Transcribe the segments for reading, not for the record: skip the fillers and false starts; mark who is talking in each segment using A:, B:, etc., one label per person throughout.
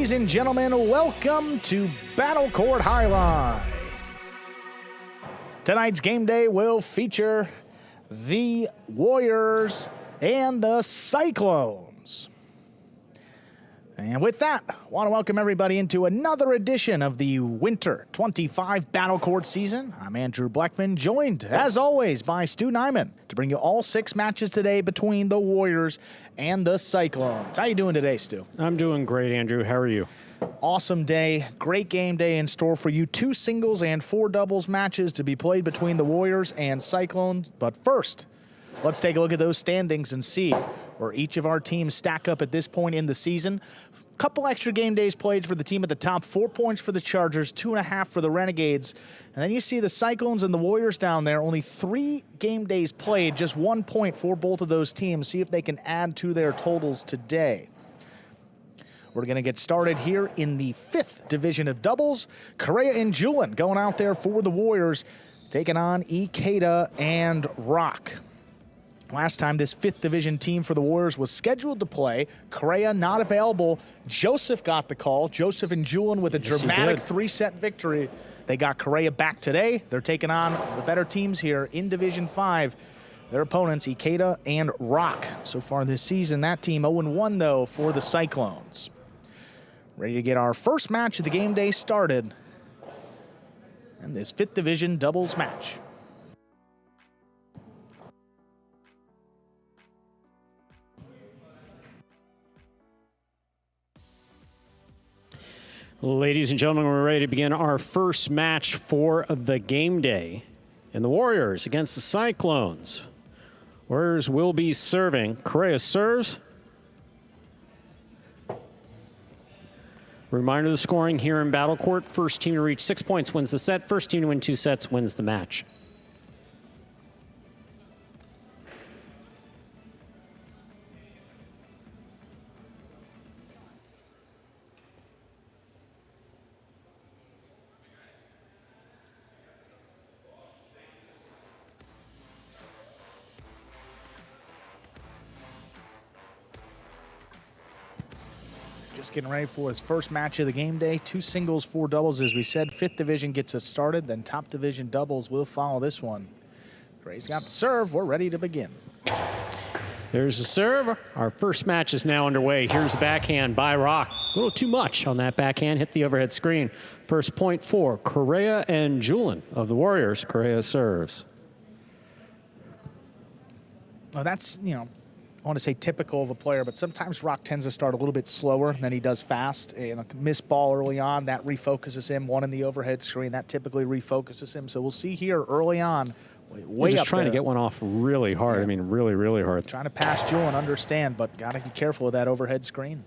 A: Ladies and gentlemen, welcome to Battle Court Jai-Alai. Tonight's game day will feature the Warriors and the Cyclones. And with that, I want to welcome everybody into another edition of the Winter 25 Battle Court season. I'm Andrew Bleckman, joined, as always, by Stu Nyman to bring you all 6 matches today between the Warriors and the Cyclones. How you doing today, Stu?
B: I'm doing great, Andrew. How are you?
A: Awesome day. Great game day in store for you. 2 singles and 4 doubles matches to be played between the Warriors and Cyclones. But first, let's take a look at those standings and see where each of our teams stack up at this point in the season. Couple extra game days played for the team at the top. 4 points for the Chargers, 2.5 for the Renegades. And then you see the Cyclones and the Warriors down there. Only 3 game days played, just 1 point for both of those teams. See if they can add to their totals today. We're going to get started here in the 5th division of doubles. Correa and Julian going out there for the Warriors, taking on Ikeda and Rock. Last time this 5th division team for the Warriors was scheduled to play, Correa not available. Joseph got the call. Joseph and Julian with a dramatic 3-set victory. They got Correa back today. They're taking on the better teams here in Division 5. Their opponents, Ikeda and Rock. So far this season, that team 0-1 though for the Cyclones. Ready to get our first match of the game day started. And this 5th division doubles match.
B: Ladies and gentlemen, we're ready to begin our first match for the game day. And the Warriors against the Cyclones. Warriors will be serving. Correa serves. Reminder of the scoring here in Battle Court. First team to reach 6 points wins the set. First team to win 2 sets wins the match.
A: Just getting ready for his first match of the game day. 2 singles, 4 doubles, as we said. 5th division gets us started, then top division doubles will follow this one. Gray's got the serve. We're ready to begin.
B: There's the serve. Our first match is now underway. Here's the backhand by Rock. A little too much on that backhand. Hit the overhead screen. First point for Correa and Julian of the Warriors. Correa serves.
A: Well, that's, I want to say typical of a player, but sometimes Rock tends to start a little bit slower than he does fast. A missed ball early on, that refocuses him. One in the overhead screen, that typically refocuses him. So we'll see here early on, way
B: just
A: up
B: trying
A: there.
B: to get one off really hard. Yeah. I mean, really, really hard.
A: Trying to pass Julian, understand, but got to be careful of that overhead screen.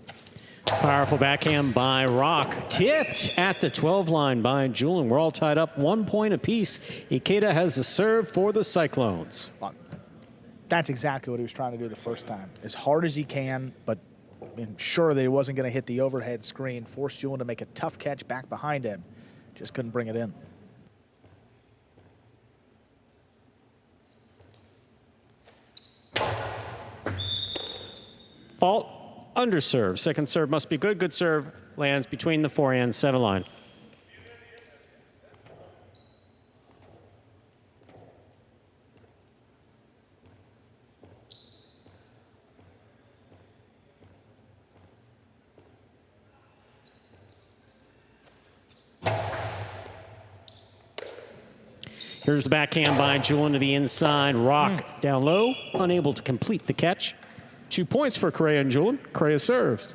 B: Powerful backhand by Rock. Tipped at the 12 line by Julian. We're all tied up 1 point apiece. Ikeda has the serve for the Cyclones.
A: That's exactly what he was trying to do the first time. As hard as he can, but ensure that he wasn't going to hit the overhead screen. Forced Julian to make a tough catch back behind him. Just couldn't bring it in.
B: Fault, underserve. Second serve must be good. Good serve lands between the forehand center line. Here's the backhand by Julian to the inside. Rock down low, unable to complete the catch. 2 points for Correa and Julian. Correa serves.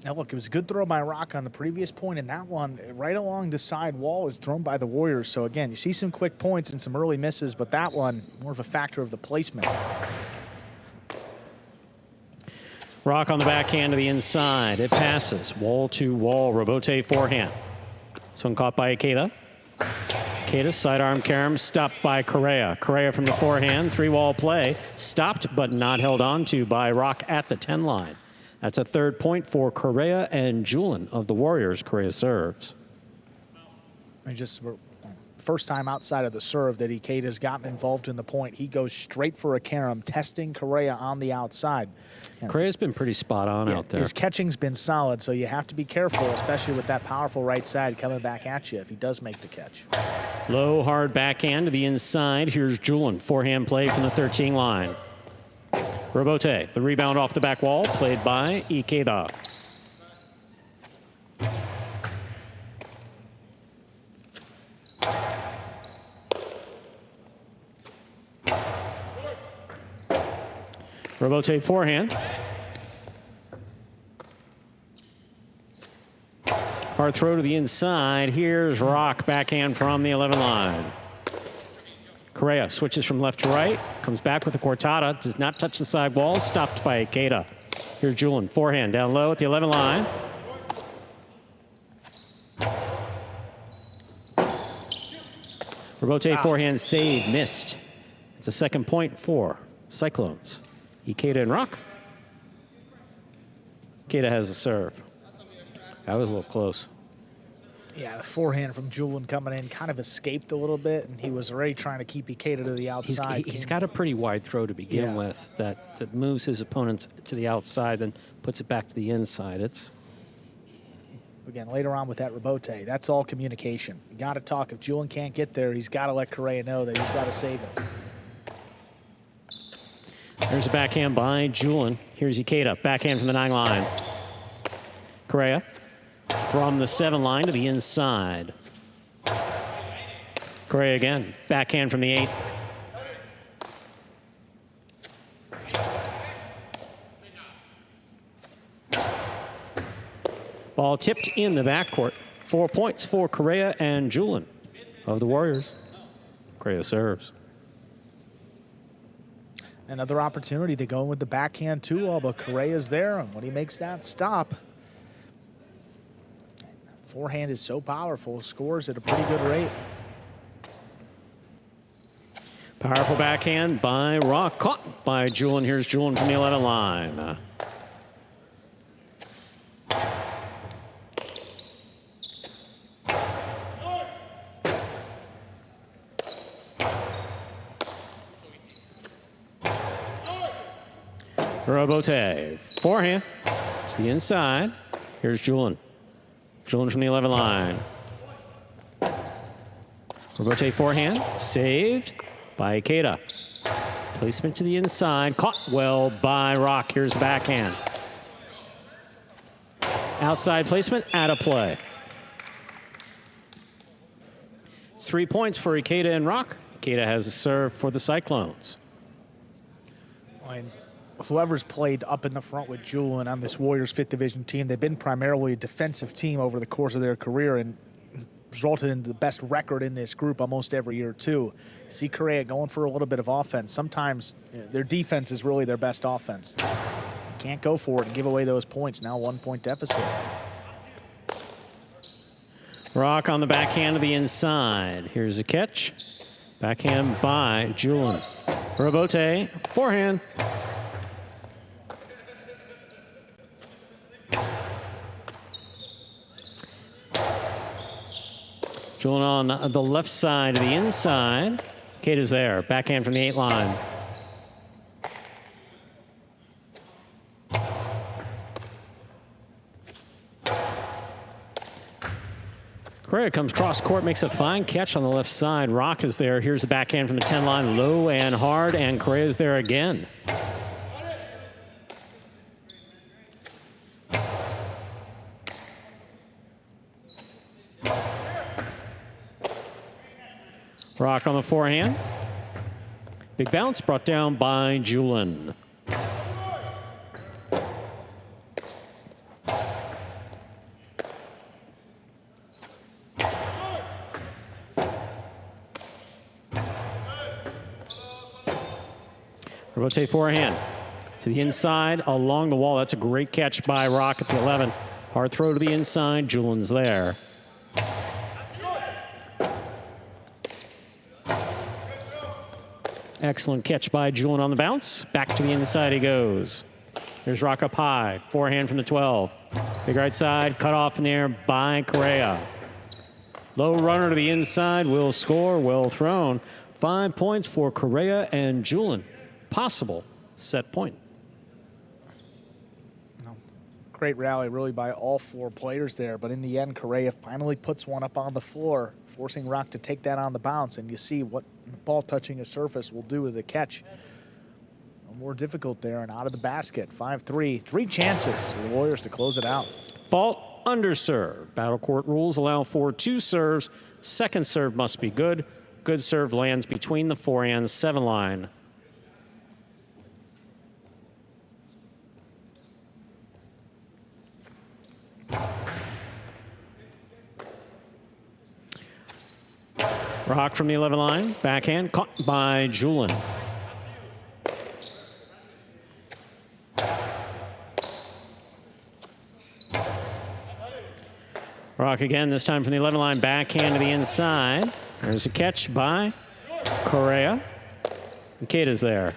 A: Now look, it was a good throw by Rock on the previous point, and that one right along the side wall is thrown by the Warriors. So again, you see some quick points and some early misses, but that one more of a factor of the placement.
B: Rock on the backhand to the inside. It passes. Wall to wall. Robote forehand. This one caught by Ikeda. Ikeda sidearm carom stopped by Correa. Correa from the forehand. 3-wall play. Stopped but not held on to by Rock at the 10 line. That's a 3rd point for Correa and Julian of the Warriors. Correa serves.
A: I just first time outside of the serve that Ikeda's gotten involved in the point. He goes straight for a carom, testing Correa on the outside.
B: Correa's been pretty spot on out there.
A: His catching's been solid, so you have to be careful, especially with that powerful right side coming back at you if he does make the catch.
B: Low, hard backhand to the inside. Here's Julian. Forehand play from the 13 line. Robote, the rebound off the back wall, played by Ikeda. Robote forehand. Hard throw to the inside. Here's Rock, backhand from the 11 line. Correa switches from left to right, comes back with a cortada, does not touch the side wall, stopped by Ikeda. Here's Julian, forehand down low at the 11 line. Robote forehand save, missed. It's a second point for Cyclones. Ikeda and Rock. Ikeda has a serve. That was a little close.
A: Yeah, the forehand from Julian coming in kind of escaped a little bit, and he was already trying to keep Ikeda to the outside.
B: He's got a pretty wide throw to begin with that moves his opponents to the outside and puts it back to the inside. It's
A: again, later on with that Robote, that's all communication. You got to talk. If Julian can't get there, he's got to let Correa know that he's got to save it.
B: There's a backhand by Julian. Here's Ikeda, backhand from the 9 line. Correa from the 7 line to the inside. Correa again, backhand from the 8. Ball tipped in the backcourt. 4 points for Correa and Julian of the Warriors. Correa serves.
A: Another opportunity. They go in with the backhand too, although Correa's there, and when he makes that stop, forehand is so powerful, scores at a pretty good rate.
B: Powerful backhand by Rock, caught by Julian. Here's Julian from the 11 line. Robote, forehand, to the inside. Here's Julian. Julian from the 11 line. Robote forehand, saved by Ikeda. Placement to the inside, caught well by Rock. Here's the backhand. Outside placement, out of play. It's 3 points for Ikeda and Rock. Ikeda has a serve for the Cyclones.
A: Whoever's played up in the front with Julian on this Warriors 5th Division team, they've been primarily a defensive team over the course of their career and resulted in the best record in this group almost every year, too. See Correa going for a little bit of offense. Sometimes their defense is really their best offense. Can't go for it and give away those points. Now 1 point deficit.
B: Rock on the backhand to the inside. Here's a catch. Backhand by Julian. Robote, forehand. Julian on the left side to the inside. Ikeda's there. Backhand from the 8 line. Correa comes cross court, makes a fine catch on the left side. Rock is there. Here's the backhand from the 10 line. Low and hard, and Correa's there again. Rock on the forehand. Big bounce brought down by Julian. Rotate forehand to the inside along the wall. That's a great catch by Rock at the 11. Hard throw to the inside. Julian's there. Excellent catch by Julian on the bounce. Back to the inside he goes. Here's Rock up high. Forehand from the 12. Big right side. Cut off in there by Correa. Low runner to the inside will score. Well thrown. 5 points for Correa and Julin. Possible set point.
A: Great rally really by all 4 players there, but in the end, Correa finally puts one up on the floor, forcing Rock to take that on the bounce, and you see what ball touching a surface will do to the catch. More difficult there and out of the basket. 5-3, 3 chances for the Warriors to close it out.
B: Fault, underserve. Battle court rules allow for 2 serves. Second serve must be good. Good serve lands between the 4 and 7 line. Rock from the 11 line, backhand, caught by Julin. Rock again, this time from the 11 line, backhand to the inside. There's a catch by Correa. Ikeda's there.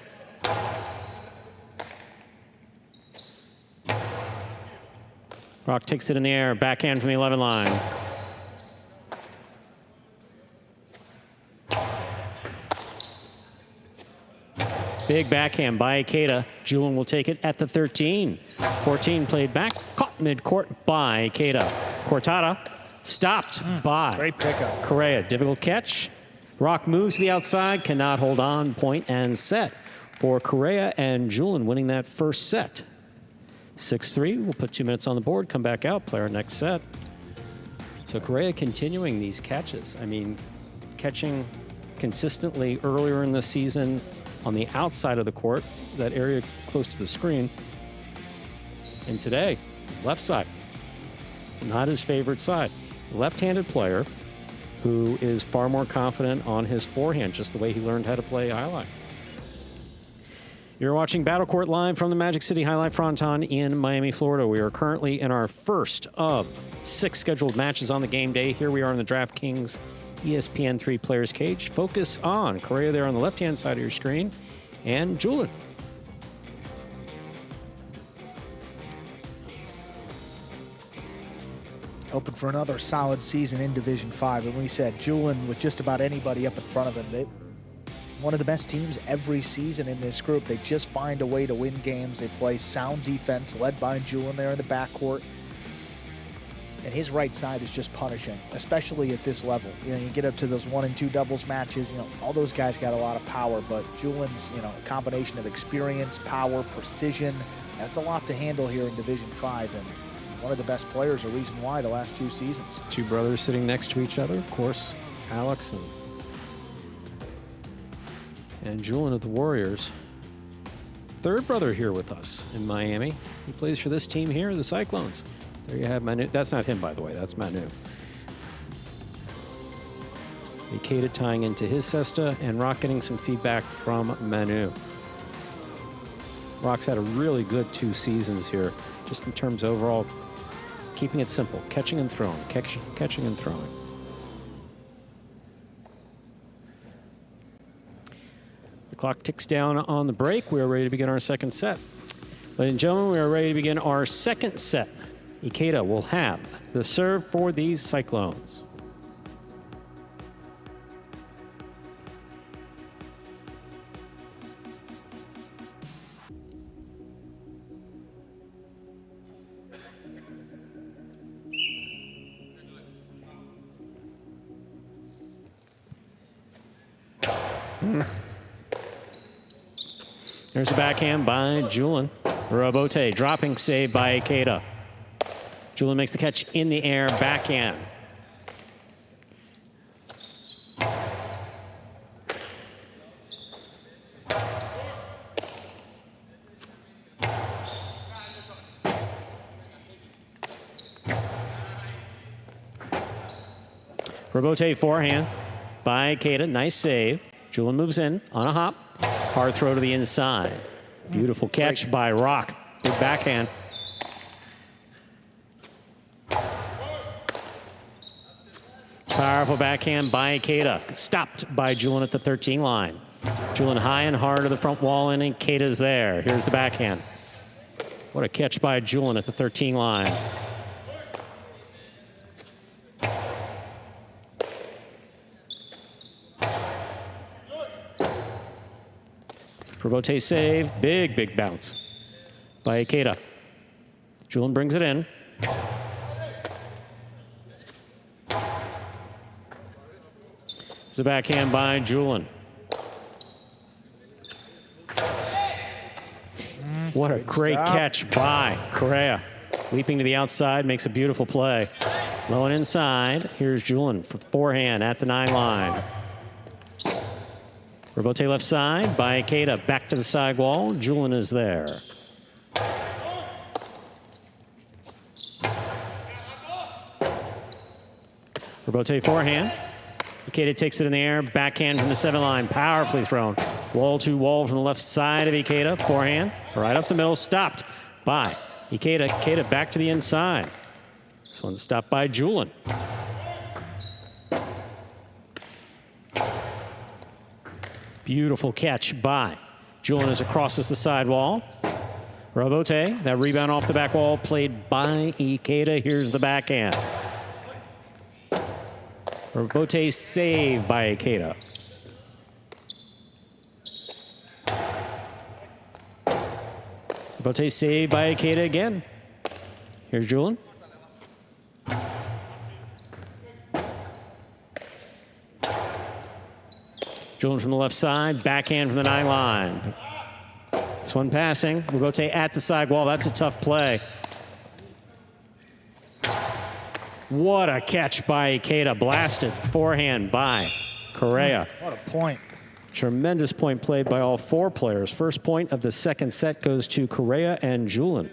B: Rock takes it in the air, backhand from the 11 line. Big backhand by Ikeda. Julin will take it at the 13. 14 played back, caught midcourt by Ikeda. Cortada stopped by
A: Great pickup.
B: Correa. Difficult catch. Rock moves to the outside, cannot hold on. Point and set for Correa and Julin winning that first set. 6-3, we'll put 2 minutes on the board, come back out, play our next set. So Correa continuing these catches. I mean, catching consistently earlier in the season on the outside of the court, that area close to the screen. And today, left side, not his favorite side. Left-handed player who is far more confident on his forehand, just the way he learned how to play Jai-Alai. You're watching Battle Court live from the Magic City Jai-Alai Fronton in Miami, Florida. We are currently in our first of 6 scheduled matches on the game day. Here we are in the DraftKings ESPN3 Players Cage. Focus on Correa there on the left-hand side of your screen, and Julin.
A: Hoping for another solid season in Division 5. And we said Julin with just about anybody up in front of him. They one of the best teams every season in this group. They just find a way to win games. They play sound defense, led by Julin there in the backcourt. And his right side is just punishing, especially at this level. You know, you get up to those 1 and 2 doubles matches, you know, all those guys got a lot of power, but Julin's, you know, a combination of experience, power, precision, that's a lot to handle here in Division 5, and one of the best players, a reason why the last few seasons.
B: 2 brothers sitting next to each other, of course, Alex and Julin of the Warriors. 3rd brother here with us in Miami. He plays for this team here, the Cyclones. There you have Manu. That's not him, by the way. That's Manu. Ikeda tying into his cesta, and Rock getting some feedback from Manu. Rock's had a really good 2 seasons here, just in terms of overall keeping it simple, catching and throwing, catching and throwing. The clock ticks down on the break. We are ready to begin our second set. Ladies and gentlemen, we are ready to begin our second set. Ikeda will have the serve for these Cyclones. There's a backhand by Julin. Robote dropping save by Ikeda. Julin makes the catch in the air, backhand. Robote forehand by Ikeda, nice save. Julin moves in on a hop. Hard throw to the inside. Beautiful catch by Rock. Good backhand. Powerful backhand by Ikeda. Stopped by Julin at the 13 line. Julin high and hard to the front wall, and Ikeda's there. Here's the backhand. What a catch by Julin at the 13 line. Robote save. Big, big bounce by Ikeda. Julin brings it in. There's a backhand by Julin. What a great catch by Correa. Leaping to the outside, makes a beautiful play. Low and inside. Here's Julin for forehand at the 9 line. Robote left side by Ikeda. Back to the side wall. Julin is there. Robote forehand. Ikeda takes it in the air. Backhand from the 7 line. Powerfully thrown. Wall to wall from the left side of Ikeda. Forehand. Right up the middle. Stopped by Ikeda. Ikeda back to the inside. This one stopped by Julin. Beautiful catch by Julin as it crosses the sidewall. Robote, that rebound off the back wall played by Ikeda. Here's the backhand. Robote saved by Ikeda. Robote saved by Ikeda again. Here's Julin. Julin from the left side, backhand from the 9 line. This one passing. Robote at the side wall. That's a tough play. What a catch by Ikeda. Blasted forehand by Correa.
A: What a point.
B: Tremendous point played by all 4 players. First point of the second set goes to Correa and Julin.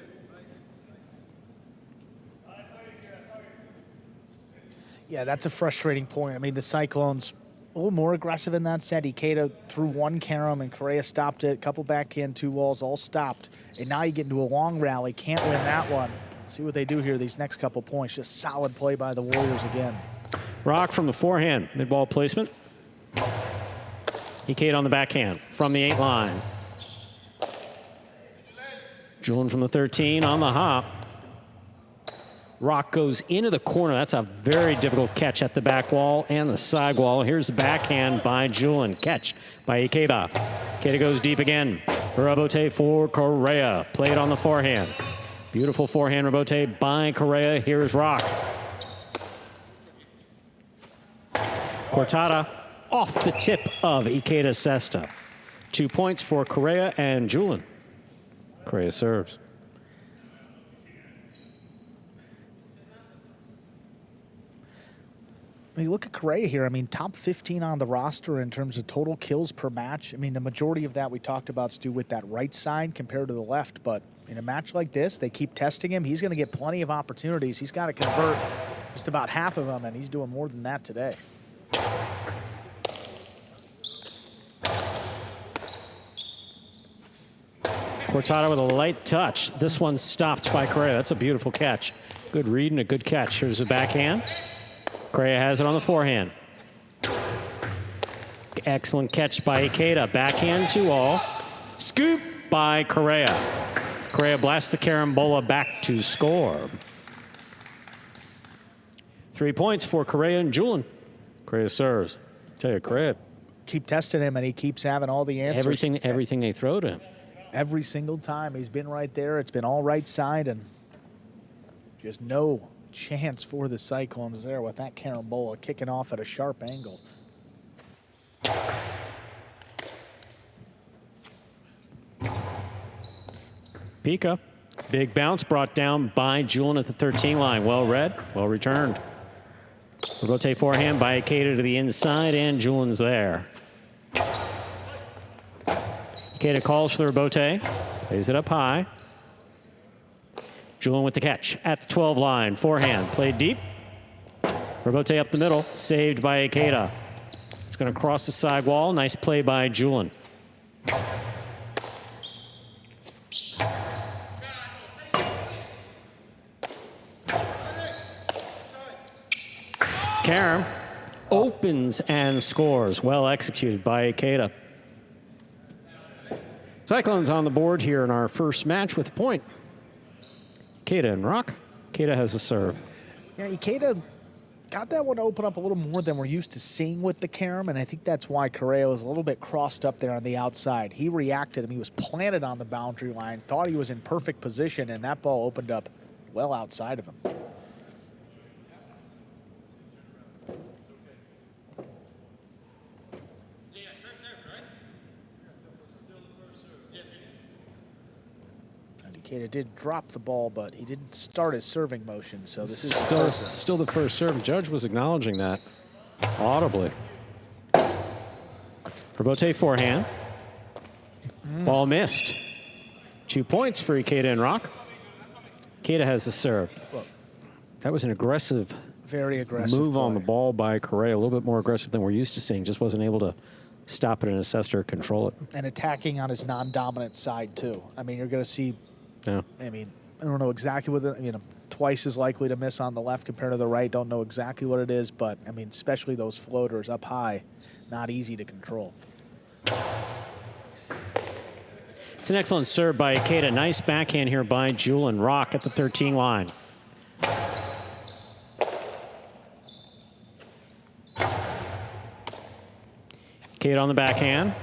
A: Yeah, that's a frustrating point. I mean, the Cyclones a little more aggressive in that set. Ikeda threw one carom and Correa stopped it. A couple backhand, 2 walls, all stopped. And now you get into a long rally. Can't win that one. See what they do here these next couple points. Just solid play by the Warriors again.
B: Rock from the forehand. Mid-ball placement. Ikeda on the backhand from the 8 line. Julin from the 13 on the hop. Rock goes into the corner. That's a very difficult catch at the back wall and the side wall. Here's the backhand by Julin. Catch by Ikeda. Ikeda goes deep again. Robote for Correa. Played on the forehand. Beautiful forehand Robote by Correa. Here's Rock. Cortada off the tip of Ikeda's cesta. 2 points for Correa and Julin. Correa serves.
A: I mean, look at Correa here. I mean, top 15 on the roster in terms of total kills per match. I mean, the majority of that we talked about is due with that right side compared to the left. But in a match like this, they keep testing him. He's going to get plenty of opportunities. He's got to convert just about half of them, and he's doing more than that today.
B: Cortada with a light touch. This one stopped by Correa. That's a beautiful catch. Good read and a good catch. Here's the backhand. Correa has it on the forehand. Excellent catch by Ikeda. Backhand 2-all. Scoop by Correa. Correa blasts the carambola back to score. 3 points for Correa and Julin. Correa serves. Tell you, Correa.
A: Keep testing him, and he keeps having all the answers.
B: Everything they throw to him.
A: Every single time he's been right there. It's been all right side, and just no chance for the Cyclones there with that carambola kicking off at a sharp angle.
B: Pika. Big bounce brought down by Julin at the 13 line. Well read, well returned. Robote forehand by Ikeda to the inside, and Julin's there. Ikeda calls for the Robote, plays it up high. Julin with the catch at the 12 line. Forehand, played deep. Robote up the middle, saved by Ikeda. It's going to cross the side wall. Nice play by Julin. Karam opens and scores. Well executed by Ikeda. Cyclones on the board here in our first match with a point. Ikeda and Rock. Ikeda has a serve.
A: Yeah, Ikeda got that one to open up a little more than we're used to seeing with the carom, and I think that's why Correa was a little bit crossed up there on the outside. He reacted, and he was planted on the boundary line, thought he was in perfect position, and that ball opened up well outside of him. Ikeda did drop the ball, but he didn't start his serving motion, so this is
B: still the first serve. Judge was acknowledging that audibly. Robote forehand. Ball missed. 2 points for Ikeda and Rock. Ikeda has the serve. That was an aggressive,
A: very aggressive
B: move
A: play
B: on the ball by Correa, a little bit more aggressive than we're used to seeing. Just wasn't able to stop it and assess or control it.
A: And attacking on his non-dominant side, too. I mean, you're going to see,
B: yeah.
A: I mean, I don't know exactly what, twice as likely to miss on the left compared to the right. Don't know exactly what it is, but, I mean, especially those floaters up high, not easy to control.
B: It's an excellent serve by Ikeda. Nice backhand here by Julian. Rock at the 13 line. Ikeda on the backhand.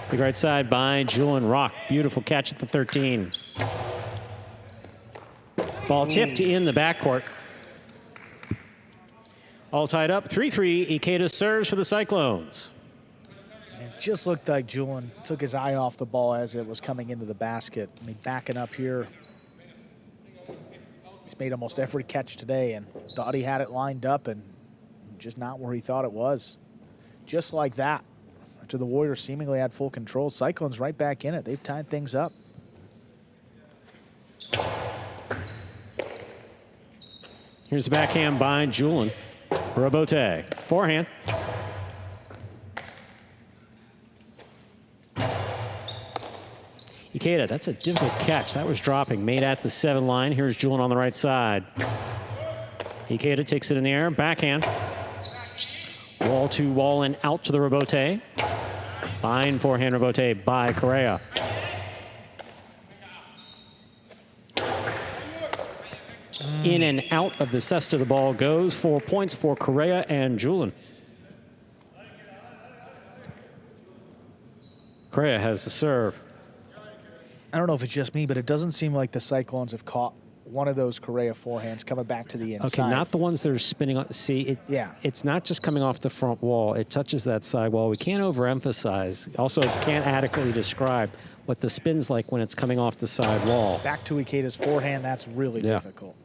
B: Big right side by Julian. Rock. Beautiful catch at the 13. Ball tipped in the backcourt. All tied up. 3-3. Ikeda serves for the Cyclones.
A: It just looked like Julian took his eye off the ball as it was coming into the basket. I mean, backing up here. He's made almost every catch today and thought he had it lined up and just not where he thought it was. Just like that. After the Warriors seemingly had full control, Cyclones right back in it. They've tied things up.
B: Here's the backhand by Julian. Robote. Forehand. Ikeda, that's a difficult catch. That was dropping. Made at the 7 line. Here's Julian on the right side. Ikeda takes it in the air. Backhand. Wall to wall and out to the Robote. Fine forehand Robote by Correa. In and out of the cesta the ball goes. 4 points for Correa and Julian. Correa has the serve.
A: I don't know if it's just me, but it doesn't seem like the Cyclones have caught one of those Correa forehands coming back to the inside.
B: Okay, not the ones that are spinning on. See, it's not just coming off the front wall. It touches that side wall. We can't overemphasize. Also, can't adequately describe what the spin's like when it's coming off the side wall.
A: Back to Ikeda's forehand, that's really difficult.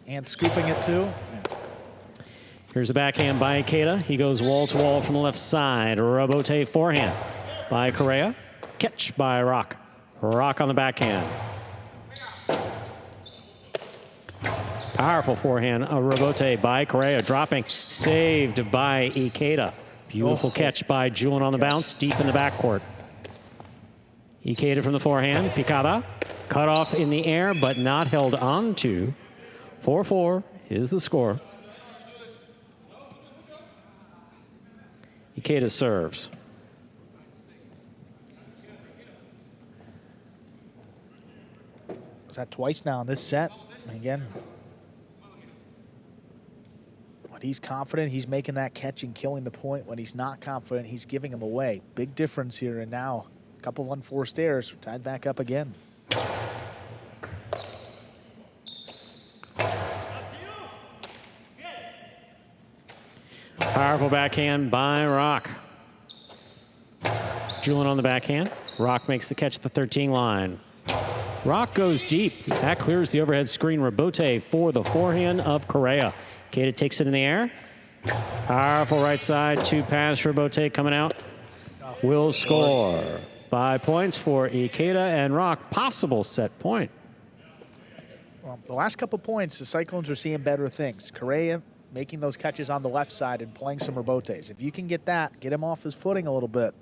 A: And scooping it too. Yeah.
B: Here's a backhand by Ikeda. He goes wall to wall from the left side. Robote forehand by Correa. Catch by Rock. Rock on the backhand. Powerful forehand, a Robote by Correa, dropping, saved by Ikeda. Beautiful catch by Julian on the bounce, deep in the backcourt. Ikeda from the forehand, picada, cut off in the air, but not held on to. 4-4 is the score. Ikeda serves.
A: Is that twice now in this set? Again, when he's confident, he's making that catch and killing the point. When he's not confident, he's giving him away. Big difference here, and now a couple of unforced errors. We're tied back up again.
B: Powerful backhand by Rock. Julian on the backhand. Rock makes the catch at the 13 line. Rock goes deep. That clears the overhead screen. Robote for the forehand of Correa. Ikeda takes it in the air. Powerful right side. 2-pass. Robote coming out. Will score. 5 points for Ikeda and Rock. Possible set point.
A: Well, the last couple points, the Cyclones are seeing better things. Correa making those catches on the left side and playing some Robotes. If you can get that, get him off his footing a little bit.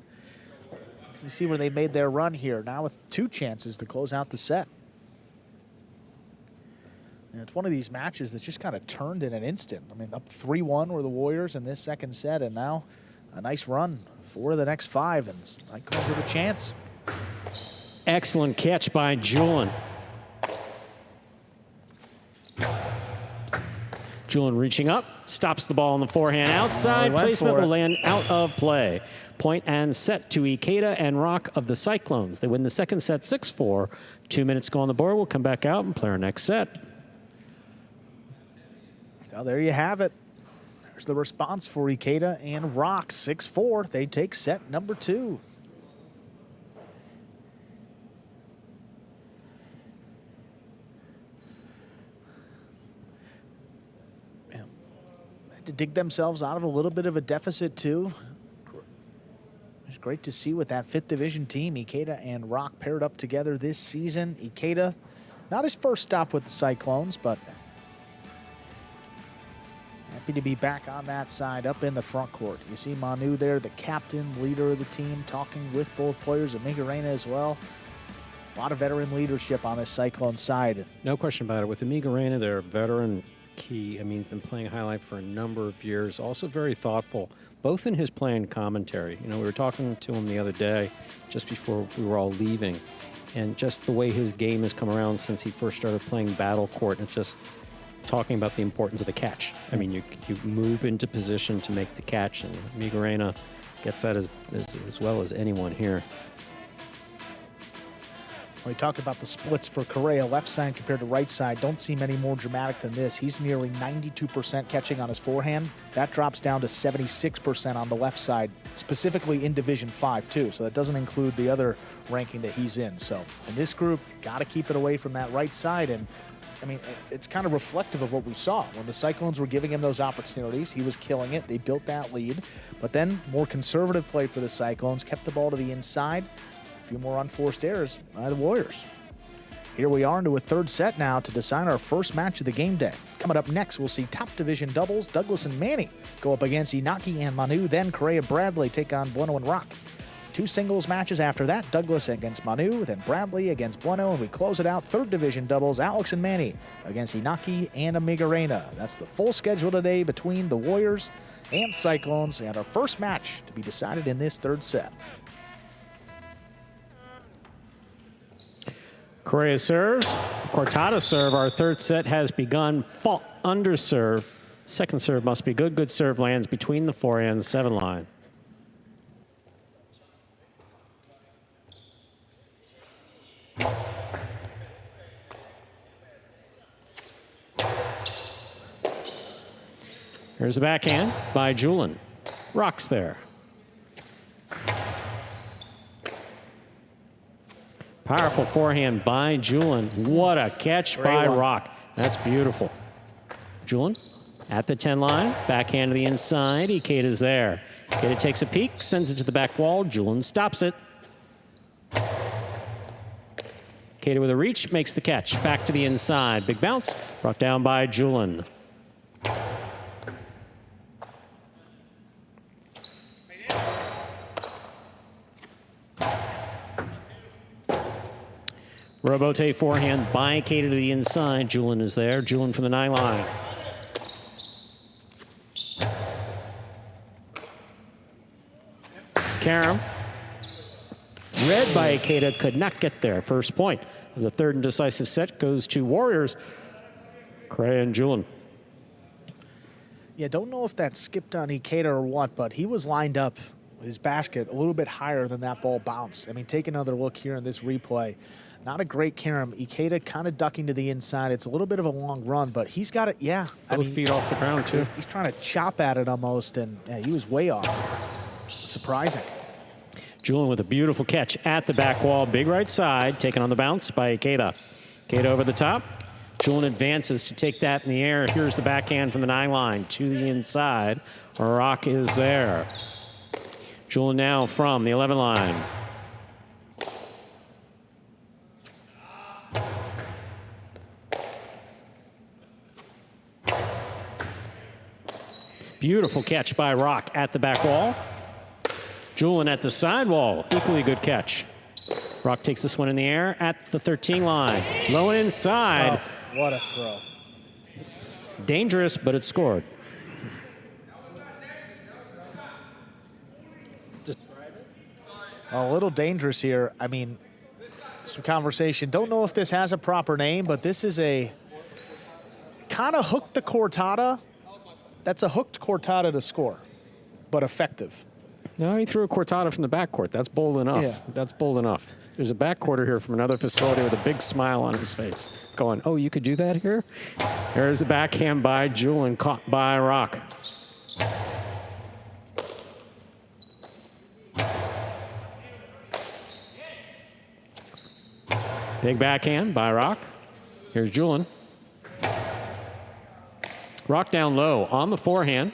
A: So you see where they made their run here, now with 2 chances to close out the set. And it's one of these matches that's just kind of turned in an instant. I mean, up 3-1 were the Warriors in this second set, and now a nice run. 4 of the next 5, and Cyclones with a chance.
B: Excellent catch by Julian. Julian reaching up, stops the ball on the forehand outside.
A: Oh,
B: Placement will land out of play. Point and set to Ikeda and Rock of the Cyclones. They win the second set 6-4. 2 minutes go on the board. We'll come back out and play our next set.
A: Well, there you have it. There's the response for Ikeda and Rock. 6-4. They take set number 2. To dig themselves out of a little bit of a deficit too. It's great to see with that 5th division team, Ikeda and Rock paired up together this season. Ikeda, not his first stop with the Cyclones, but happy to be back on that side up in the front court. You see Manu there, the captain, leader of the team, talking with both players, and Migarena as well. A lot of veteran leadership on this Cyclone side.
B: No question about it. With Amiga Reina, they're a veteran key. I mean, been playing highlight for a number of years. Also very thoughtful, both in his play and commentary. You know, we were talking to him the other day, just before we were all leaving, and just the way his game has come around since he first started playing Battle Court, and just talking about the importance of the catch. I mean, you move into position to make the catch, and Migarena gets that as well as anyone here.
A: We talked about the splits for Correa, left side compared to right side. Don't seem any more dramatic than this. He's nearly 92% catching on his forehand. That drops down to 76% on the left side, specifically in Division 5 too. So that doesn't include the other ranking that he's in. So in this group, got to keep it away from that right side. And I mean, it's kind of reflective of what we saw. When the Cyclones were giving him those opportunities, he was killing it. They built that lead. But then more conservative play for the Cyclones, kept the ball to the inside. A few more unforced errors by the Warriors. Here we are into a third set now to decide our first match of the game day. Coming up next, we'll see top division doubles. Douglas and Manny go up against Inaki and Manu. Then Correa Bradley take on Bueno and Rock. 2 singles matches after that. Douglas against Manu, then Bradley against Bueno, and we close it out. Third division doubles, Alex and Manny against Inaki and Amigarena. That's the full schedule today between the Warriors and Cyclones, and our first match to be decided in this third set.
B: Correa serves. Cortada serve. Our third set has begun. Fault under serve. Second serve must be good. Good serve lands between the forehand and 7 line. Here's the backhand by Julian. Rock's there. Powerful forehand by Julian. What a catch by Rock. That's beautiful. Julian at the 10 line. Backhand to the inside. Ikeda's there. Ikeda takes a peek, sends it to the back wall. Julian stops it. Ikeda with a reach, makes the catch. Back to the inside. Big bounce. Brought down by Julian. Robote forehand by Ikeda to the inside. Julian is there. Julian from the 9 line. Karam. Read by Ikeda, could not get there. First point of the third and decisive set goes to Warriors. Correa and Julian.
A: Yeah, don't know if that skipped on Ikeda or what, but he was lined up with his basket a little bit higher than that ball bounced. I mean, take another look here in this replay. Not a great Karam. Ikeda kind of ducking to the inside. It's a little bit of a long run, but he's got it, yeah.
B: Both feet off the ground, too.
A: He's trying to chop at it almost, and yeah, he was way off. Surprising.
B: Julian with a beautiful catch at the back wall. Big right side, taken on the bounce by Ikeda. Ikeda over the top. Julian advances to take that in the air. Here's the backhand from the 9 line to the inside. Rock is there. Julian now from the 11 line. Beautiful catch by Rock at the back wall. Julian at the side wall. Equally good catch. Rock takes this one in the air at the 13 line. Low and inside.
A: Oh, what a throw.
B: Dangerous, but it scored.
A: A little dangerous here. I mean, some conversation. Don't know if this has a proper name, but this is a kind of hooked the cortada. That's a hooked cortada to score, but effective.
B: No, he threw a cortada from the backcourt. That's bold enough.
A: Yeah.
B: That's bold enough. There's a backcourter here from another facility with a big smile on his face, going, oh, you could do that here? There's a backhand by Julian, caught by Rock. Big backhand by Rock. Here's Julian. Rock down low on the forehand.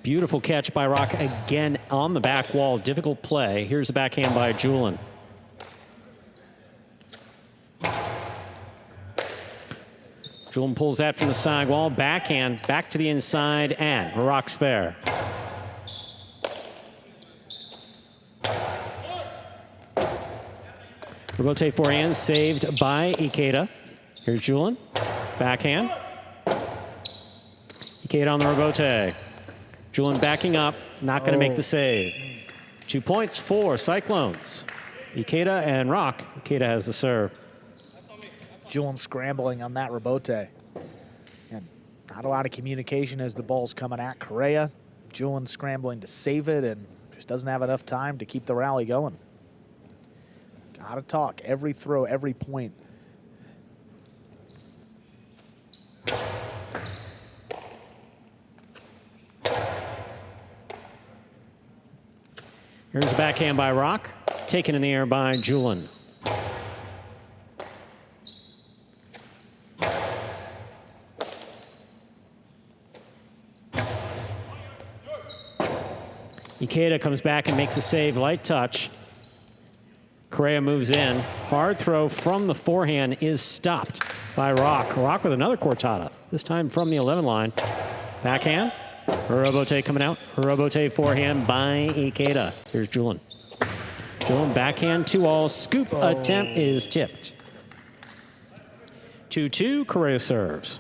B: Beautiful catch by Rock again on the back wall. Difficult play. Here's the backhand by Julian. Julian pulls that from the side wall. Backhand back to the inside, and Rock's there. Rebote forehand saved by Ikeda. Here's Julian. Backhand. Ikeda on the rebote. Julian backing up, not going to make the save. 2 points for Cyclones. Ikeda and Rock. Ikeda has the serve.
A: Julian scrambling on that rebote. And not a lot of communication as the ball's coming at Correa. Julian scrambling to save it and just doesn't have enough time to keep the rally going. Gotta talk. Every throw, every point.
B: Here's a backhand by Rock, taken in the air by Julian. Ikeda comes back and makes a save, light touch. Correa moves in. Hard throw from the forehand is stopped by Rock. Rock with another cortada, this time from the 11 line. Backhand. Rebote coming out. Rebote forehand by Ikeda. Here's Julian. Julian backhand 2-all. Scoop attempt is tipped. 2-2. Correa serves.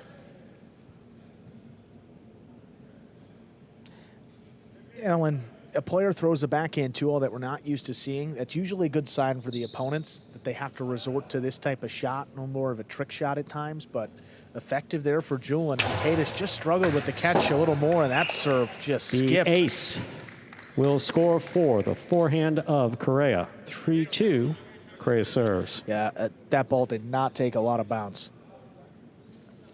A: You know, when a player throws a backhand 2-all that we're not used to seeing, that's usually a good sign for the opponents that they have to resort to this type of shot, no more of a trick shot at times, but effective there for Julian. Ikeda just struggled with the catch a little more, and that serve just skipped.
B: The ace will score for the forehand of Correa. 3-2, Correa serves.
A: Yeah, that ball did not take a lot of bounce.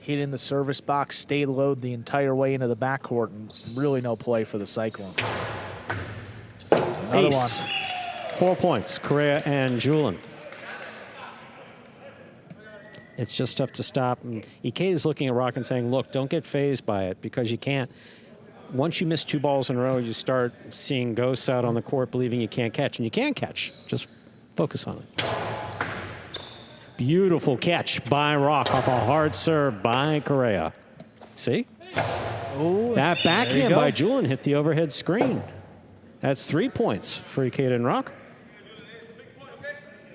A: Hit in the service box, stayed low the entire way into the backcourt, and really no play for the Cyclones. Another
B: Ace.
A: one.
B: 4 points, Correa and Julian. It's just tough to stop. And Ikeda is looking at Rock and saying, look, don't get phased by it, because you can't. Once you miss 2 balls in a row, you start seeing ghosts out on the court believing you can't catch, and you can catch. Just focus on it. Beautiful catch by Rock off a hard serve by Correa. See?
A: Ooh,
B: that backhand by Julian hit the overhead screen. That's 3 points for Ikeda and Rock.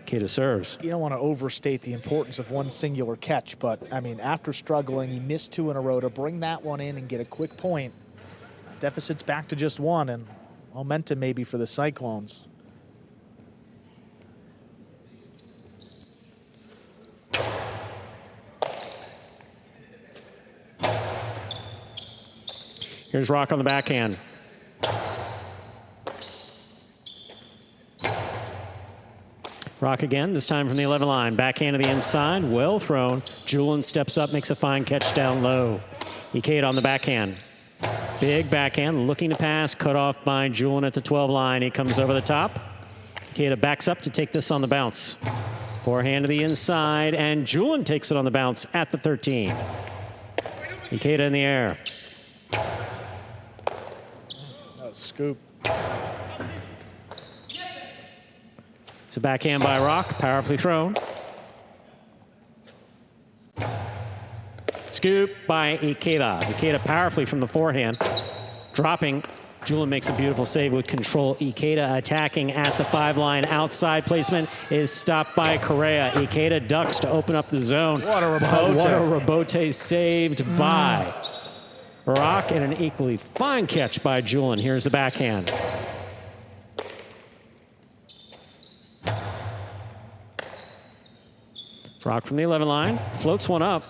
B: Ikeda serves.
A: You don't want to overstate the importance of one singular catch, but, I mean, after struggling, he missed 2 in a row. To bring that one in and get a quick point, deficit's back to just 1, and momentum maybe for the Cyclones.
B: Here's Rock on the backhand. Rock again, this time from the 11 line. Backhand to the inside, well thrown. Julian steps up, makes a fine catch down low. Ikeda on the backhand. Big backhand, looking to pass, cut off by Julian at the 12 line. He comes over the top. Ikeda backs up to take this on the bounce. Forehand to the inside, and Julian takes it on the bounce at the 13. Ikeda in the air.
A: Scoop.
B: It's a backhand by Rock, powerfully thrown. Scoop by Ikeda. Ikeda powerfully from the forehand. Dropping. Julian makes a beautiful save with control. Ikeda attacking at the 5 line. Outside placement is stopped by Correa. Ikeda ducks to open up the zone.
A: What a rebote.
B: What a rebote saved by Rock, and an equally fine catch by Julian. Here's the backhand. Rock from the 11 line, floats one up.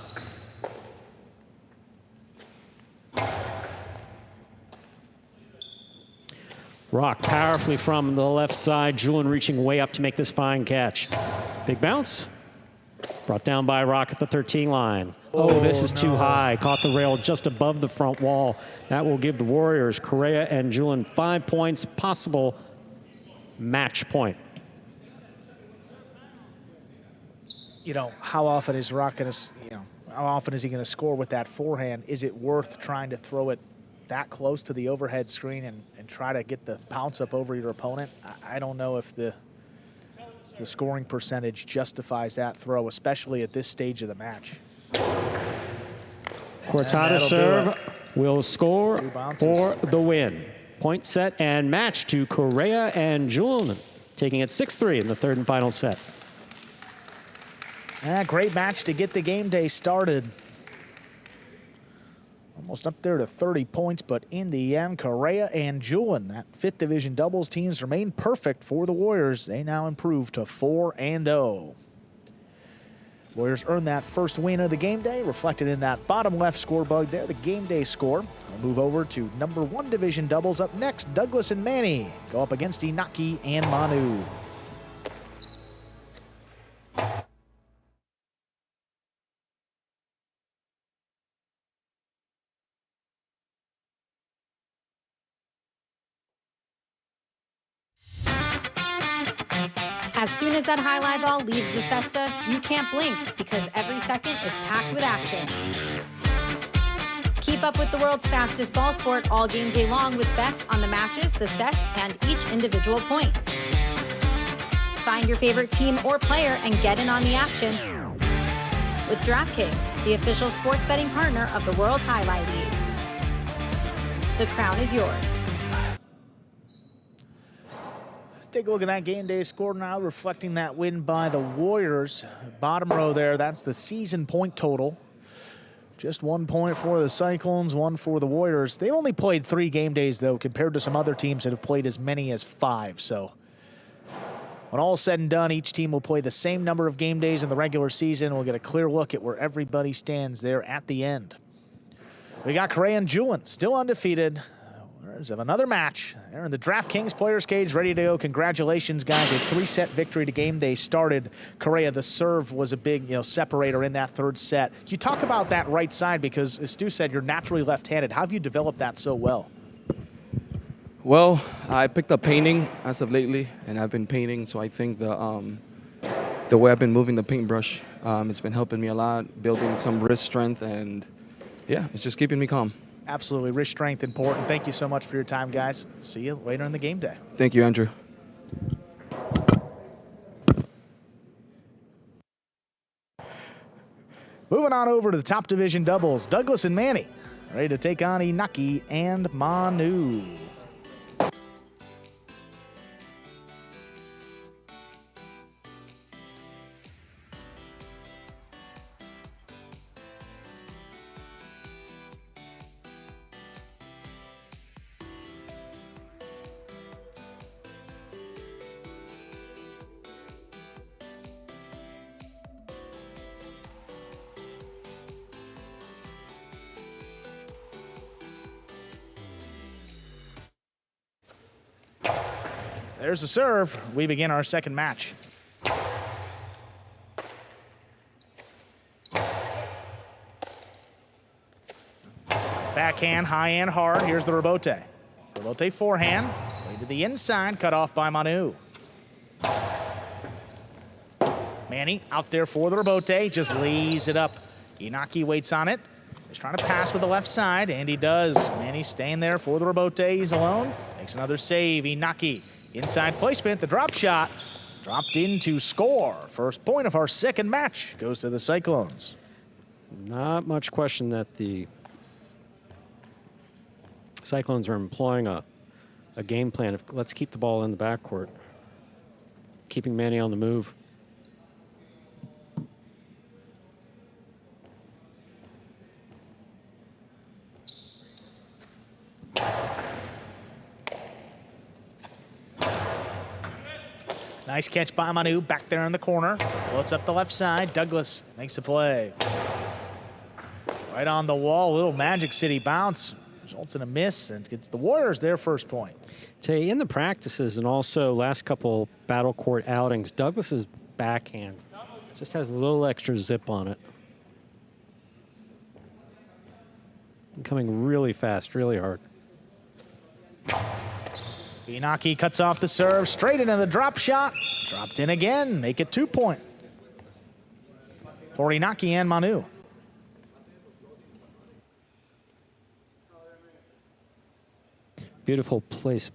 B: Rock powerfully from the left side. Julian reaching way up to make this fine catch. Big bounce. Brought down by Rock at the 13 line. Oh, this is too high. Caught the rail just above the front wall. That will give the Warriors, Correa and Julian, 5 points, possible match point.
A: You know, how often is Rock going to, how often is he going to score with that forehand? Is it worth trying to throw it that close to the overhead screen and try to get the bounce up over your opponent? I don't know if the scoring percentage justifies that throw, especially at this stage of the match.
B: Cortada serve will score for the win. Point set and match to Correa and Julian, taking it 6-3 in the third and final set.
A: Great match to get the game day started. Almost up there to 30 points, but in the end, Correa and Julian, that 5th Division doubles teams, remain perfect for the Warriors. They now improve to 4-0. Warriors earned that first win of the game day, reflected in that bottom left scoreboard there, the game day score. We'll move over to number 1 division doubles. Up next, Douglas and Manny go up against Inaki and Manu.
C: As soon as that high-lie ball leaves the cesta, you can't blink because every second is packed with action. Keep up with the world's fastest ball sport all game day long with bets on the matches, the sets, and each individual point. Find your favorite team or player and get in on the action with DraftKings, the official sports betting partner of the World Jai-Alai League. The crown is yours.
A: Take a look at that game day score now, reflecting that win by the Warriors. Bottom row there, that's the season point total. Just 1 point for the Cyclones, 1 for the Warriors. They only played 3 game days, though, compared to some other teams that have played as many as 5. So when all is said and done, each team will play the same number of game days in the regular season. We'll get a clear look at where everybody stands there at the end. We got Correa and Julian still undefeated. There's another match. They're in the DraftKings Players Cage, ready to go. Congratulations, guys. A 3-set victory to game day started. Correa, the serve was a big, separator in that third set. You talk about that right side because, as Stu said, you're naturally left-handed. How have you developed that so well?
D: Well, I picked up painting as of lately, and I've been painting, so I think the way I've been moving the paintbrush, it's been helping me a lot, building some wrist strength, and yeah, it's just keeping me calm.
A: Absolutely. Wrist strength important. Thank you so much for your time, guys. See you later in the game day.
D: Thank you, Andrew.
A: Moving on over to the top division doubles. Douglas and Manny ready to take on Inaki and Manu. There's the serve. We begin our second match. Backhand, high and hard. Here's the rebote. Rebote forehand. Played to the inside, cut off by Manu. Manny out there for the rebote, just lays it up. Inaki waits on it. He's trying to pass with the left side, and he does. Manny staying there for the rebote. He's alone. Makes another save. Inaki. Inside placement, the drop shot dropped in to score. First point of our second match goes to the Cyclones.
B: Not much question that the Cyclones are employing a game plan of let's keep the ball in the backcourt, keeping Manny on the move.
A: Nice catch by Manu, back there in the corner. Floats up the left side. Douglas makes a play. Right on the wall, little Magic City bounce. Results in a miss and gets the Warriors their first point.
B: Tell you, in the practices and also last couple battle court outings, Douglas's backhand just has a little extra zip on it. Coming really fast, really hard.
A: Inaki cuts off the serve, straight into the drop shot. Dropped in again, make it 2-point. For Inaki and Manu.
B: Beautiful place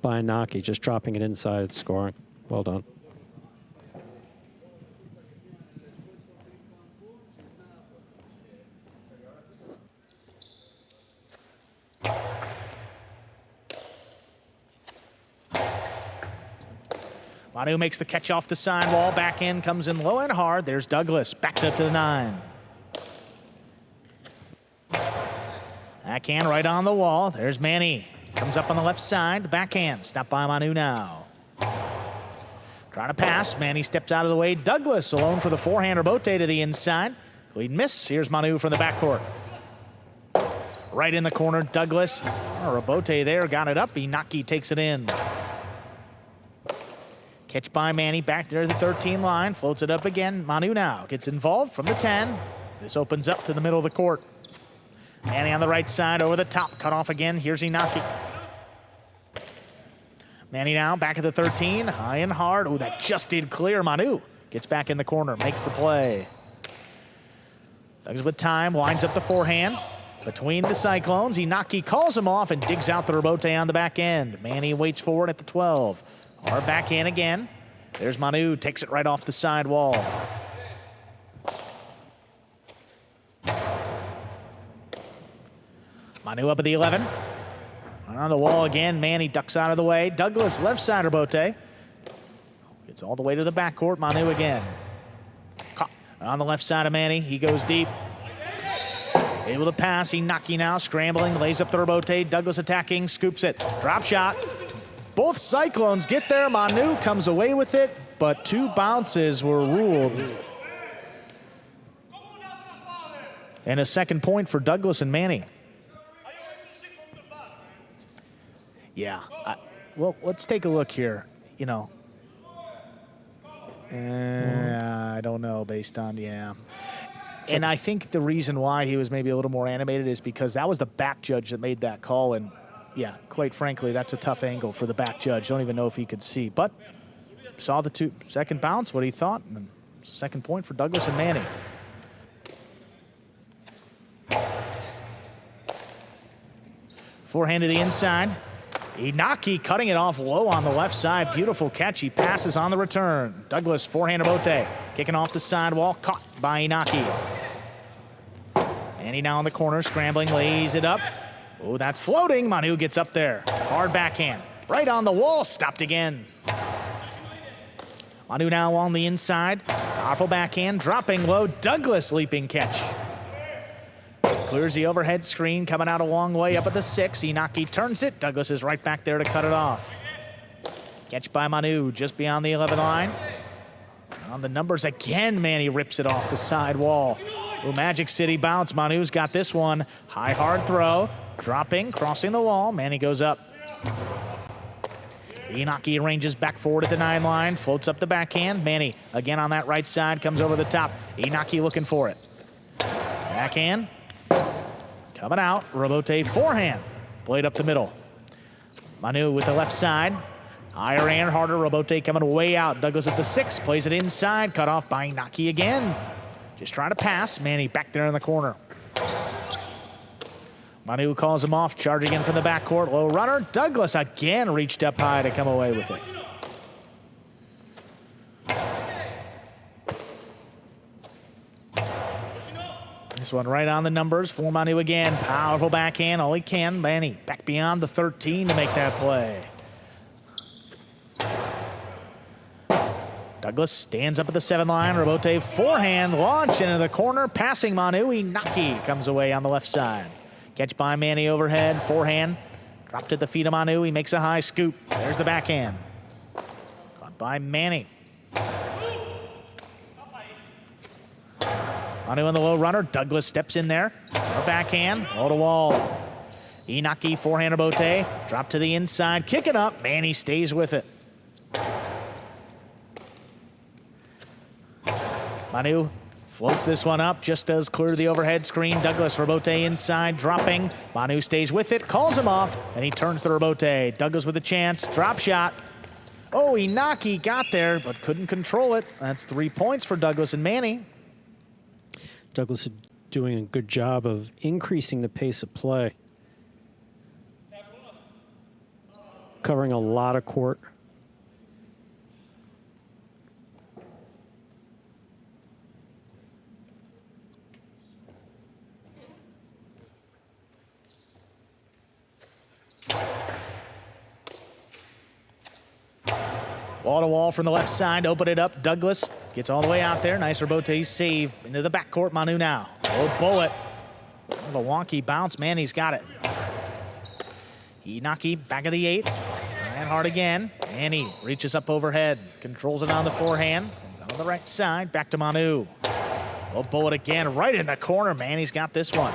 B: by Inaki, just dropping it inside, scoring. Well done.
A: Manu makes the catch off the sidewall. Back in, comes in low and hard. There's Douglas, backed up to the 9. Backhand right on the wall. There's Manny. Comes up on the left side. Backhand, stopped by Manu now. Trying to pass. Manny steps out of the way. Douglas alone for the forehand rebote to the inside. Clean miss. Here's Manu from the backcourt. Right in the corner, Douglas. Rebote there, got it up. Inaki takes it in. Catch by Manny, back there at the 13 line, floats it up again. Manu now gets involved from the 10. This opens up to the middle of the court. Manny on the right side, over the top, cut off again. Here's Inaki. Manny now back at the 13, high and hard. Oh, that just did clear. Manu gets back in the corner, makes the play. Douglas with time, winds up the forehand. Between the Cyclones, Inaki calls him off and digs out the rebote on the back end. Manny waits forward at the 12. Hard backhand again. There's Manu, takes it right off the side wall. Manu up at the 11. On the wall again, Manny ducks out of the way. Douglas, left side rebote. Gets all the way to the backcourt, Manu again. Caught on the left side of Manny, he goes deep. Able to pass, Inaki now scrambling, lays up the rebote. Douglas attacking, scoops it. Drop shot. Both Cyclones get there. Manu comes away with it, but 2 bounces were ruled. And a second point for Douglas and Manny. Yeah, well, let's take a look here. You know, I don't know based on, yeah. And I think the reason why he was maybe a little more animated is because that was the back judge that made that call. And yeah, quite frankly, that's a tough angle for the back judge. Don't even know if he could see. But saw the second bounce, what he thought. And second point for Douglas and Manny. Forehand to the inside. Inaki cutting it off low on the left side. Beautiful catch. He passes on the return. Douglas, forehand rebote. Kicking off the sidewall. Caught by Inaki. Manny now in the corner, scrambling, lays it up. Oh, that's floating. Manu gets up there. Hard backhand. Right on the wall. Stopped again. Manu now on the inside. Powerful backhand. Dropping low. Douglas leaping catch. Clears the overhead screen. Coming out a long way up at the 6. Inaki turns it. Douglas is right back there to cut it off. Catch by Manu just beyond the 11 line. On the numbers again. Manny rips it off the side wall. Ooh, Magic City bounce. Manu's got this one. High, hard throw. Dropping, crossing the wall. Manny goes up. Inaki arranges back forward at the 9 line. Floats up the backhand. Manny again on that right side. Comes over the top. Inaki looking for it. Backhand. Coming out. Rebote forehand. Blade up the middle. Manu with the left side. Higher and harder. Rebote coming way out. Douglas at the 6. Plays it inside. Cut off by Inaki again. Just trying to pass. Manny back there in the corner. Manu calls him off. Charging in from the backcourt. Low runner. Douglas again reached up high to come away with it. This one right on the numbers for Manu again. Powerful backhand. All he can. Manny back beyond the 13 to make that play. Douglas stands up at the 7 line. Rebote forehand launch into the corner. Passing Manu. Inaki comes away on the left side. Catch by Manny overhead. Forehand. Dropped at the feet of Manu. He makes a high scoop. There's the backhand. by Manny. Manu on the low runner. Douglas steps in there. A backhand. Wall to wall. Inaki, forehand rebote. Drop to the inside. Kicking up. Manny stays with it. Manu floats this one up. Just does clear the overhead screen. Douglas rebote inside. Dropping. Manu stays with it. Calls him off. And he turns the rebote. Douglas with a chance. Drop shot. Oh, Inaki got there, but couldn't control it. That's 3 points for Douglas and Manny.
B: Douglas is doing a good job of increasing the pace of play. Covering a lot of court.
A: Wall to wall from the left side, open it up. Douglas gets all the way out there. Nice rebote save into the backcourt. Manu now. Oh, bullet. Kind of a wonky bounce. Manny's got it. Inaki back of the 8th. And hard again. Manny reaches up overhead. Controls it on the forehand. On the right side. Back to Manu. Oh, bullet again. Right in the corner. Manny's got this one.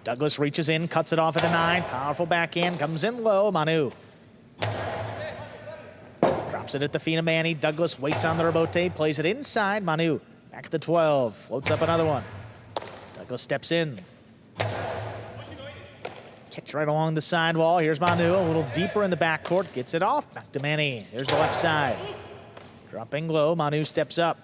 A: Douglas reaches in, cuts it off at the 9. Powerful backhand, comes in low. Manu drops it at the feet of Manny. Douglas waits on the rebote, plays it inside. Manu back at the 12, floats up another one. Douglas steps in. Catch right along the sidewall. Here's Manu, a little deeper in the backcourt, gets it off. Back to Manny. Here's the left side. Dropping low, Manu steps up.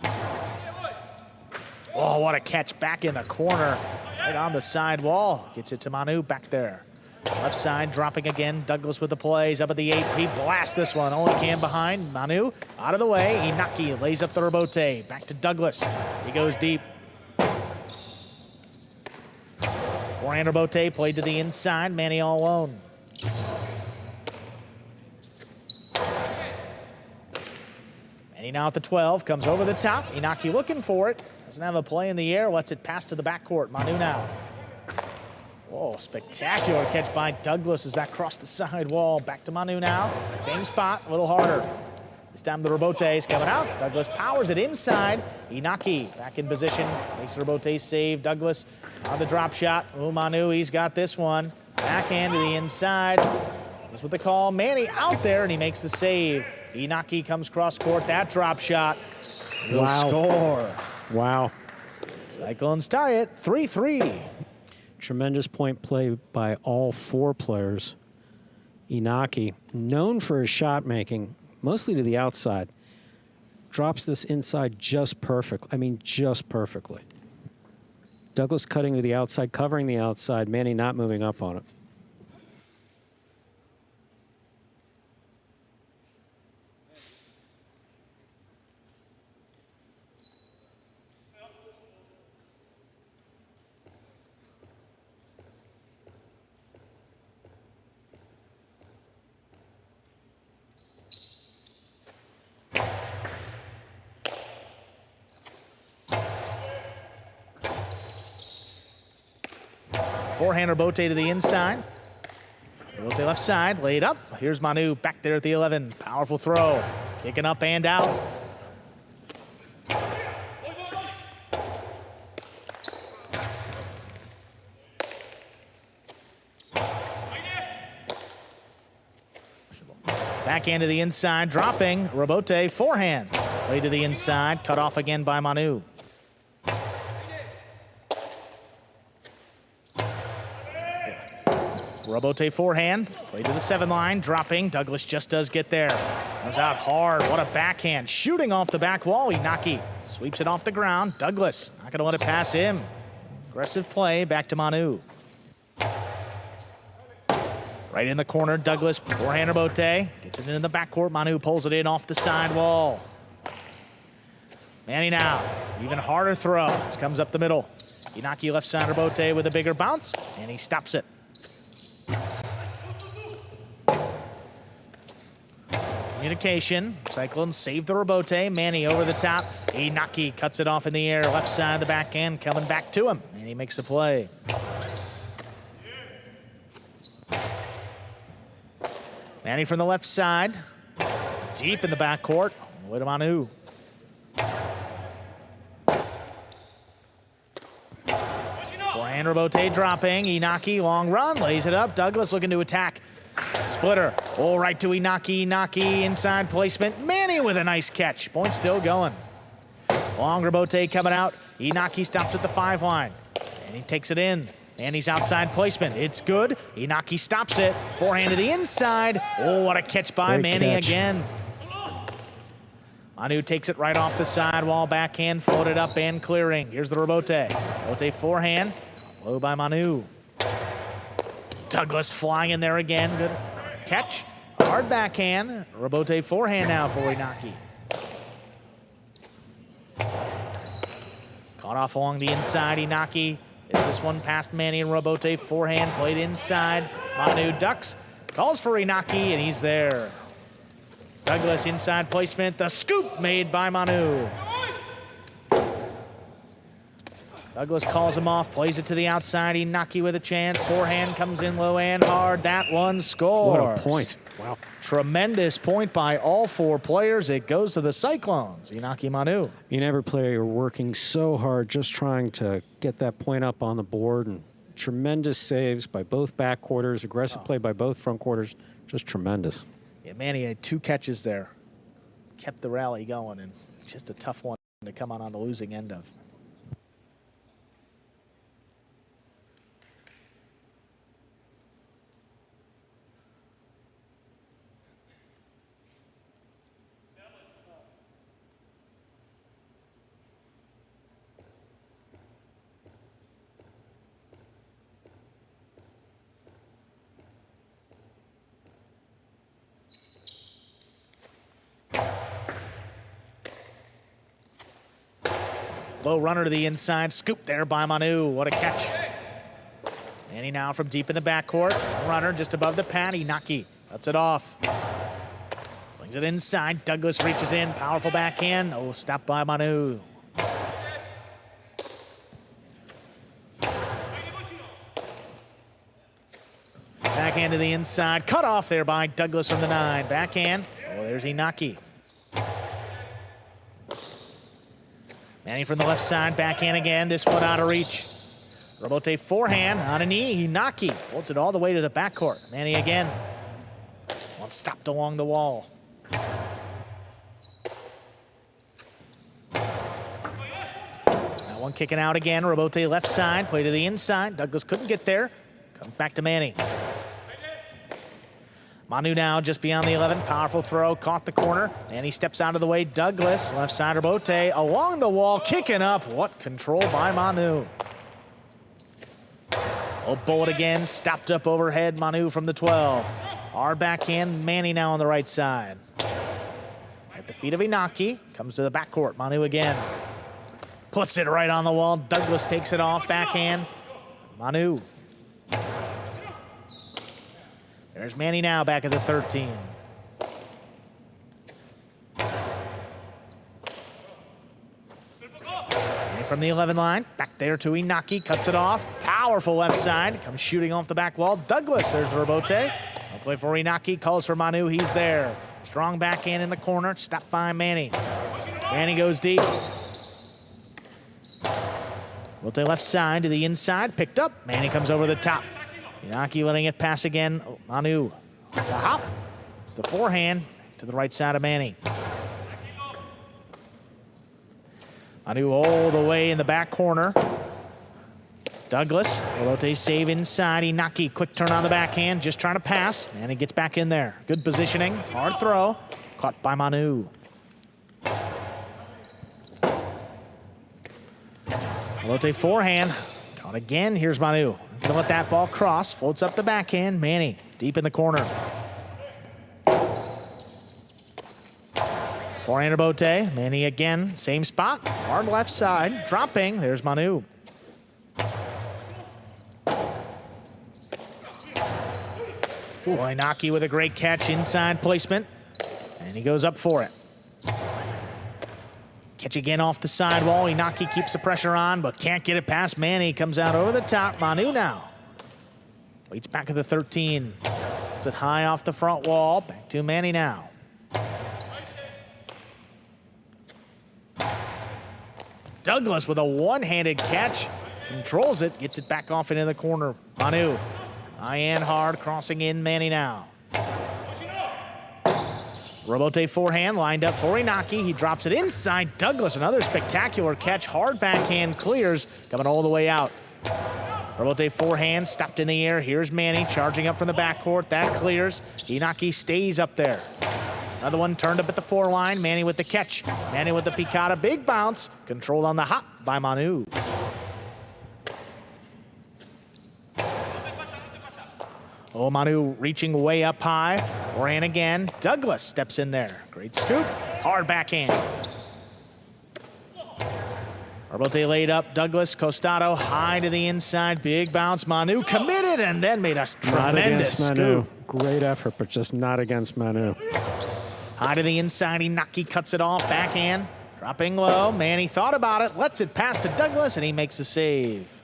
A: Oh, what a catch back in the corner. Right on the side wall. Gets it to Manu back there. Left side dropping again. Douglas with the plays up at the 8. He blasts this one. Only can behind. Manu out of the way. Inaki lays up the rebote. Back to Douglas. He goes deep. Forehand rebote played to the inside. Manny all alone. Manny now at the 12. Comes over the top. Inaki looking for it. Doesn't have a play in the air, lets it pass to the backcourt. Manu now. Whoa, spectacular catch by Douglas as that crossed the side wall. Back to Manu now. Same spot, a little harder. This time the rebote is coming out. Douglas powers it inside. Inaki back in position. Makes the rebote save. Douglas on the drop shot. Oh, Manu, he's got this one. Backhand to the inside. That's what they call Manny out there, and he makes the save. Inaki comes cross court. That drop shot will score.
B: Wow.
A: Cyclones tie it, 3-3.
B: Tremendous point play by all 4 players. Inaki, known for his shot making, mostly to the outside, drops this inside just perfect. I mean, just perfectly. Douglas cutting to the outside, covering the outside, Manny not moving up on it.
A: Forehand rebote to the inside. Rebote left side, laid up. Here's Manu back there at the 11. Powerful throw. Kicking up and out. Backhand to the inside, dropping. Rebote, forehand. Played to the inside, cut off again by Manu. Rebote forehand, played to the 7 line, dropping. Douglas just does get there. Comes out hard, what a backhand. Shooting off the back wall, Inaki sweeps it off the ground. Douglas not gonna let it pass him. Aggressive play, back to Manu. Right in the corner, Douglas, forehand rebote. Gets it into the backcourt, Manu pulls it in off the side wall. Manny now, even harder throw. This comes up the middle. Inaki left side rebote with a bigger bounce, and he stops it. Communication. Cyclones save the rebote. Manny over the top. Inaki cuts it off in the air. Left side of the backhand coming back to him. And he makes the play. Manny from the left side. Deep in the backcourt. On the way to Manu. Forehand Robote dropping. Inaki, long run, lays it up. Douglas looking to attack. Splitter. Oh, right to Inaki. Inaki, inside placement. Manny with a nice catch. Point still going. Long Robote coming out. Inaki stops at the 5 line. And he takes it in. And he's outside placement. It's good. Inaki stops it. Forehand to the inside. Oh, what a catch by
B: Great
A: Manny
B: catch.
A: again. Manu takes it right off the sidewall. Backhand floated up and clearing. Here's the Robote. Robote forehand. Low by Manu. Douglas flying in there again. Good catch. Hard backhand. Robote forehand now for Inaki. Caught off along the inside. Inaki. It's this one past Manny and Robote. Forehand played inside. Manu ducks. Calls for Inaki, and he's there. Douglas inside placement. The scoop made by Manu. Douglas calls him off, plays it to the outside. Inaki with a chance. Forehand comes in low and hard. That one scores.
B: What a point. Wow.
A: Tremendous point by all 4 players. It goes to the Cyclones. Inaki Manu.
B: You never play, you're working so hard just trying to get that point up on the board, and tremendous saves by both back quarters, aggressive play by both front quarters, just tremendous.
A: Yeah, Manny had 2 catches there. Kept the rally going, and just a tough one to come on the losing end of. Low runner to the inside. Scoop there by Manu. What a catch. Manny now from deep in the backcourt. Runner just above the pad. Inaki cuts it off. Flings it inside. Douglas reaches in. Powerful backhand. Oh, stopped by Manu. Backhand to the inside. Cut off there by Douglas from the 9. Backhand. Oh, there's Inaki. Manny from the left side, backhand again, this one out of reach. Robote forehand on a knee, Inaki folds it all the way to the backcourt. Manny again. One stopped along the wall. That one kicking out again, Robote left side, play to the inside. Douglas couldn't get there. Comes back to Manny. Manu now just beyond the 11. Powerful throw, caught the corner, and he steps out of the way. Douglas, left side Robote, along the wall, kicking up. What control by Manu. Oh, bullet again, stopped up overhead. Manu from the 12. Our backhand, Manny now on the right side. At the feet of Inaki, comes to the backcourt. Manu again. Puts it right on the wall. Douglas takes it off, backhand. Manu. There's Manny now back at the 13. And from the 11 line, back there to Inaki, cuts it off. Powerful left side, comes shooting off the back wall. Douglas, there's Robote. Play for Inaki, calls for Manu, he's there. Strong backhand in the corner, stopped by Manny. Manny goes deep. Robote left side to the inside, picked up. Manny comes over the top. Inaki letting it pass again. Oh, Manu. The hop. It's the forehand to the right side of Manny. Manu all the way in the back corner. Douglas. Robote save inside. Inaki. Quick turn on the backhand. Just trying to pass. Manny gets back in there. Good positioning. Hard throw. Caught by Manu. Robote forehand. Caught again. Here's Manu. Gonna let that ball cross. Floats up the backhand. Manny deep in the corner. Forehand Robote. Manny again. Same spot. Hard left side. Dropping. There's Manu. Inaki with a great catch. Inside placement. And he goes up for it. Catch again off the sidewall. Inaki keeps the pressure on, but can't get it past Manny. Comes out over the top. Manu now. Waits back at the 13. Puts it high off the front wall. Back to Manny now. Douglas with a one-handed catch. Controls it, gets it back off into the corner. Manu, high and hard, crossing in Manny now. Robote forehand lined up for Inaki. He drops it inside. Douglas, another spectacular catch. Hard backhand clears, coming all the way out. Robote forehand stopped in the air. Here's Manny charging up from the backcourt. That clears. Inaki stays up there. Another one turned up at the four-line. Manny with the catch. Manny with the picata. Big bounce. Controlled on the hop by Manu. Oh, Manu reaching way up high. Forehand again. Douglas steps in there. Great scoop. Hard backhand. Robote laid up. Douglas, Costado high to the inside. Big bounce. Manu committed and then made a tremendous scoop.
B: Great effort, but just not against Manu.
A: High to the inside. Inaki cuts it off. Backhand. Dropping low. Manny thought about it. Lets it pass to Douglas, and he makes the save.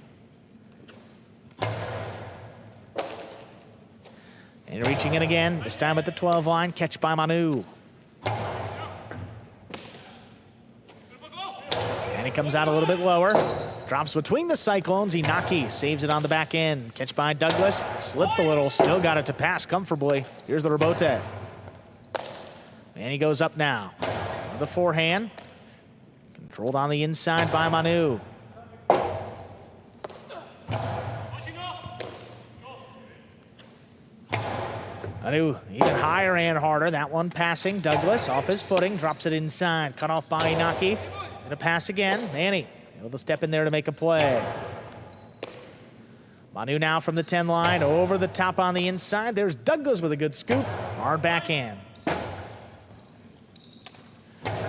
A: And reaching it again, this time at the 12 line, catch by Manu. And he comes out a little bit lower. Drops between the Cyclones. Inaki saves it on the back end. Catch by Douglas, slipped a little, still got it to pass comfortably. Here's the Robote. And he goes up now. The forehand. Controlled on the inside by Manu. Manu even higher and harder. That one passing. Douglas off his footing, drops it inside. Cut off by Inaki. And a pass again. Manny able to step in there to make a play. Manu now from the 10 line, over the top on the inside. There's Douglas with a good scoop. Hard backhand.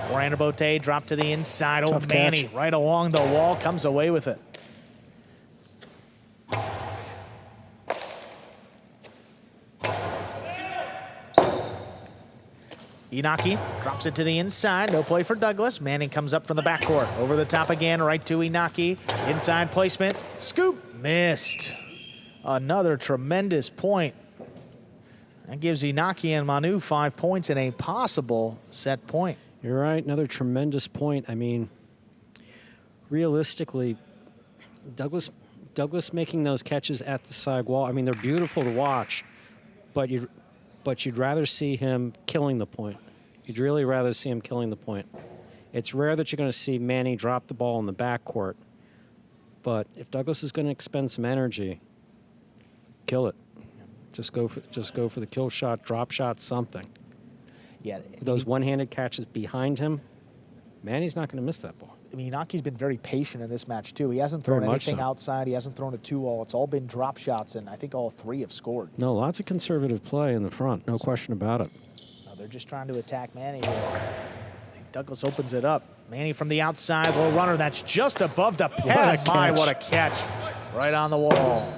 A: Forehand Bote, drop to the inside. Oh, Manny right along the wall, comes away with it. Inaki drops it to the inside. No play for Douglas. Manning comes up from the backcourt. Over the top again, right to Inaki. Inside placement. Scoop. Missed. Another tremendous point. That gives Inaki and Manu 5 points and a possible set point.
B: You're right. Another tremendous point. I mean, realistically, Douglas making those catches at the side wall, I mean, they're beautiful to watch, but you'd rather see him killing the point. You'd really rather see him killing the point. It's rare that you're going to see Manny drop the ball in the backcourt, but if Douglas is going to expend some energy, kill it. Just go for the kill shot, drop shot, something.
A: Yeah,
B: those one-handed catches behind him, Manny's not going to miss that ball.
A: I mean, Inaki's been very patient in this match, too. He hasn't thrown anything outside. He hasn't thrown a 2-all. It's all been drop shots, and I think all 3 have scored.
B: No, lots of conservative play in the front. No question about it.
A: No, they're just trying to attack Manny here. I think Douglas opens it up. Manny from the outside, low runner. That's just above the pad. My, what a catch. Right on the wall.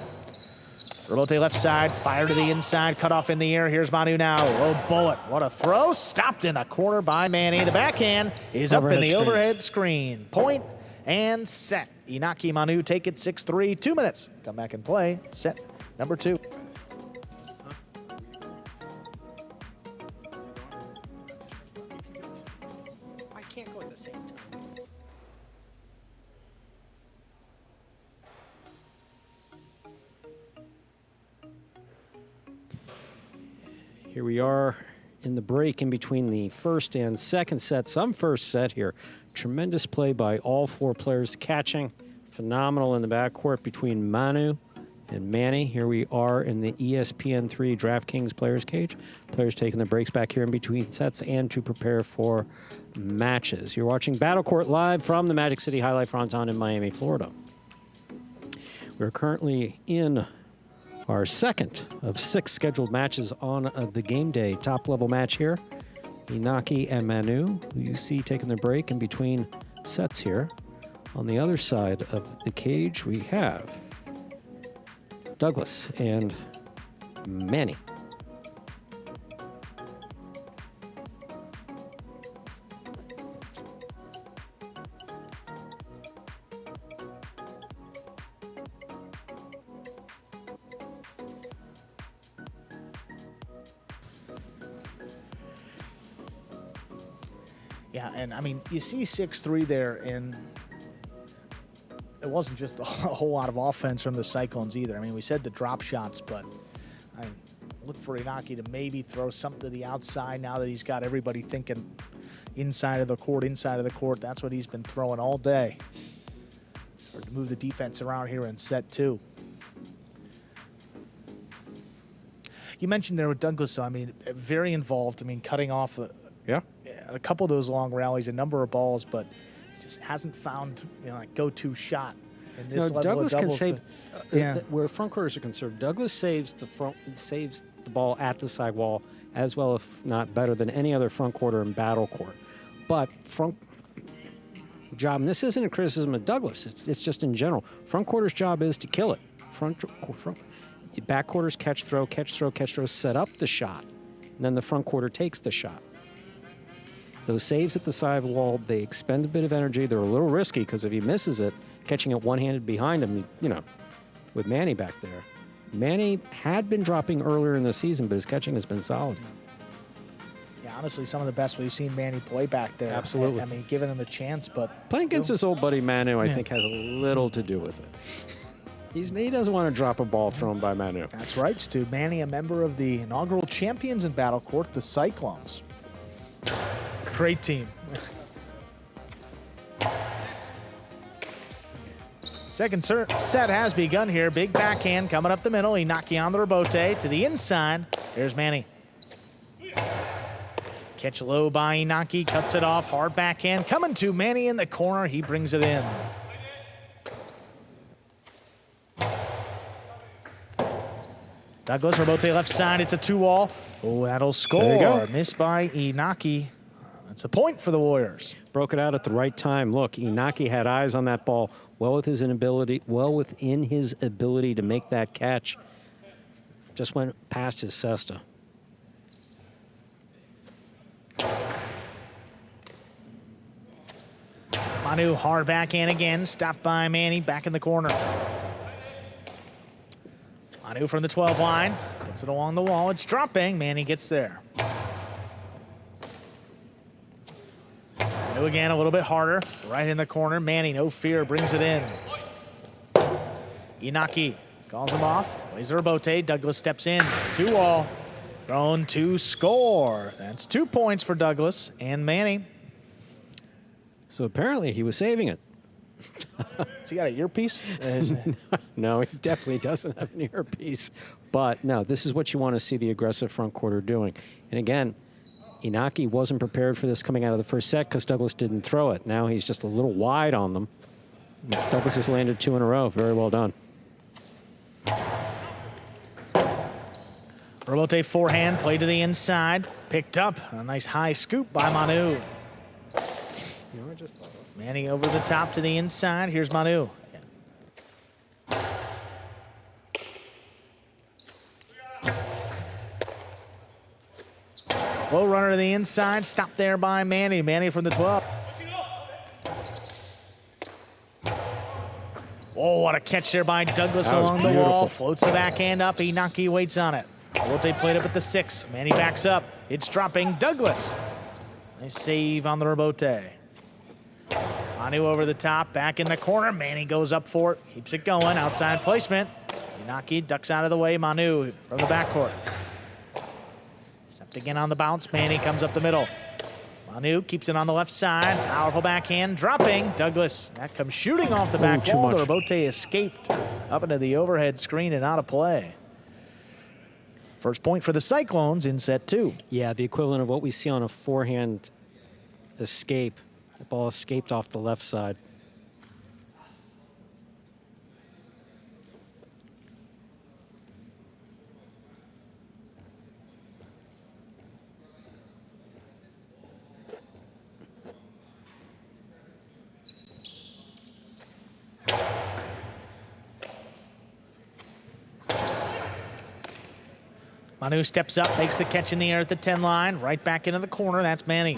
A: Robote left side, fire to the inside, cut off in the air. Here's Manu now. Low bullet. What a throw. Stopped in the corner by Manny. The backhand is up in the overhead screen. Point and set. Inaki Manu take it 6-3. 2 minutes. Come back and play. Set number 2. I can't go at the same time.
B: Here we are in the break in between the first and second set. Some first set here. Tremendous play by all 4 players catching. Phenomenal in the backcourt between Manu and Manny. Here we are in the ESPN3 DraftKings Players Cage. Players taking their breaks back here in between sets and to prepare for matches. You're watching Battle Court live from the Magic City League Fronton in Miami, Florida. We're currently in our second of 6 scheduled matches on the game day. Top level match here. Inaki and Manu, who you see taking their break in between sets here. On the other side of the cage, we have Douglas and Manny.
A: Yeah, and I mean, you see 6-3 there, and it wasn't just a whole lot of offense from the Cyclones either. I mean, we said the drop shots, but I look for Inaki to maybe throw something to the outside now that he's got everybody thinking inside of the court, inside of the court. That's what he's been throwing all day. Or to move the defense around here in set 2. You mentioned there with Douglas, so I mean, very involved. I mean, cutting off a couple of those long rallies, a number of balls, but just hasn't found, you know, like go-to shot in this level
B: Douglas
A: of doubles.
B: can save, where front quarters are concerned, Douglas saves the ball at the sidewall as well, if not better, than any other front quarter in battle court. But front job, and this isn't a criticism of Douglas, it's just in general. Front quarter's job is to kill it. Back quarters catch, throw, set up the shot, and then the front quarter takes the shot. Those saves at the side wall, they expend a bit of energy. They're a little risky because if he misses it, catching it one-handed behind him, you know, with Manny back there. Manny had been dropping earlier in the season, but his catching has been solid.
A: Yeah, honestly, some of the best we've seen Manny play back there.
B: Absolutely.
A: I mean, giving him a chance, but
B: playing against his old buddy Manu, I think, has a little to do with it. He doesn't want to drop a ball thrown by Manu.
A: That's right, Stu. Manny, a member of the inaugural champions in battle court, the Cyclones. Great team. Second set has begun here. Big backhand coming up the middle. Inaki on the rebote to the inside. There's Manny. Catch low by Inaki, cuts it off. Hard backhand coming to Manny in the corner. He brings it in. Douglas, rebote left side. It's a 2-all. Oh, that'll score.
B: There you go.
A: Missed by Inaki. That's a point for the Warriors.
B: Broke it out at the right time. Look, Inaki had eyes on that ball, well within his ability to make that catch. Just went past his cesta.
A: Manu, hard backhand again. Stopped by Manny, back in the corner. Manu from the 12 line. Puts it along the wall. It's dropping. Manny gets there. Manu again, a little bit harder. Right in the corner. Manny, no fear, brings it in. Inaki calls him off. Plays the rebote. Douglas steps in. 2-all. Thrown to score. That's 2 points for Douglas and Manny.
B: So apparently he was saving it.
A: Has he got an earpiece?
B: No, he definitely doesn't have an earpiece. But no, this is what you want to see the aggressive front quarter doing. And again, Inaki wasn't prepared for this coming out of the first set because Douglas didn't throw it. Now he's just a little wide on them. Douglas has landed 2 in a row. Very well done.
A: Rebote forehand, play to the inside. Picked up. A nice high scoop by Manu.
B: You know, I just thought
A: Manny over the top to the inside. Here's Manu. Low runner to the inside. Stopped there by Manny. Manny from the 12. Oh, what a catch there by Douglas along the wall. Floats the backhand up. Inaki waits on it. Rebote played up at the 6. Manny backs up. It's dropping. Douglas. Nice save on the rebote. Manu over the top, back in the corner. Manny goes up for it, keeps it going. Outside placement. Inaki ducks out of the way. Manu from the backcourt. Stepped again on the bounce. Manny comes up the middle. Manu keeps it on the left side. Powerful backhand, dropping. Douglas, that comes shooting off the back wall. The rebote escaped up into the overhead screen and out of play. First point for the Cyclones in set 2.
B: Yeah, the equivalent of what we see on a forehand escape. The ball escaped off the left side.
A: Manu steps up, makes the catch in the air at the 10 line. Right back into the corner. That's Manny.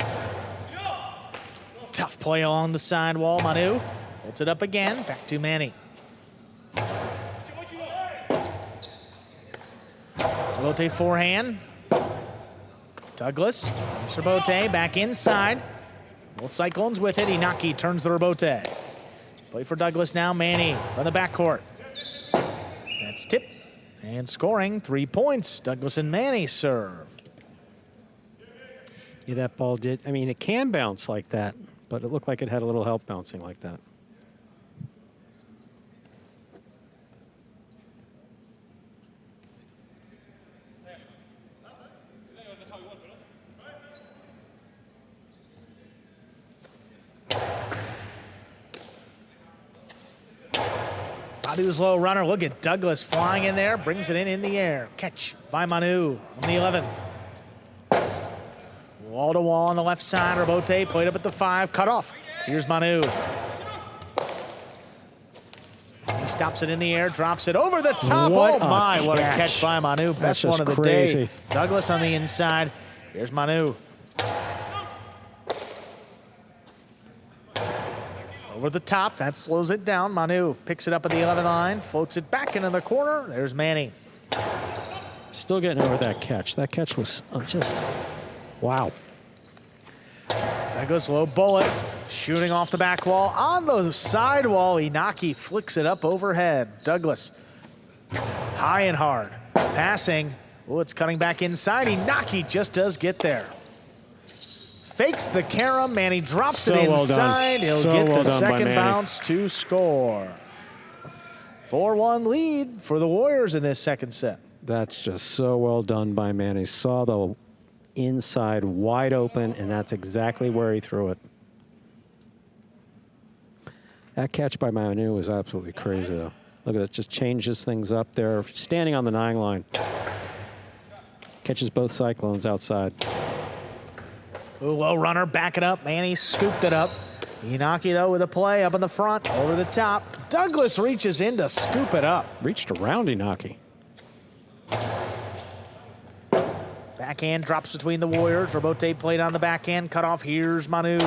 A: Tough play along the side wall. Manu holds it up again. Back to Manny. Rebote forehand. Douglas. Rebote back inside. Well, Cyclones with it. Inaki turns the rebote. Play for Douglas now. Manny on the backcourt. That's tip. And scoring 3 points. Douglas and Manny serve.
B: Yeah, that ball did. I mean, it can bounce like that, but it looked like it had a little help bouncing like that.
A: Manu's low runner. Look at Douglas flying in there. Brings it in the air. Catch by Manu on the 11. Wall to wall on the left side. Rebote played up at the 5. Cut off. Here's Manu. He stops it in the air. Drops it over the top.
B: What
A: oh my,
B: a
A: what a
B: catch.
A: catch by Manu. Best
B: That's
A: one of the
B: just crazy.
A: day. Douglas on the inside. Here's Manu. Over the top, that slows it down. Manu picks it up at the 11 line, floats it back into the corner. There's Manny.
B: Still getting over that catch. That catch was just, wow.
A: Douglas low bullet, shooting off the back wall. On the side wall, Inaki flicks it up overhead. Douglas, high and hard. Passing, oh, it's cutting back inside. Inaki just does get there. Fakes the carom, Manny drops it inside. He'll get the second bounce to score. 4-1 lead for the Warriors in this second set.
B: That's just so well done by Manny. Saw the inside wide open, and that's exactly where he threw it. That catch by Manu was absolutely crazy, though. Look at it, just changes things up there. Standing on the 9 line. Catches both Cyclones outside.
A: Ooh, low runner, back it up. Manny scooped it up. Inaki, though, with a play up in the front, over the top. Douglas reaches in to scoop it up.
B: Reached around Inaki.
A: Backhand drops between the Warriors. Rebote played on the backhand. Cut off. Here's Manu.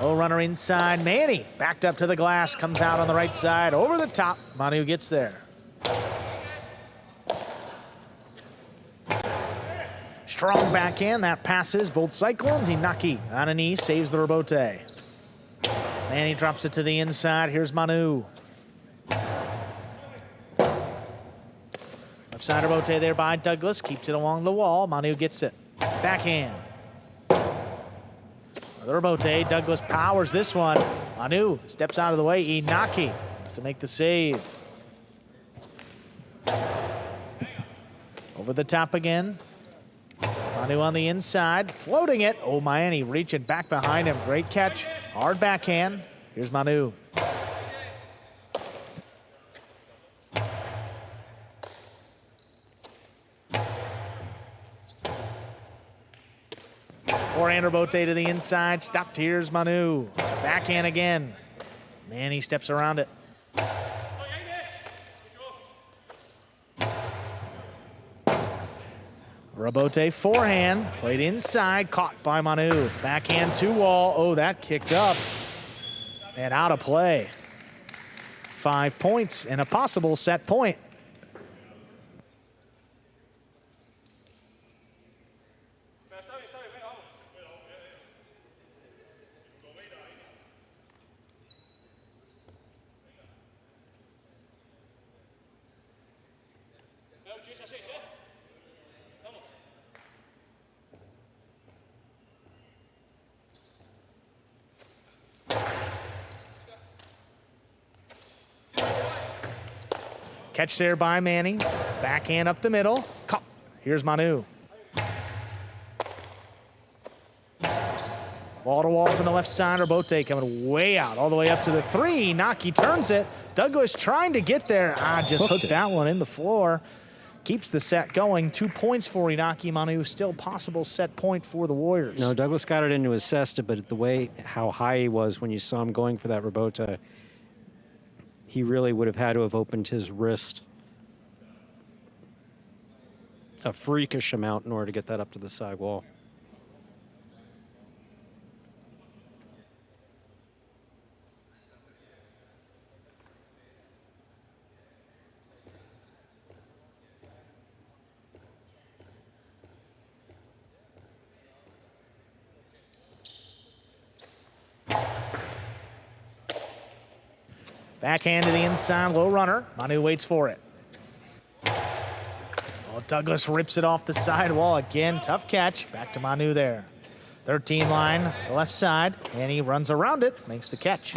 A: Low runner inside. Manny backed up to the glass. Comes out on the right side. Over the top. Manu gets there. Strong backhand. That passes both Cyclones. Inaki on a knee. Saves the rebote. Manny drops it to the inside. Here's Manu. Left side rebote there by Douglas. Keeps it along the wall. Manu gets it. Backhand. The rebote. Douglas powers this one. Manu steps out of the way. Inaki has to make the save. Over the top again. Manu on the inside, floating it. Oh, Manny reaching back behind him. Great catch. Hard backhand. Here's Manu. Forehand rebote to the inside. Stopped. Here's Manu. Backhand again. Manny steps around it. Rebote forehand, played inside, caught by Manu. Backhand to wall. Oh, that kicked up and out of play. 5 points and a possible set point. Catch there by Manny. Backhand up the middle. Caught. Here's Manu. Wall to wall from the left side. Rebote coming way out, all the way up to the 3. Inaki turns it. Douglas trying to get there. Just hooked that one in the floor. Keeps the set going. 2 points for Inaki. Manu, still possible set point for the Warriors.
B: No, Douglas got it into his cesta, but the way how high he was when you saw him going for that rebote, he really would have had to have opened his wrist a freakish amount in order to get that up to the side wall.
A: Backhand to the inside, low runner. Manu waits for it. Oh, Douglas rips it off the sidewall again. Tough catch. Back to Manu there. 13 line, the left side, and he runs around it, makes the catch.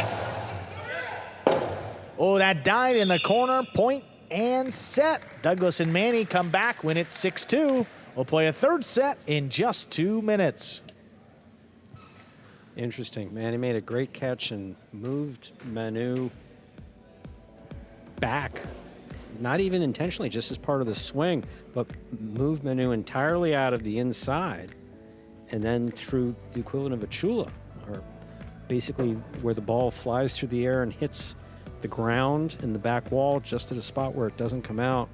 A: Oh, that died in the corner. Point and set. Douglas and Manny come back, win it 6-2. We'll play a third set in just 2 minutes.
B: Interesting. Manny made a great catch and moved Manu back. Not even intentionally, just as part of the swing, but moved Manu entirely out of the inside and then through the equivalent of a chula, or basically where the ball flies through the air and hits the ground in the back wall just at a spot where it doesn't come out.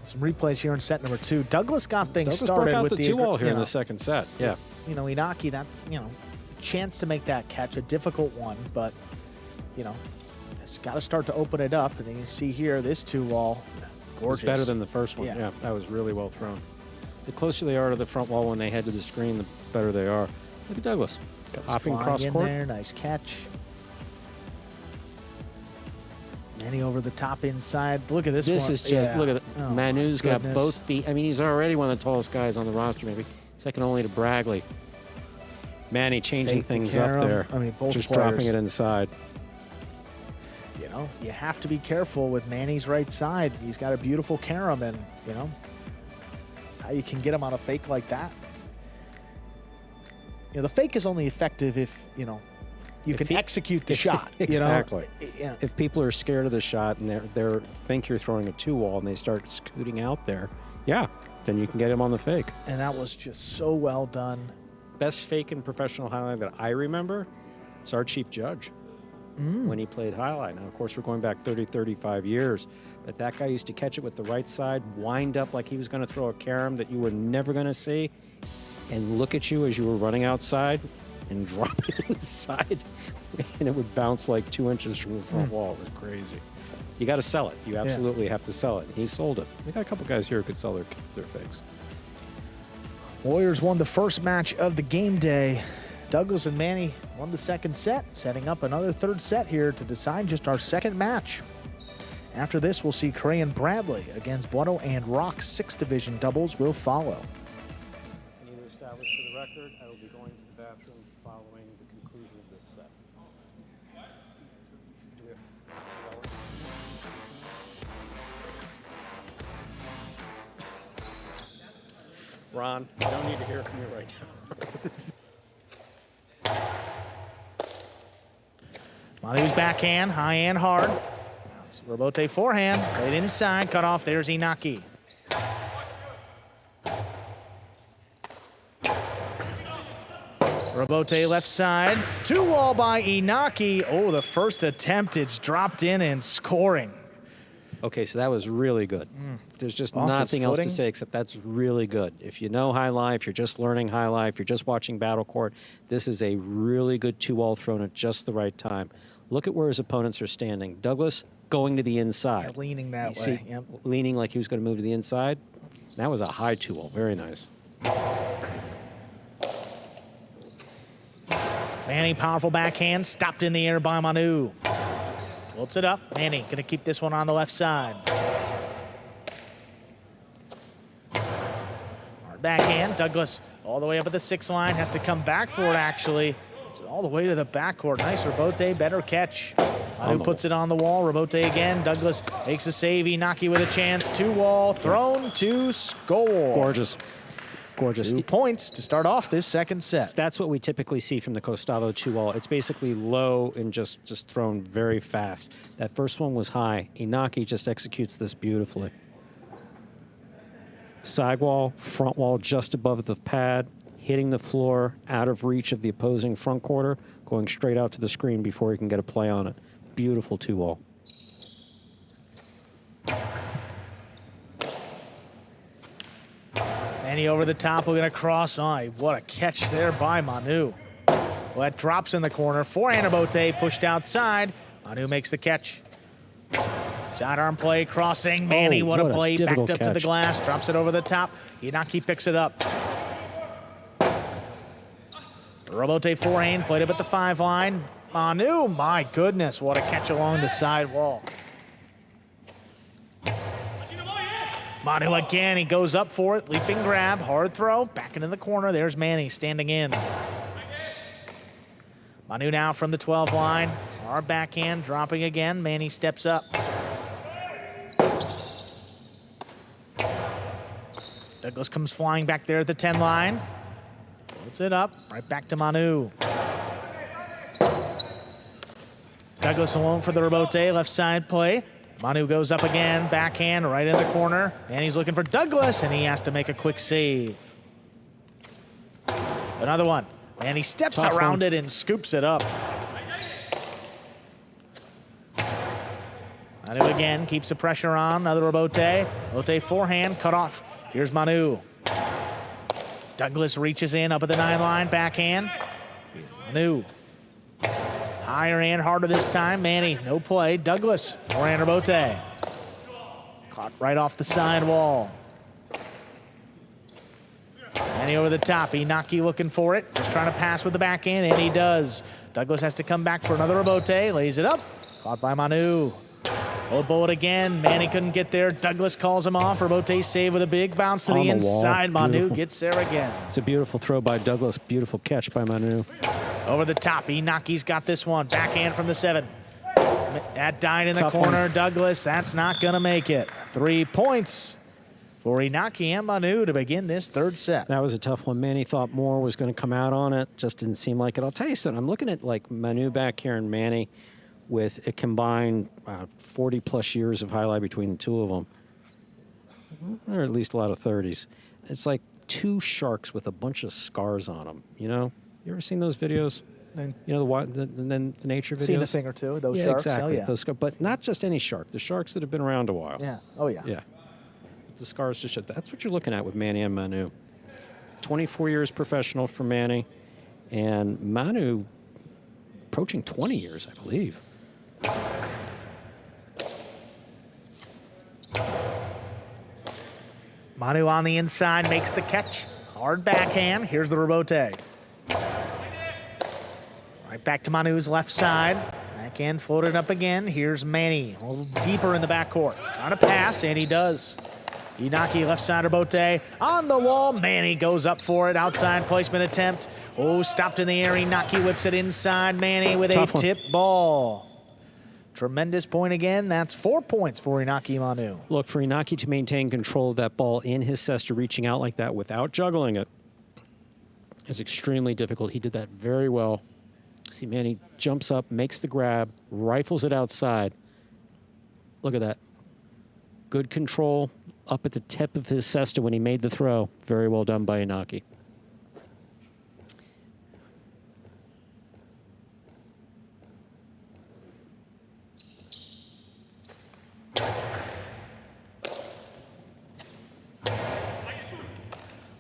A: Some replays here in set number 2. Douglas got things started
B: broke out
A: with
B: the 2-all here in the second set. Yeah.
A: You know, Inaki, that's, you know, a chance to make that catch, a difficult one, but, you know, it's got to start to open it up. And then you see here, this 2-wall, gorgeous.
B: It's better than the first one.
A: Yeah.
B: Yeah, that was really well thrown. The closer they are to the front wall when they head to the screen, the better they are. Look at Douglas. Hopping cross court.
A: There, nice catch. Manny over the top inside. Look at this one.
B: This is just, look at it.
A: Oh,
B: Manu's got both feet. I mean, he's already one of the tallest guys on the roster, maybe. Second only to Bragley. Manny changing things up there.
A: I mean, both
B: just
A: players.
B: dropping it inside.
A: You know, you have to be careful with Manny's right side. He's got a beautiful carom, and, you know, that's how you can get him on a fake like that. You know, the fake is only effective if, you know, you can execute the shot.
B: Exactly.
A: You know? Yeah.
B: If people are scared of the shot and they think you're throwing a 2-wall and they start scooting out there, yeah, then you can get him on the fake.
A: And that was just so well done.
B: Best fake in professional highlight that I remember is our chief judge when he played highlight. Now, of course, we're going back 30, 35 years, but that guy used to catch it with the right side, wind up like he was going to throw a carom that you were never going to see, and look at you as you were running outside and drop it inside, and it would bounce like 2 inches from the front wall. It was crazy. You got to sell it. You absolutely have to sell it. He sold it. We got a couple guys here who could sell their fakes.
A: Warriors won the first match of the game day. Douglas and Manny won the second set, setting up another third set here to decide just our second match. After this, we'll see Cray and Bradley against Bueno and Rock. 6th division doubles will follow.
B: I need to establish for the record, I will be going to the bathroom following the conclusion of this set. Ron, I don't need to hear from you right now.
A: Manu's backhand, high and hard. Robote forehand, played inside, cut off. There's Inaki. Robote left side, 2-wall by Inaki. Oh, the first attempt, it's dropped in and scoring.
B: Okay, so that was really good. There's just nothing else to say except that's really good. If you know High Life, you're just learning High Life, you're just watching Battle Court, this is a really good 2-wall thrown at just the right time. Look at where his opponents are standing. Douglas going to the inside.
A: Yeah, leaning that
B: way.
A: See, yep.
B: Leaning like he was going to move to the inside. That was a high 2-wall. Very nice.
A: Manny, powerful backhand, stopped in the air by Manu. Floats it up. Manny gonna keep this one on the left side. Hard backhand. Douglas all the way up at the 6th line. Has to come back for it, actually. It's all the way to the backcourt. Nice Robote, better catch. Manu puts it on the wall. Robote again. Douglas makes a save. Inaki with a chance. 2-wall thrown to score.
B: Gorgeous. Gorgeous.
A: 2 points to start off this second set.
B: That's what we typically see from the Costado 2-wall. It's basically low and just thrown very fast. That first one was high. Inaki just executes this beautifully. Sidewall, front wall just above the pad, hitting the floor out of reach of the opposing front quarter, going straight out to the screen before he can get a play on it. Beautiful 2-wall.
A: Manny over the top, we're gonna cross on. What a catch there by Manu. Well, that drops in the corner. Forehand Robote pushed outside. Manu makes the catch. Sidearm play, crossing. Manny, what a play. Backed up to the glass, drops it over the top. Inaki picks it up. Robote forehand, played up at the 5 line. Manu, my goodness, what a catch along the side wall. Manu again, he goes up for it, leaping grab, hard throw, back into the corner. There's Manny standing in. Manu now from the 12 line. Our backhand dropping again. Manny steps up. Douglas comes flying back there at the 10 line. Puts it up, right back to Manu. Douglas alone for the rebote, left side play. Manu goes up again, backhand right in the corner. And he's looking for Douglas, and he has to make a quick save. Another one. And he steps around it and scoops it up. Manu again keeps the pressure on. Another rebote. Rebote forehand, cut off. Here's Manu. Douglas reaches in up at the 9 line, backhand. Manu. Higher and harder this time. Manny, no play. Douglas, forehand rebote. Caught right off the side wall. Manny over the top. Inaki looking for it. Just trying to pass with the backhand, and he does. Douglas has to come back for another rebote. Lays it up. Caught by Manu. Low bullet again. Manny couldn't get there. Douglas calls him off. Rebote save with a big bounce to the inside. Manu gets there again.
B: It's a beautiful throw by Douglas. Beautiful catch by Manu.
A: Over the top. Inaki's got this one. Backhand from the 7. That died in the corner. Douglas, that's not going to make it. 3 points for Inaki and Manu to begin this third set.
B: That was a tough one. Manny thought more was going to come out on it. Just didn't seem like it. I'll tell you something. I'm looking at like Manu back here and Manny with a combined 40-plus years of highlight between the two of them. Or at least a lot of 30s. It's like two sharks with a bunch of scars on them, you know? You ever seen those videos? You know, the nature videos?
A: Seen a thing or two, those
B: yeah,
A: sharks.
B: Exactly.
A: Oh, yeah.
B: Those, but not just any shark. The sharks that have been around a while.
A: Yeah. Oh, yeah.
B: Yeah. The scars just show. That's what you're looking at with Manny and Manu. 24 years professional for Manny, and Manu approaching 20 years, I believe.
A: Manu on the inside makes the catch. Hard backhand. Here's the rebote. Right back to Manu's left side. Backhand floated up again. Here's Manny. A little deeper in the backcourt. Trying to pass, and he does. Inaki left side rebote on the wall. Manny goes up for it. Outside placement attempt. Oh, stopped in the air. Inaki whips it inside. Manny with a tip ball. Tremendous point again. That's 4 points for Inaki Manu.
B: Look, for Inaki to maintain control of that ball in his cesta, reaching out like that without juggling it, is extremely difficult. He did that very well. See, Manny jumps up, makes the grab, rifles it outside. Look at that. Good control up at the tip of his cesta when he made the throw. Very well done by Inaki.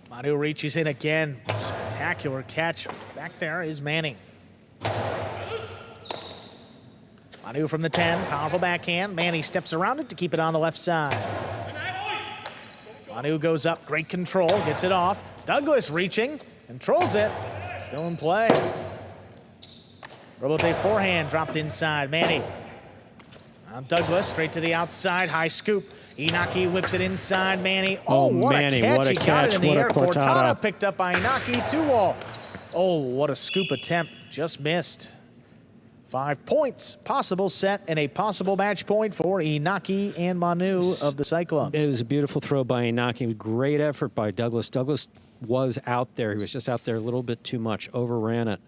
A: Manu reaches in again. Spectacular catch. Back there is Manning. Manu from the 10, powerful backhand. Manny steps around it to keep it on the left side. Manu goes up, great control, gets it off. Douglas reaching, controls it, still in play. Rebote forehand dropped inside, Manny. Douglas straight to the outside, high scoop. Inaki whips it inside, Manny. Oh, what
B: Manny,
A: a catch,
B: what a
A: he got
B: catch.
A: it in the
B: What a
A: air.
B: cortada.
A: Cortada picked up by Inaki, 2-wall. Oh, what a scoop attempt, just missed. 5 points, possible set, and a possible match point for Inaki and Manu of the Cyclones.
B: It was a beautiful throw by Inaki. Great effort by Douglas. Douglas was out there. He was just out there a little bit too much. Overran it.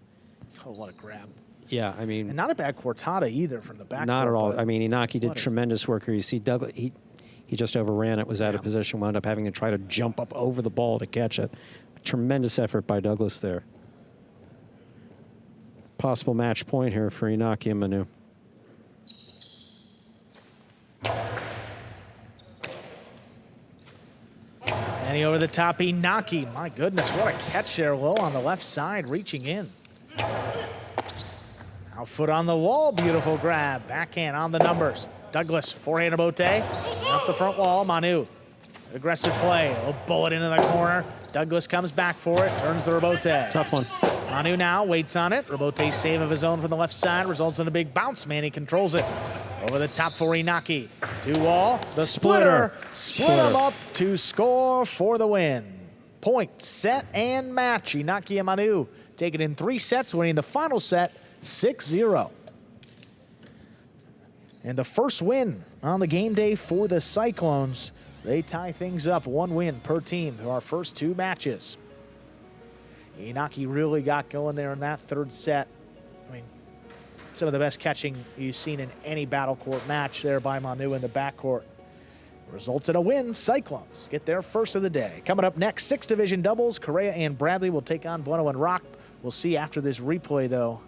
A: Oh, what a grab.
B: Yeah, I mean...
A: And not a bad cortada either from the back.
B: Not at all. I mean, Inaki did tremendous work here. You see, Douglas, he just overran it, was out of position, wound up having to try to jump up over the ball to catch it. Tremendous effort by Douglas there. Possible match point here for Inaki and Manu.
A: And he over the top, Inaki. My goodness, what a catch there, low on the left side, reaching in. Now foot on the wall, beautiful grab. Backhand on the numbers. Douglas, forehand rebote, off the front wall, Manu. Aggressive play, a bullet into the corner. Douglas comes back for it, turns the rebote.
B: Tough one.
A: Manu now waits on it. Robote save of his own from the left side results in a big bounce. Manny controls it. Over the top for Inaki. 2-wall. The splitter. Split him up to score for the win. Point, set, and match. Inaki and Manu take it in 3 sets, winning the final set 6-0. And the first win on the game day for the Cyclones. They tie things up, 1 win per team through our first 2 matches. Inaki really got going there in that 3rd set. I mean, some of the best catching you've seen in any battle court match there by Manu in the backcourt. Results in a win. Cyclones get their first of the day. Coming up next, 6 division doubles. Correa and Bradley will take on Bueno and Rock. We'll see after this replay, though.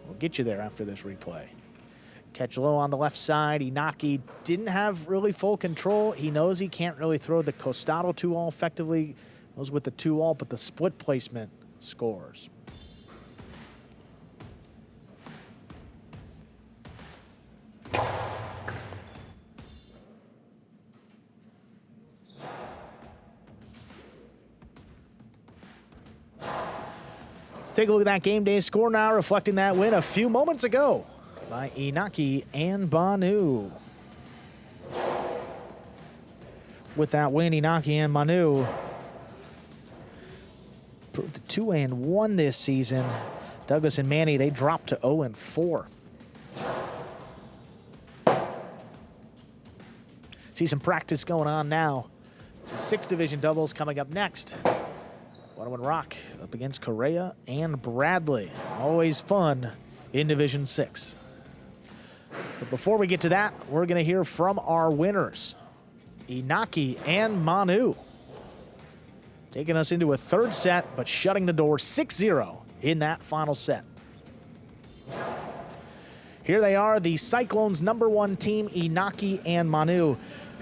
A: We'll get you there after this replay. Catch low on the left side. Inaki didn't have really full control. He knows he can't really throw the costado 2-all effectively. Goes with the 2-all, but the split placement scores. Take a look at that game day score now, reflecting that win a few moments ago by Inaki and Manu. With that win, Inaki and Manu proved to 2-1 this season. Douglas and Manny, they dropped to 0-4. See some practice going on now. So 6 division doubles coming up next. Bueno and Rock up against Correa and Bradley. Always fun in Division 6. But before we get to that, we're going to hear from our winners, Inaki and Manu. Taking us into a 3rd set, but shutting the door 6-0 in that final set. Here they are, the Cyclones' #1 team, Inaki and Manu.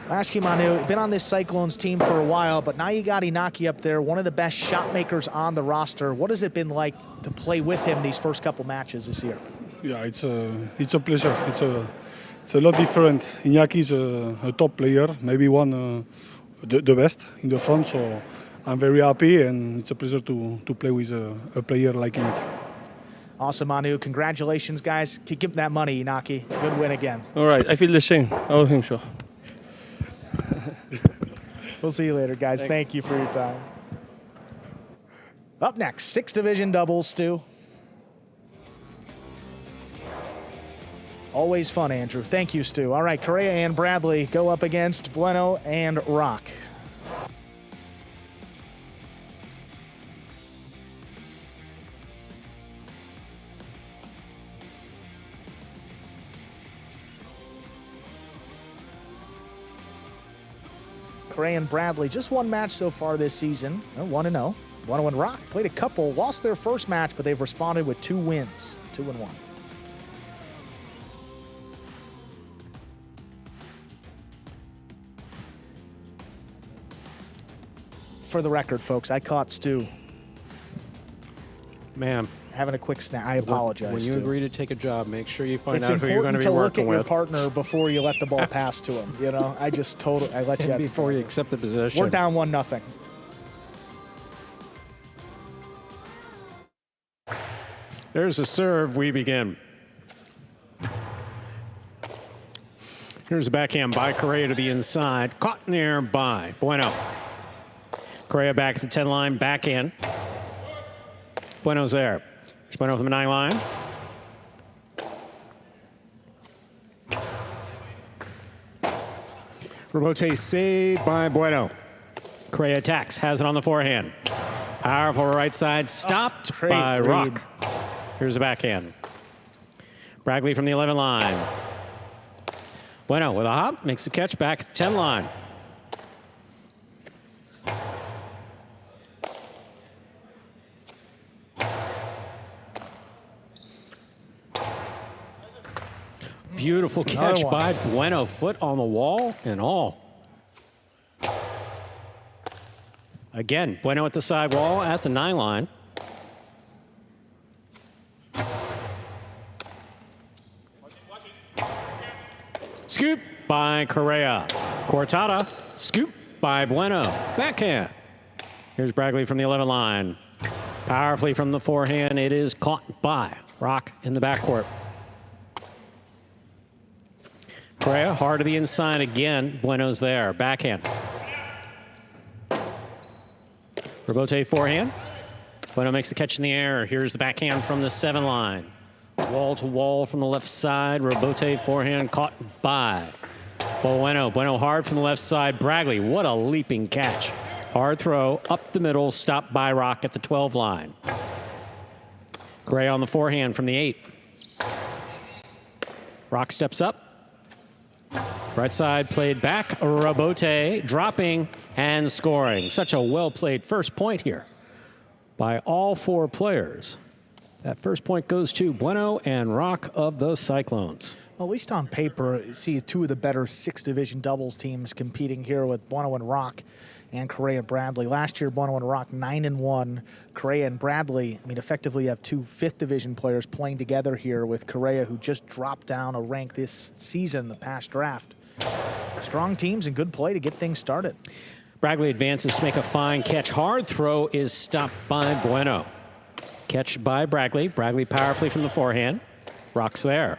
A: I'll ask you, Manu, you've been on this Cyclones team for a while, but now you got Inaki up there, one of the best shot makers on the roster. What has it been like to play with him these first couple matches this year?
E: Yeah, it's a pleasure. It's a lot different. Inaki is a top player, maybe the best in the front. So I'm very happy, and it's a pleasure to play with a player like Inaki.
A: Awesome, Manu. Congratulations, guys. Keep him that money, Inaki. Good win again.
F: All right, I feel the same. I think so.
A: We'll see you later, guys. Thank you for your time. Up next, 6 division doubles, Stu. Always fun, Andrew. Thank you, Stu. All right, Correa and Bradley go up against Bueno and Rock. Correa and Bradley, just 1 match so far this season, 1-0. Bueno and Rock played a couple, lost their first match, but they've responded with 2 wins, 2-1. For the record, folks, I caught Stu
B: Ma'am,
A: having a quick snack. I apologize,
B: when you
A: Stu.
B: agree to take a job, make sure you find
A: It's
B: out who you're going to
A: important
B: be
A: to look
B: working
A: at your
B: with.
A: partner before you let the ball pass to him. You know, I just totally, I let you have
B: Before you accept the position.
A: We're down 1-0.
B: There's a serve, we begin. Here's a backhand by Correa to the inside. Caught in the air by Bueno. Correa back at the 10 line, backhand. Bueno's there. Here's Bueno from the 9 line. Robote saved by Bueno. Correa attacks, has it on the forehand. Powerful right side, stopped by Rock. Here's a backhand. Bradley from the 11 line. Bueno with a hop, makes the catch back at the 10 line. Beautiful catch by Bueno, foot on the wall and all. Again, Bueno at the side wall at the 9 line. Scoop by Correa. Cortada, scoop by Bueno. Backhand. Here's Bradley from the 11 line. Powerfully from the forehand, it is caught by Rock in the backcourt. Correa, hard to the inside again. Bueno's there. Backhand. Rebote forehand. Bueno makes the catch in the air. Here's the backhand from the 7 line. Wall to wall from the left side. Rebote forehand caught by Bueno. Bueno hard from the left side. Bragley, what a leaping catch. Hard throw up the middle, stopped by Rock at the 12 line. Gray on the forehand from the 8. Rock steps up. Right side played back. Rebote dropping and scoring. Such a well-played first point here by all 4 players. That first point goes to Bueno and Rock of the Cyclones.
A: Well, at least on paper, you see 2 of the better 6th division doubles teams competing here with Bueno and Rock and Correa and Bradley. Last year, Bueno and Rock 9-1. Correa and Bradley, I mean, effectively you have 2 5th division players playing together here with Correa, who just dropped down a rank this season, the past draft. Strong teams and good play to get things started.
B: Bragley advances to make a fine catch. Hard throw is stopped by Bueno. Catch by Bragley. Bragley powerfully from the forehand. Rock's there.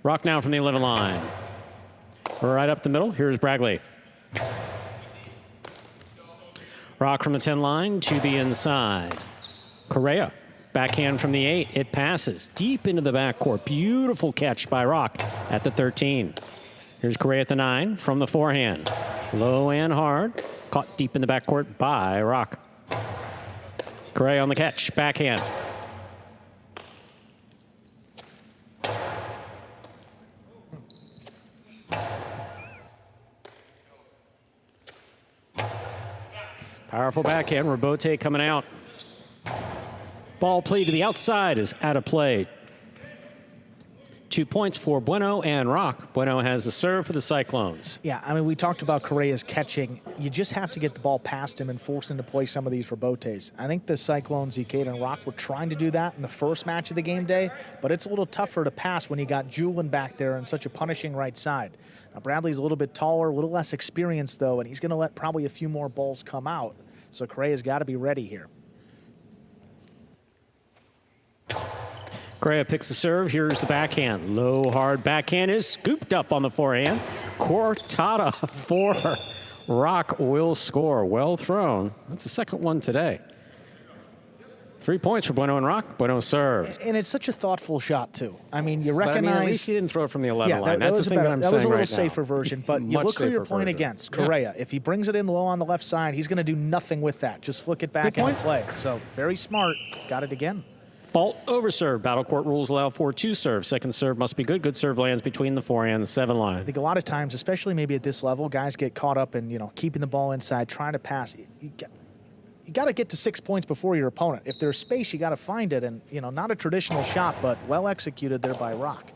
B: Rock now from the 11 line. Right up the middle. Here's Bragley. Rock from the 10 line to the inside. Correa. Backhand from the 8. It passes deep into the backcourt. Beautiful catch by Rock at the 13. Here's Correa at the 9 from the forehand. Low and hard. Caught deep in the backcourt by Rock. Correa on the catch. Backhand. Powerful backhand. Rebote coming out. Ball played to the outside is out of play. 2 points for Bueno and Rock. Bueno has the serve for the Cyclones.
A: Yeah, I mean, we talked about Correa's catching. You just have to get the ball past him and force him to play some of these rebotes. I think the Cyclones, Ikeda and Rock were trying to do that in the first match of the game day, but it's a little tougher to pass when you got Julian back there on such a punishing right side. Now, Bradley's a little bit taller, a little less experienced, though, and he's going to let probably a few more balls come out. So Correa's got to be ready here.
B: Correa picks the serve. Here's the backhand. Low, hard backhand is scooped up on the forehand. Cortada for Rock will score. Well thrown. That's the second one today. 3 points for Bueno and Rock. Bueno serves.
A: And it's such a thoughtful shot, too. I mean, you
B: But,
A: recognize...
B: I mean, at least he didn't throw it from the 11
A: yeah,
B: line.
A: that
B: That's
A: was
B: the thing that I'm
A: that was a
B: saying
A: little
B: right
A: safer
B: now.
A: version, but you
B: Much
A: look who you're
B: safer
A: playing
B: version.
A: against.
B: Yeah.
A: Correa. If he brings it in low on the left side, he's going to do nothing with that. Just flick it back and play. So very smart. Got it again.
B: Fault over serve. Battle court rules allow for 2 serves. Second serve must be good. Good serve lands between the forehand and the 7 line.
A: I think a lot of times, especially maybe at this level, guys get caught up in, keeping the ball inside, trying to pass. You got to get to 6 points before your opponent. If there's space, you got to find it. And, not a traditional shot, but well executed there by Rock.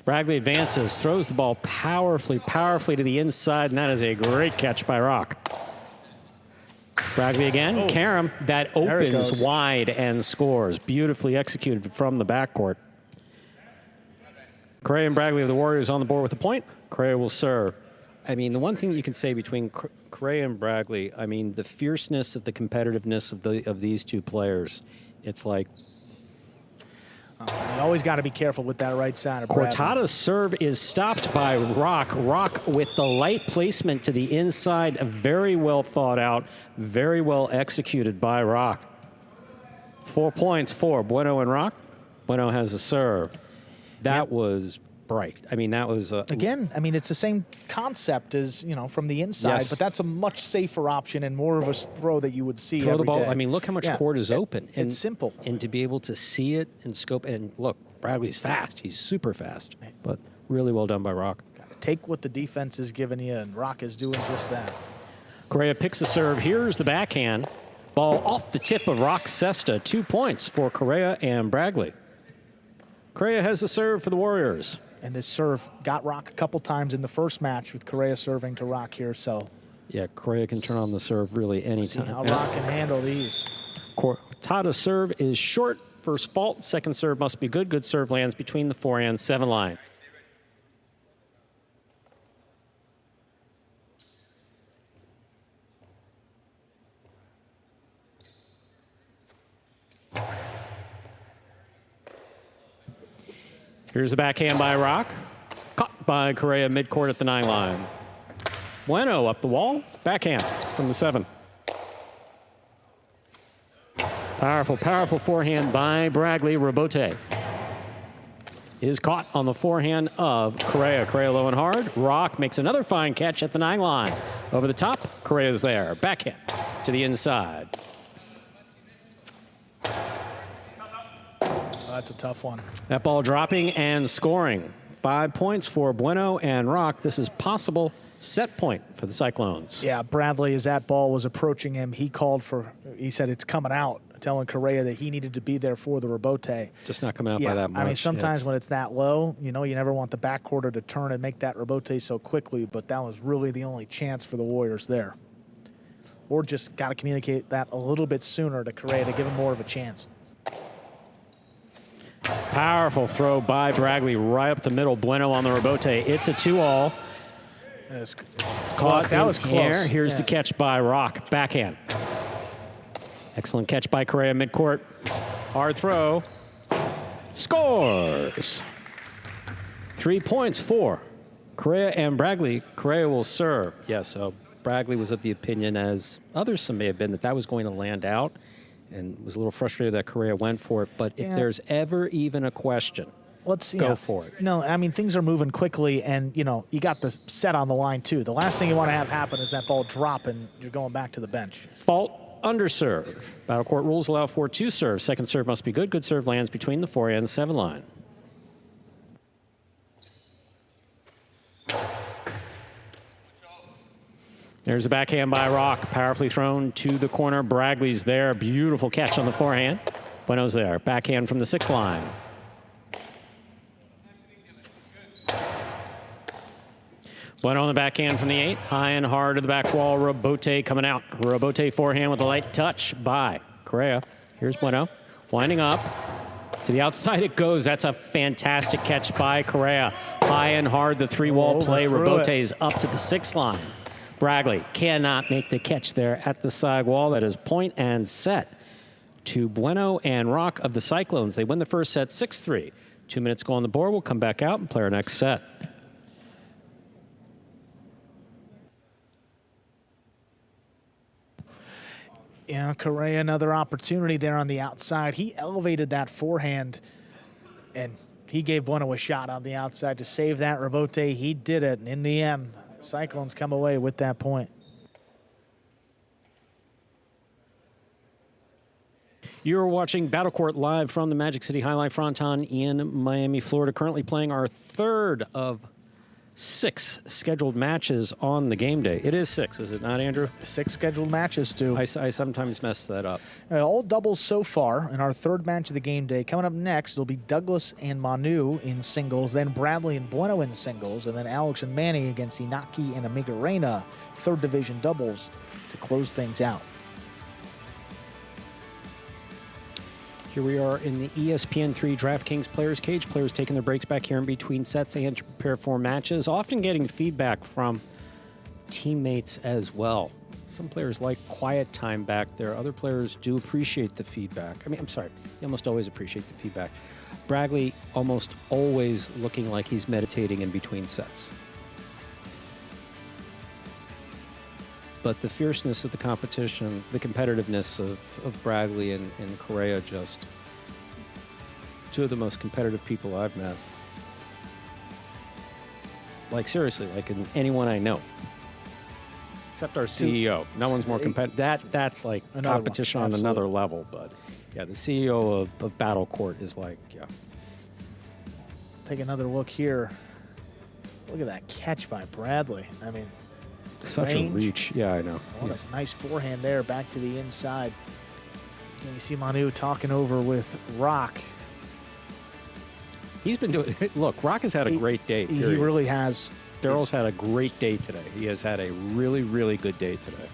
B: Bragley advances, throws the ball powerfully to the inside, and that is a great catch by Rock. Bragley again.
A: Oh.
B: Karam, that
A: There it
B: opens
A: goes.
B: wide and scores. Beautifully executed from the backcourt. Correa and Bragley of the Warriors on the board with the point. Correa will serve. I mean, the one thing you can say between Correa and Bragley, I mean, the fierceness of the competitiveness of these 2 players, it's like...
A: You always got to be careful with that right side of Bradley.
B: Cortada's serve is stopped by Rock. Rock with the light placement to the inside, very well thought out, very well executed by Rock. 4 points for Bueno and Rock. Bueno has a serve. That was bright. I mean, that was...
A: Again, I mean, it's the same concept as, from the inside,
B: Yes.
A: but that's a much safer option and more of a throw that you would see
B: throw the
A: every
B: ball.
A: day.
B: I mean, look how much court is open. And,
A: it's simple.
B: And to be able to see it and scope, and look, Bradley's fast. He's super fast, but really well done by Rock.
A: Take what the defense is giving you, and Rock is doing just that.
B: Correa picks the serve. Here's the backhand. Ball off the tip of Rock's cesta. 2 points for Correa and Bragley. Correa has the serve for the Warriors.
A: And this serve got Rock a couple times in the first match with Correa serving to Rock here, so
B: Yeah, Correa can turn on the serve really
A: see
B: anytime.
A: how Rock can handle these.
B: Cortada's serve is short. First fault. Second serve must be good. Good serve lands between the forehand 7 line. Here's the backhand by Rock. Caught by Correa midcourt at the 9 line. Bueno up the wall. Backhand from the 7. Powerful, powerful forehand by Bragley. Rebote is caught on the forehand of Correa. Correa low and hard. Rock makes another fine catch at the 9 line. Over the top, Correa's there. Backhand to the inside.
A: That's a tough one.
B: That ball dropping and scoring. 5 points for Bueno and Rock. This is possible set point for the Cyclones.
A: Yeah, Bradley, as that ball was approaching him, he said it's coming out, telling Correa that he needed to be there for the rebote.
B: Just not coming out by that much.
A: I mean, sometimes when it's that low, you know, you never want the backquarter to turn and make that rebote so quickly, but that was really the only chance for the Warriors there. Or just got to communicate that a little bit sooner to Correa to give him more of a chance.
B: Powerful throw by Bragley right up the middle. Bueno on the rebote. It's a 2-all. Caught. That was close. Here's the catch by Rock. Backhand. Excellent catch by Correa midcourt. Hard throw. Scores. 3 points for Correa and Bragley. Correa will serve. Yes, so Bragley was of the opinion, as others some may have been, that that was going to land out, and was a little frustrated that Correa went for it. But if there's ever even a question,
A: let's
B: go for it.
A: No, I mean, things are moving quickly, and, you know, you got the set on the line, too. The last thing you want to have happen is that ball drop, and you're going back to the bench.
B: Fault, underserve. Battle court rules allow for 2 serves. Second serve must be good. Good serve lands between the 4 and 7 line. There's a backhand by Rock, powerfully thrown to the corner. Bragley's there. Beautiful catch on the forehand. Bueno's there. Backhand from the 6th line. Bueno on the backhand from the 8. High and hard to the back wall. Rebote coming out. Rebote forehand with a light touch by Correa. Here's Bueno. Winding up. To the outside it goes. That's a fantastic catch by Correa. High and hard, the 3-wall play. Rebote's up to the 6th line. Bragley cannot make the catch there at the side wall. That is point and set to Bueno and Rock of the Cyclones. They win the first set 6-3. 2 minutes go on the board. We'll come back out and play our next set.
A: Yeah, Correa, another opportunity there on the outside. He elevated that forehand, and he gave Bueno a shot on the outside to save that rebote. He did it, and in the end, Cyclones come away with that point.
B: You're watching Battle Court live from the Magic City Fronton in Miami, Florida. Currently playing our 3rd of 6 scheduled matches on the game day. It is 6, is it not, Andrew?
A: 6 scheduled matches, Stu.
B: I sometimes mess that up.
A: All doubles so far in our 3rd match of the game day. Coming up next, it'll be Douglas and Manu in singles, then Bradley and Bueno in singles, and then Alex and Manny against Inaki and Amigarena, 3rd division doubles to close things out.
B: Here we are in the ESPN3 DraftKings Players Cage. Players taking their breaks back here in between sets and to prepare for matches, often getting feedback from teammates as well. Some players like quiet time back there. Other players do appreciate the feedback. I mean, I'm sorry, they almost always appreciate the feedback. Bragley almost always looking like he's meditating in between sets. But the fierceness of the competition, the competitiveness of Bragley and Correa, just 2 of the most competitive people I've met. Like, seriously, like in anyone I know. Except our CEO. No one's more competitive. That's like competition on another level. But yeah, the CEO of Battle Court is like, yeah.
A: Take another look here. Look at that catch by Bradley. I mean,
B: such a reach. Yeah, I know.
A: What a nice forehand there, back to the inside. And you see Manu talking over with Rock.
B: He's been doing it. Look, Rock has had a great day. Period.
A: He really has.
B: Daryl's had a great day today. He has had a really, really good day today.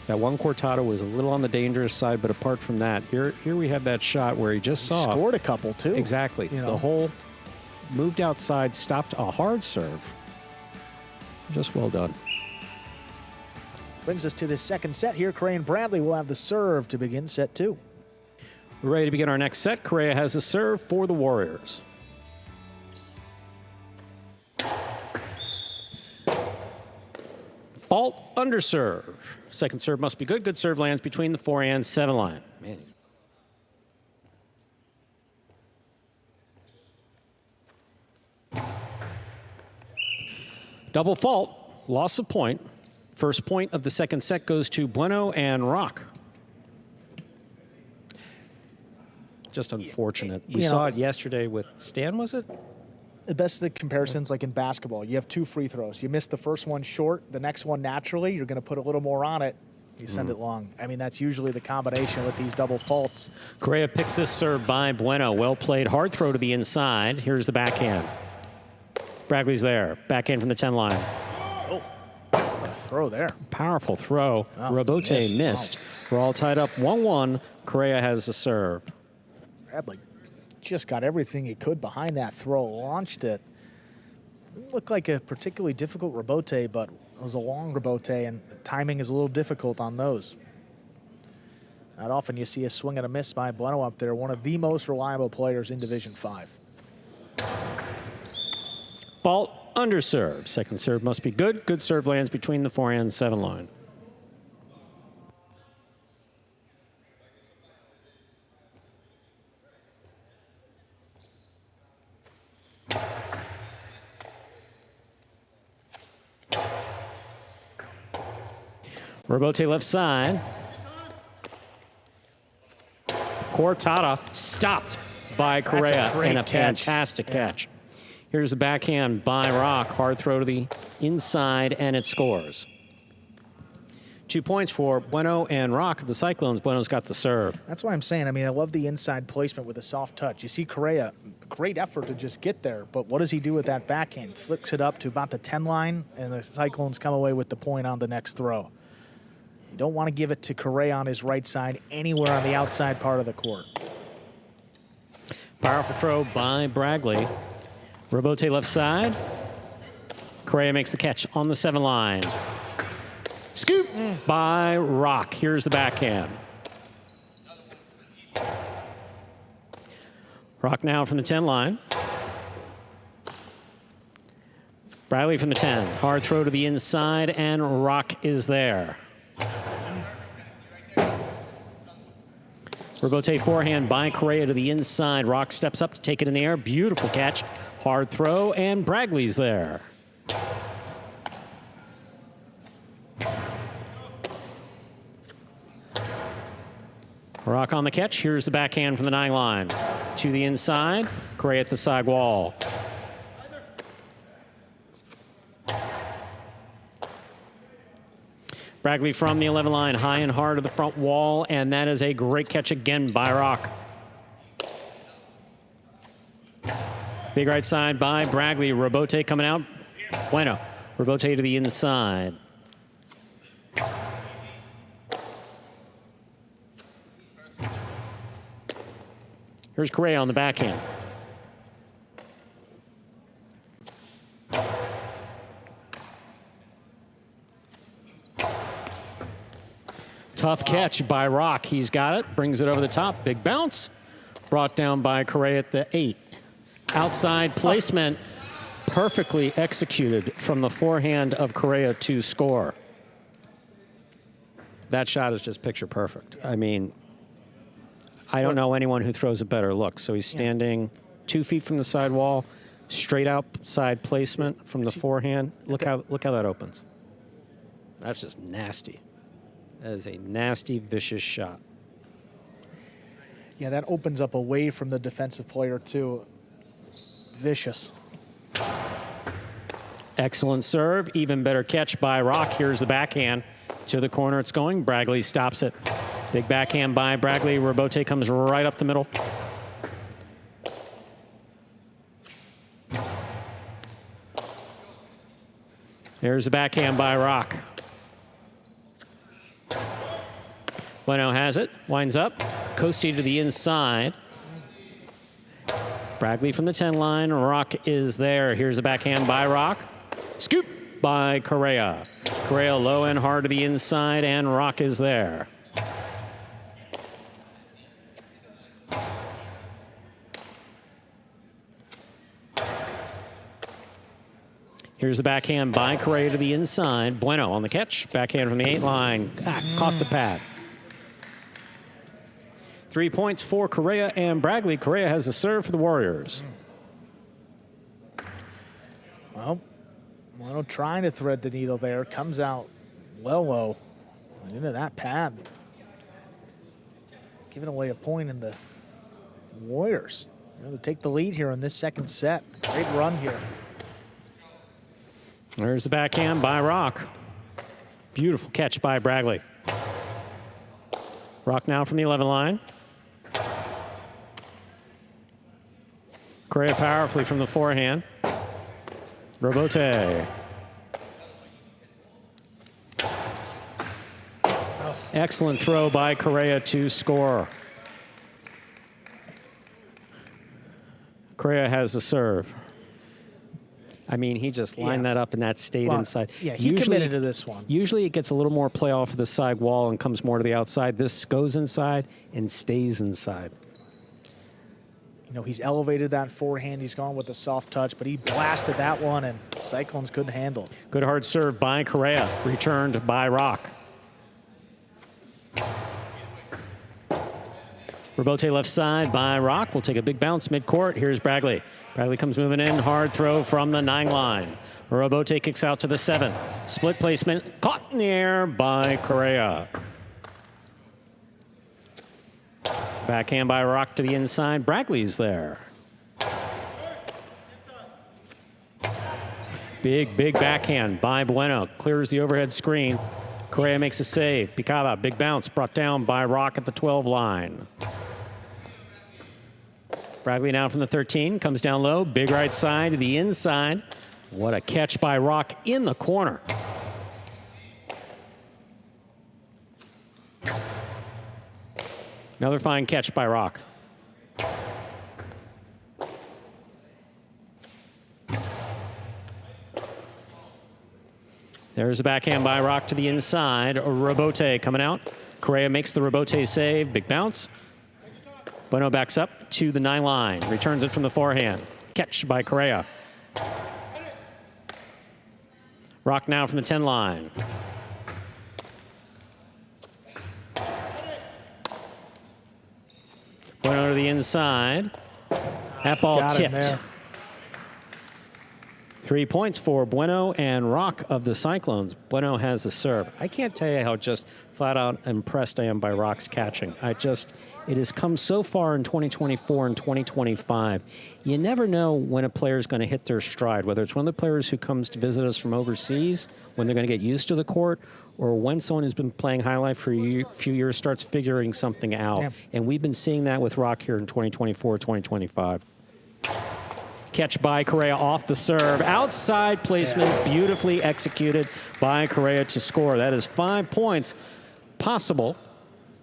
B: That one cortado was a little on the dangerous side, but apart from that, here we have that shot where he just
A: scored a couple too.
B: Exactly. You know, the whole moved outside, stopped a hard serve. Just well done.
A: Brings us to the 2nd set here. Correa and Bradley will have the serve to begin set 2.
B: We're ready to begin our next set. Correa has the serve for the Warriors. Fault, underserve. Second serve must be good. Good serve lands between the 4 and 7 line. Man. Double fault, loss of point. First point of the second set goes to Bueno and Rock. Just unfortunate. We saw it yesterday with Stan, was it?
A: The best of the comparisons, like in basketball, you have 2 free throws. You miss the first one short, the next one naturally, you're going to put a little more on it. You send it long. I mean, that's usually the combination with these double faults.
B: Correa picks this serve by Bueno. Well played. Hard throw to the inside. Here's the backhand. Bragley's there. Backhand from the 10 line.
A: Oh, throw there.
B: Powerful throw.
A: Oh,
B: Robote missed. We're all tied up 1-1. Correa has the serve.
A: Bradley just got everything he could behind that throw, launched it. Didn't look like a particularly difficult rebote, but it was a long rebote, and the timing is a little difficult on those. Not often you see a swing and a miss by Bueno up there, one of the most reliable players in Division 5.
B: Fault, underserve. Second serve must be good. Good serve lands between the 4 and 7 line. Robote left side. Cortada stopped by Correa and a fantastic catch. Here's the backhand by Rock. Hard throw to the inside, and it scores. 2 points for Bueno and Rock of the Cyclones. Bueno's got the serve.
A: That's why I'm saying, I mean, I love the inside placement with a soft touch. You see Correa, great effort to just get there, but what does he do with that backhand? Flicks it up to about the 10 line, and the Cyclones come away with the point on the next throw. You don't want to give it to Correa on his right side anywhere on the outside part of the court.
B: Powerful throw by Bragley. Robote left side. Correa makes the catch on the 7 line. Scoop by Rock. Here's the backhand. Rock now from the 10 line. Bragley from the 10. Hard throw to the inside, and Rock is there. Robote forehand by Correa to the inside. Rock steps up to take it in the air. Beautiful catch. Hard throw, and Bragley's there. Rock on the catch. Here's the backhand from the 9 line. To the inside. Correa at the side wall. Bragley from the 11 line, high and hard to the front wall, and that is a great catch again by Rock. Big right side by Bragley. Robote coming out. Bueno. Robote to the inside. Here's Correa on the backhand. Tough catch by Rock. He's got it. Brings it over the top. Big bounce. Brought down by Correa at the 8. Outside placement. Perfectly executed from the forehand of Correa to score. That shot is just picture perfect. I mean, I don't know anyone who throws a better look. So he's standing 2 feet from the side wall. Straight outside placement from the forehand. Look how that opens. That's just nasty. That is a nasty, vicious shot.
A: Yeah, that opens up away from the defensive player, too. Vicious.
B: Excellent serve. Even better catch by Rock. Here's the backhand. To the corner it's going. Bragley stops it. Big backhand by Bragley. Robote comes right up the middle. There's the backhand by Rock. Bueno has it, winds up, Coasty to the inside. Bragley from the 10 line, Rock is there. Here's a backhand by Rock. Scoop by Correa. Correa low and hard to the inside, and Rock is there. Here's the backhand by Correa to the inside. Bueno on the catch. Backhand from the 8 line. Caught the pad. 3 points for Correa and Bragley. Correa has the serve for the Warriors.
A: Well, Bueno trying to thread the needle there. Comes out well low into that pad. Giving away a point in the Warriors. To take the lead here in this second set. Great run here.
B: There's the backhand by Rock. Beautiful catch by Bragley. Rock now from the 11 line. Correa powerfully from the forehand. Robote. Excellent throw by Correa to score. Correa has the serve. I mean, he just lined that up and that stayed inside.
A: Yeah, he committed to this one.
B: Usually it gets a little more play off of the side wall and comes more to the outside. This goes inside and stays inside.
A: You know, he's elevated that forehand. He's gone with a soft touch, but he blasted that one, and Cyclones couldn't handle it.
B: Good hard serve by Correa, returned by Rock. Robote left side by Rock. Will take a big bounce mid-court. Here's Bragley. Bragley comes moving in. Hard throw from the 9 line. Robote kicks out to the 7. Split placement. Caught in the air by Correa. Backhand by Rock to the inside. Bragley's there. Big backhand by Bueno. Clears the overhead screen. Correa makes a save. Picada, big bounce, brought down by Rock at the 12 line. Bragley now from the 13, comes down low, big right side to the inside. What a catch by Rock in the corner. Another fine catch by Rock. There's a backhand by Rock to the inside. Robote coming out. Correa makes the Robote save. Big bounce. Bueno backs up to the 9 line. Returns it from the forehand. Catch by Correa. Rock now from the 10 line. Bueno to the inside. That ball tipped. 3 points for Bueno and Rock of the Cyclones. Bueno has the serve. I can't tell you how just flat out impressed I am by Rock's catching. It has come so far in 2024 and 2025. You never know when a player is going to hit their stride, whether it's one of the players who comes to visit us from overseas, when they're going to get used to the court, or when someone who's been playing highlight for a few years starts figuring something out. Yeah. And we've been seeing that with Rock here in 2024, 2025. Catch by Correa off the serve. Outside placement, beautifully executed by Correa to score. That is 5 points. Possible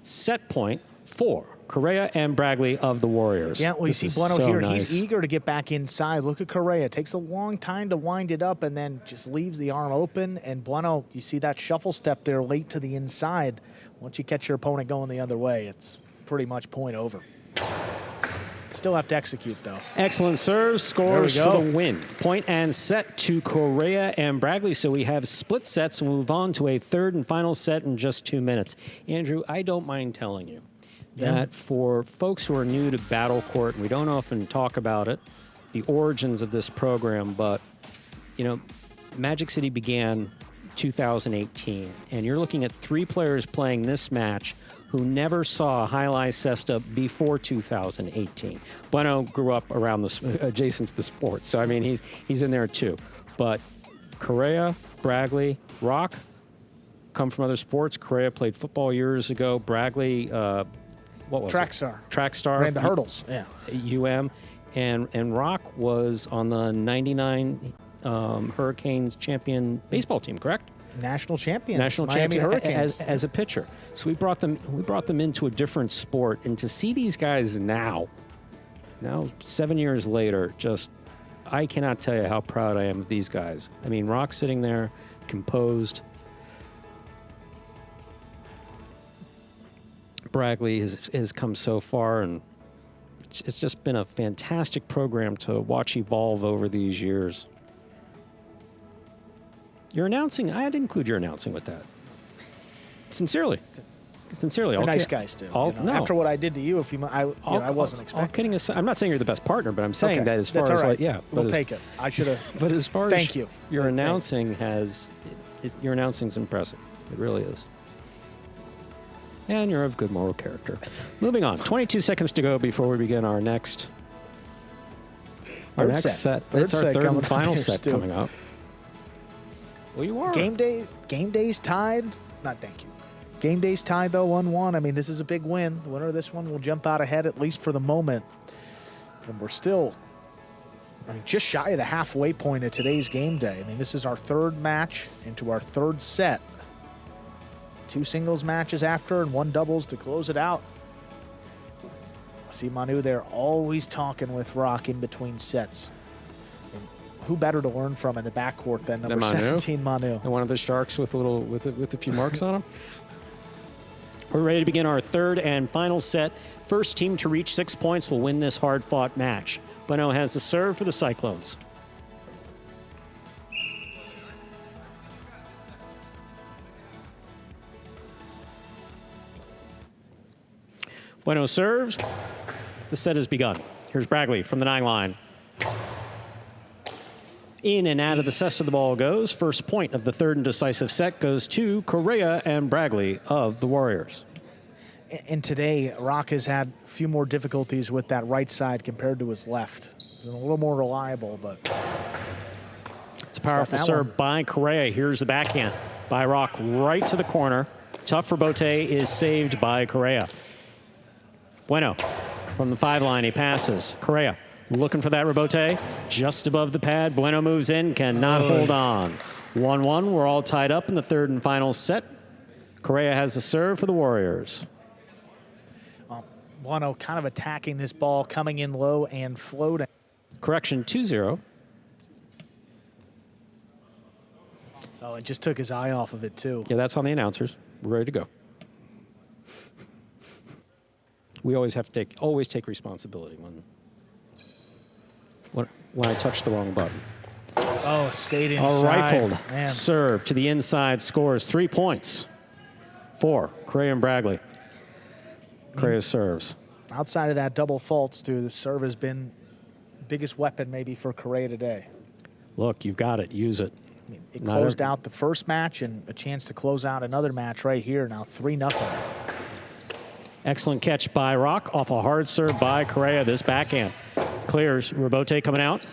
B: set point for Correa and Bragley of the Warriors.
A: Yeah, well, you see Bueno here. Nice. He's eager to get back inside. Look at Correa. It takes a long time to wind it up and then just leaves the arm open. And Bueno, you see that shuffle step there late to the inside. Once you catch your opponent going the other way, it's pretty much point over. Still have to execute, though.
B: Excellent serve, scores for the win. Point and set to Correa and Bragley. So we have split sets and move on to a third and final set in just 2 minutes. Andrew, I don't mind telling you that for folks who are new to Battle Court, and we don't often talk about it, the origins of this program, but, you know, Magic City began 2018, and you're looking at 3 players playing this match who never saw Jai-Alai Cesta before 2018. Bueno grew up around adjacent to the sport, so I mean he's in there too. But Correa, Bragley, Rock come from other sports. Correa played football years ago. Bragley, what was
A: Track
B: it?
A: star.
B: Track star.
A: Ran the hurdles. Yeah.
B: UM, and Rock was on the '99 Hurricanes champion baseball team, correct?
A: National champions.
B: National
A: Miami
B: champion
A: Hurricanes.
B: as a pitcher. So we brought them into a different sport, and to see these guys now 7 years later, just I cannot tell you how proud I am of these guys. I mean, Rock sitting there, composed. Bragley has come so far, and it's just been a fantastic program to watch evolve over these years. Your announcing, I'd include your announcing with that. Sincerely. Sincerely.
A: You're
B: all
A: nice
B: ki-
A: guys do.
B: all-
A: You know,
B: no.
A: After what I did to you a few months, I wasn't
B: All
A: expecting.
B: kidding aside, I'm not saying you're the best partner, but I'm saying
A: Okay,
B: that as far
A: that's
B: as
A: all right.
B: like, yeah.
A: We'll
B: but as-
A: take it. I should have.
B: But as far
A: Thank
B: as
A: you.
B: your
A: Thank-
B: announcing has, your announcing's impressive. It really is. And you're of good moral character. Moving on. 22 seconds to go before we begin our next
A: Third
B: next
A: set.
B: set.
A: Third
B: That's our
A: set
B: third
A: coming
B: and
A: up
B: final
A: here,
B: set
A: Stu.
B: coming up. Well, you are.
A: Game day's tied. Not thank you. Game day's tied though 1-1. I mean, this is a big win. The winner of this one will jump out ahead at least for the moment. And we're still, just shy of the halfway point of today's game day. I mean, this is our third match into our third set. 2 singles matches after and 1 doubles to close it out. I see Manu there always talking with Rock in between sets. And who better to learn from in the backcourt than number
B: Manu?
A: 17 Manu?
B: And one of the sharks with a few marks on them. We're ready to begin our third and final set. First team to reach 6 points will win this hard-fought match. Bueno has the serve for the Cyclones. Bueno serves. The set has begun. Here's Bragley from the 9 line. In and out of the cest of the ball goes. First point of the third and decisive set goes to Correa and Bragley of the Warriors.
A: And today, Rock has had a few more difficulties with that right side compared to his left. Been a little more reliable, but
B: It's a powerful
A: that
B: serve
A: one.
B: by Correa. Here's the backhand by Rock right to the corner. Tough for Bote is saved by Correa. Bueno from the 5 line, he passes. Correa looking for that rebote. Just above the pad. Bueno moves in, cannot hold on. 1-1, we're all tied up in the third and final set. Correa has the serve for the Warriors.
A: Bueno kind of attacking this ball, coming in low and floating.
B: Correction, 2-0.
A: Oh, and just took his eye off of it, too.
B: Yeah, that's on the announcers. We're ready to go. We always have to take responsibility when I touch the wrong button.
A: Oh, stayed
B: A
A: inside.
B: rifled
A: Man.
B: serve to the inside scores 3 points for Correa and Bragley. Correa serves.
A: Outside of that double faults, too, the serve has been the biggest weapon maybe for Correa today.
B: Look, you've got it. Use it.
A: I mean, it
B: Not
A: closed
B: every-
A: out the first match and a chance to close out another match right here. Now 3-0.
B: Excellent catch by Rock off a hard serve by Correa. This backhand clears. Rebote coming out.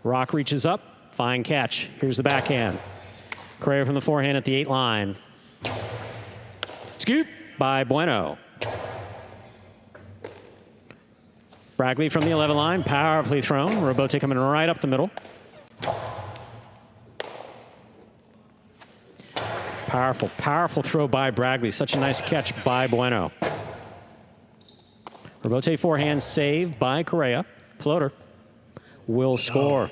B: Rock reaches up. Fine catch. Here's the backhand. Correa from the forehand at the 8 line. Scoop by Bueno. Bragley from the 11 line. Powerfully thrown. Rebote coming right up the middle. Powerful, powerful throw by Bragley. Such a nice catch by Bueno. Rebote forehand save by Correa. Floater will score.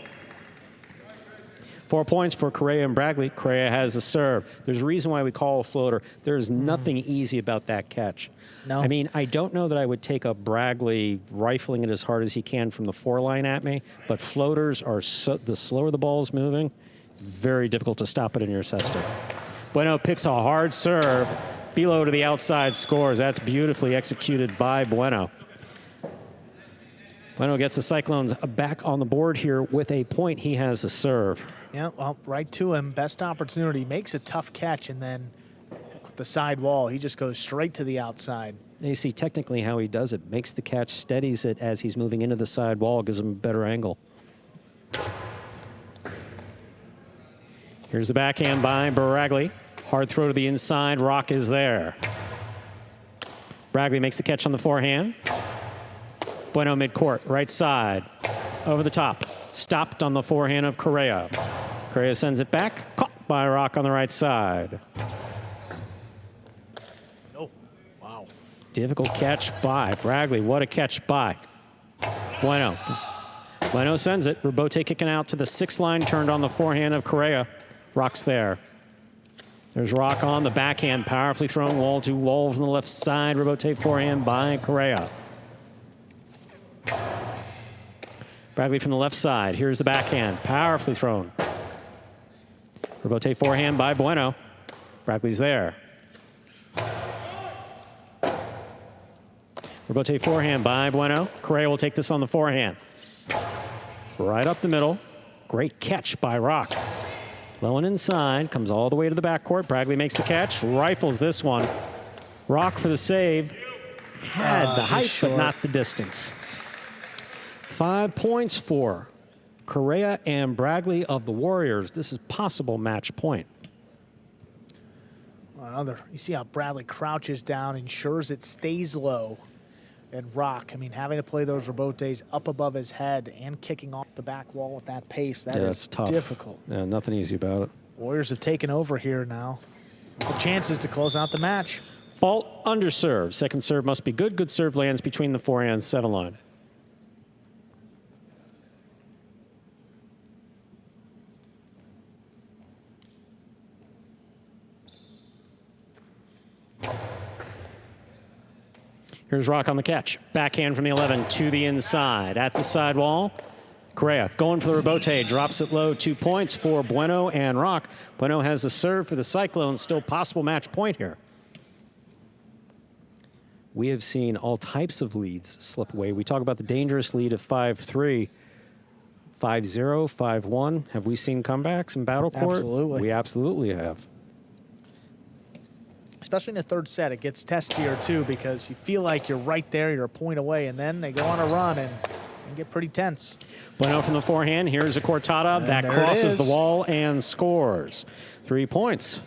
B: 4 points for Correa and Bragley. Correa has a serve. There's a reason why we call a floater. There's nothing easy about that catch.
A: No.
B: I mean, I don't know that I would take a Bragley rifling it as hard as he can from the 4 line at me, but floaters are the slower the ball is moving, very difficult to stop it in your cesta. Bueno picks a hard serve. Below to the outside scores. That's beautifully executed by Bueno. Bueno gets the Cyclones back on the board here with a point. He has a serve.
A: Yeah, well, right to him. Best opportunity. Makes a tough catch, and then the side wall, he just goes straight to the outside.
B: You see technically how he does it. Makes the catch, steadies it as he's moving into the side wall, gives him a better angle. Here's the backhand by Bragley. Hard throw to the inside. Rock is there. Bragley makes the catch on the forehand. Bueno midcourt, right side. Over the top. Stopped on the forehand of Correa. Correa sends it back. Caught by Rock on the right side.
A: Oh, wow.
B: Difficult catch by Bragley. What a catch by Bueno. Bueno sends it. Rebote kicking out to the 6 line, turned on the forehand of Correa. Rock's there. There's Rock on the backhand, powerfully thrown wall to wall from the left side. Rebote forehand by Correa. Bragley from the left side. Here's the backhand, powerfully thrown. Rebote forehand by Bueno. Bradley's there. Rebote forehand by Bueno. Correa will take this on the forehand. Right up the middle. Great catch by Rock. Low and inside, comes all the way to the backcourt. Bradley makes the catch, rifles this one. Rock for the save. Had the height, but not the distance. 5 points for Correa and Bradley of the Warriors. This is possible match point.
A: You see how Bradley crouches down, ensures it stays low. And Rock, I mean, having to play those rebotes up above his head and kicking off the back wall with that pace, that is
B: tough.
A: difficult.
B: Yeah, nothing easy about it.
A: Warriors have taken over here now. The chances to close out the match.
B: Fault under serve. Second serve must be good. Good serve lands between the forehand 7 line. Here's Rock on the catch. Backhand from the 11 to the inside. At the sidewall, Correa going for the rebote. Drops it low. 2 points for Bueno and Rock. Bueno has the serve for the Cyclones. Still possible match point here. We have seen all types of leads slip away. We talk about the dangerous lead of 5-3, 5-0, 5-1. Have we seen comebacks in Battle Court?
A: Absolutely.
B: We absolutely have.
A: Especially in the third set, it gets testier too because you feel like you're right there, you're a point away, and then they go on a run and get pretty tense.
B: Bueno from the forehand. Here's a cortada that crosses the wall and scores. 3 points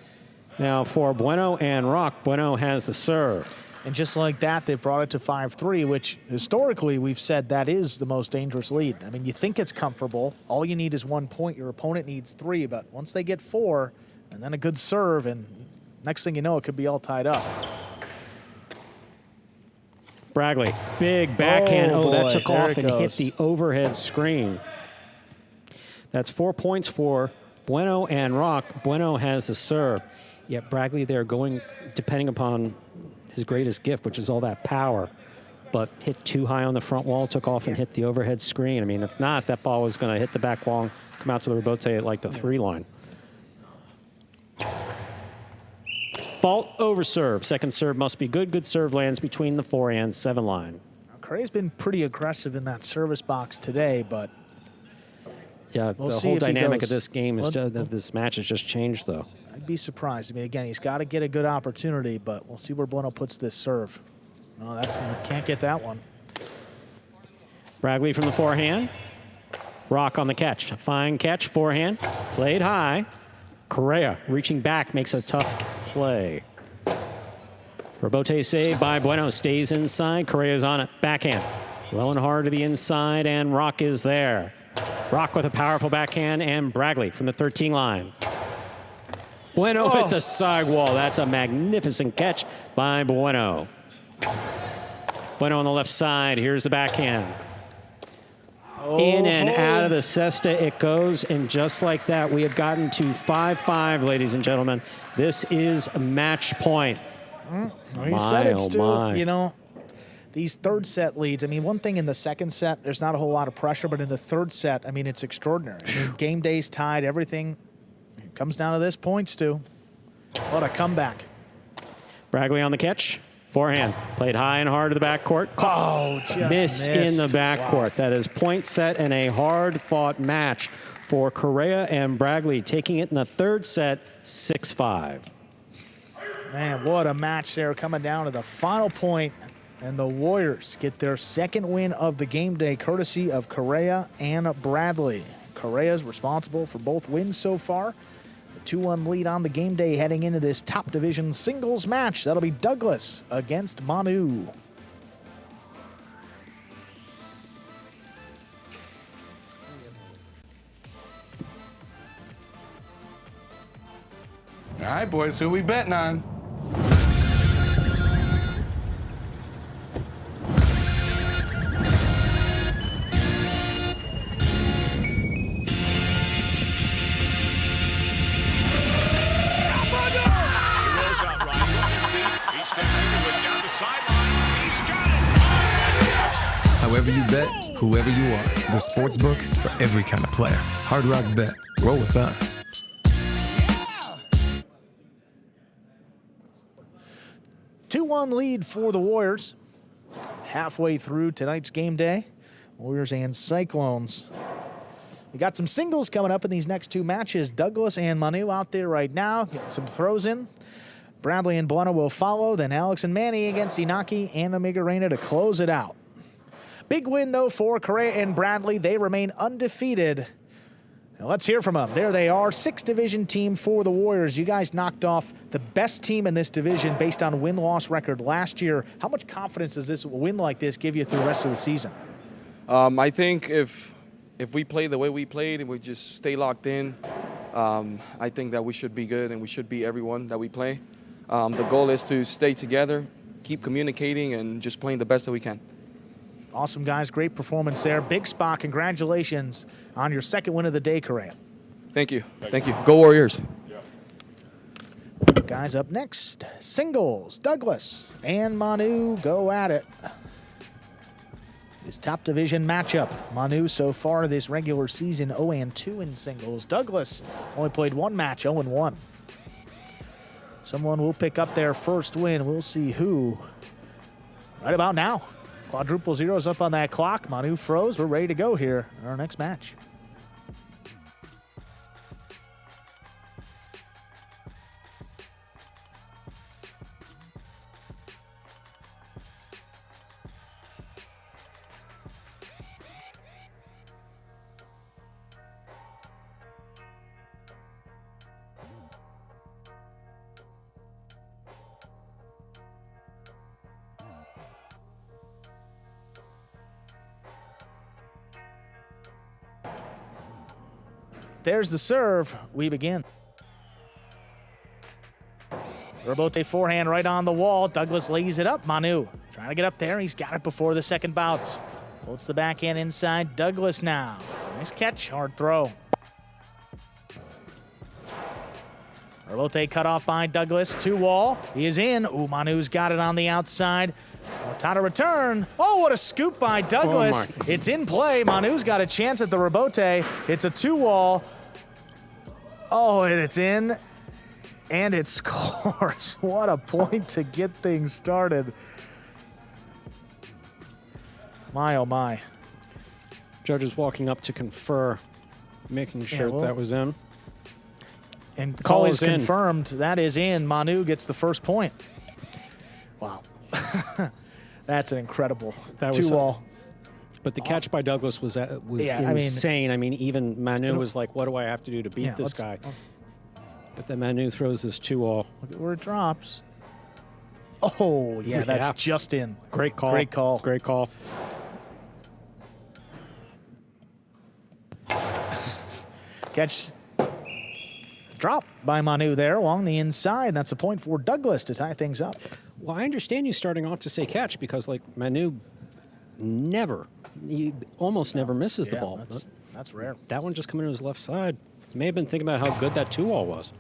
B: now for Bueno and Rock. Bueno has the serve.
A: And just like that, they brought it to 5-3, which historically we've said that is the most dangerous lead. I mean, you think it's comfortable. All you need is 1 point. Your opponent needs 3, but once they get 4, and then a good serve, and next thing you know, it could be all tied up.
B: Bradley, big backhand. Oh, that took
A: There
B: off
A: it
B: and
A: goes.
B: hit the overhead screen. That's 4 points for Bueno and Rock. Bueno has the serve. Yet Bradley there going, depending upon his greatest gift, which is all that power, but hit too high on the front wall, took off and hit the overhead screen. I mean, if not, that ball was going to hit the back wall and come out to the rebote at like the 3 line. Fault over serve. Second serve must be good. Good serve lands between the forehand 7 line.
A: Correa's been pretty aggressive in that service box today, but
B: yeah,
A: we'll
B: the
A: see
B: whole
A: if he
B: dynamic
A: goes.
B: of this game is just, of this match has just changed, though.
A: I'd be surprised. I mean, again, he's got to get a good opportunity, but we'll see where Bueno puts this serve. No, can't get that one.
B: Bradley from the forehand. Rock on the catch. A fine catch, forehand. Played high. Correa reaching back makes a tough play. Rebote save by Bueno. Stays inside. Correa's on it. Backhand. Low and hard to the inside, and Rock is there. Rock with a powerful backhand, and Bradley from the 13 line. Bueno hit the sidewall. That's a magnificent catch by Bueno. Bueno on the left side. Here's the backhand. In and out of the cesta it goes, and just like that, we have gotten to 5-5, ladies and gentlemen. This is a match point.
A: You said it, Stu. You know, these third set leads, I mean, one thing in the second set, there's not a whole lot of pressure, but in the third set, I mean, it's extraordinary. I mean, game day's tied, everything comes down to this point, Stu. What a comeback.
B: Bradley on the catch. Forehand. Played high and hard to the backcourt.
A: Oh, just
B: missed in the backcourt. Wow. That is point set and a hard-fought match for Correa and Bradley, taking it in the third set, 6-5.
A: Man, what a match there, coming down to the final point, and the Warriors get their second win of the game day, courtesy of Correa and Bradley. Correa's responsible for both wins so far. The 2-1 lead on the game day heading into this top division singles match. That'll be Douglas against Manu.
G: All right, boys, who we betting on?
H: However you bet, whoever you are, the sportsbook for every kind of player. Hard Rock Bet. Roll with us.
A: 2-1 lead for the Warriors. Halfway through tonight's game day. Warriors and Cyclones. We got some singles coming up in these next two matches. Douglas and Manu out there right now, getting some throws in. Bradley and Bueno will follow. Then Alex and Manny against Inaki and Omega Reina to close it out. Big win, though, for Correa and Bradley. They remain undefeated. Now let's hear from them. There they are, 6th division team for the Warriors. You guys knocked off the best team in this division based on win-loss record last year. How much confidence does this win like this give you through the rest of the season?
D: I think if we play the way we played and we just stay locked in, I think that we should be good and we should beat everyone that we play. The goal is to stay together, keep communicating, and just playing the best that we can.
A: Awesome, guys. Great performance there. Big spot. Congratulations on your second win of the day, Correa.
D: Thank you. Thank you. Go Warriors.
A: Guys, up next, singles. Douglas and Manu go at it. This top division matchup. Manu so far this regular season 0-2 in singles. Douglas only played one match, 0-1. Someone will pick up their first win. We'll see who right about now. Quadruple zeros up on that clock. Manu froze. We're ready to go here in our next match. There's the serve. We begin. Robote forehand right on the wall. Douglas lays it up. Manu trying to get up there. He's got it before the second bounce. Floats the backhand inside. Douglas now. Nice catch. Hard throw. Robote cut off by Douglas. 2-wall. He is in. Ooh, Manu's got it on the outside. Tata return. Oh, what a scoop by Douglas.
B: Oh,
A: it's in play. Manu's got a chance at the Robote. It's a 2-wall. Oh, and it's in. And it scores. What a point to get things started. My, oh, my.
B: Judges walking up to confer, making sure that was in.
A: And the call is confirmed. That is in. Manu gets the first point. Wow. That's an incredible 2-wall.
B: But the catch by Douglas was insane. I mean, even Manu was like, what do I have to do to beat this guy? But then Manu throws this 2-wall.
A: Look at where it drops. Oh, yeah, that's just in.
B: Great call.
A: Great call.
B: Great call.
A: Catch. Drop by Manu there along the inside. That's a point for Douglas to tie things up.
B: Well, I understand you starting off to say catch because, like, Manu he almost never misses the ball.
A: That's rare.
B: That one just coming to his left side. He may have been thinking about how good that 2-wall was.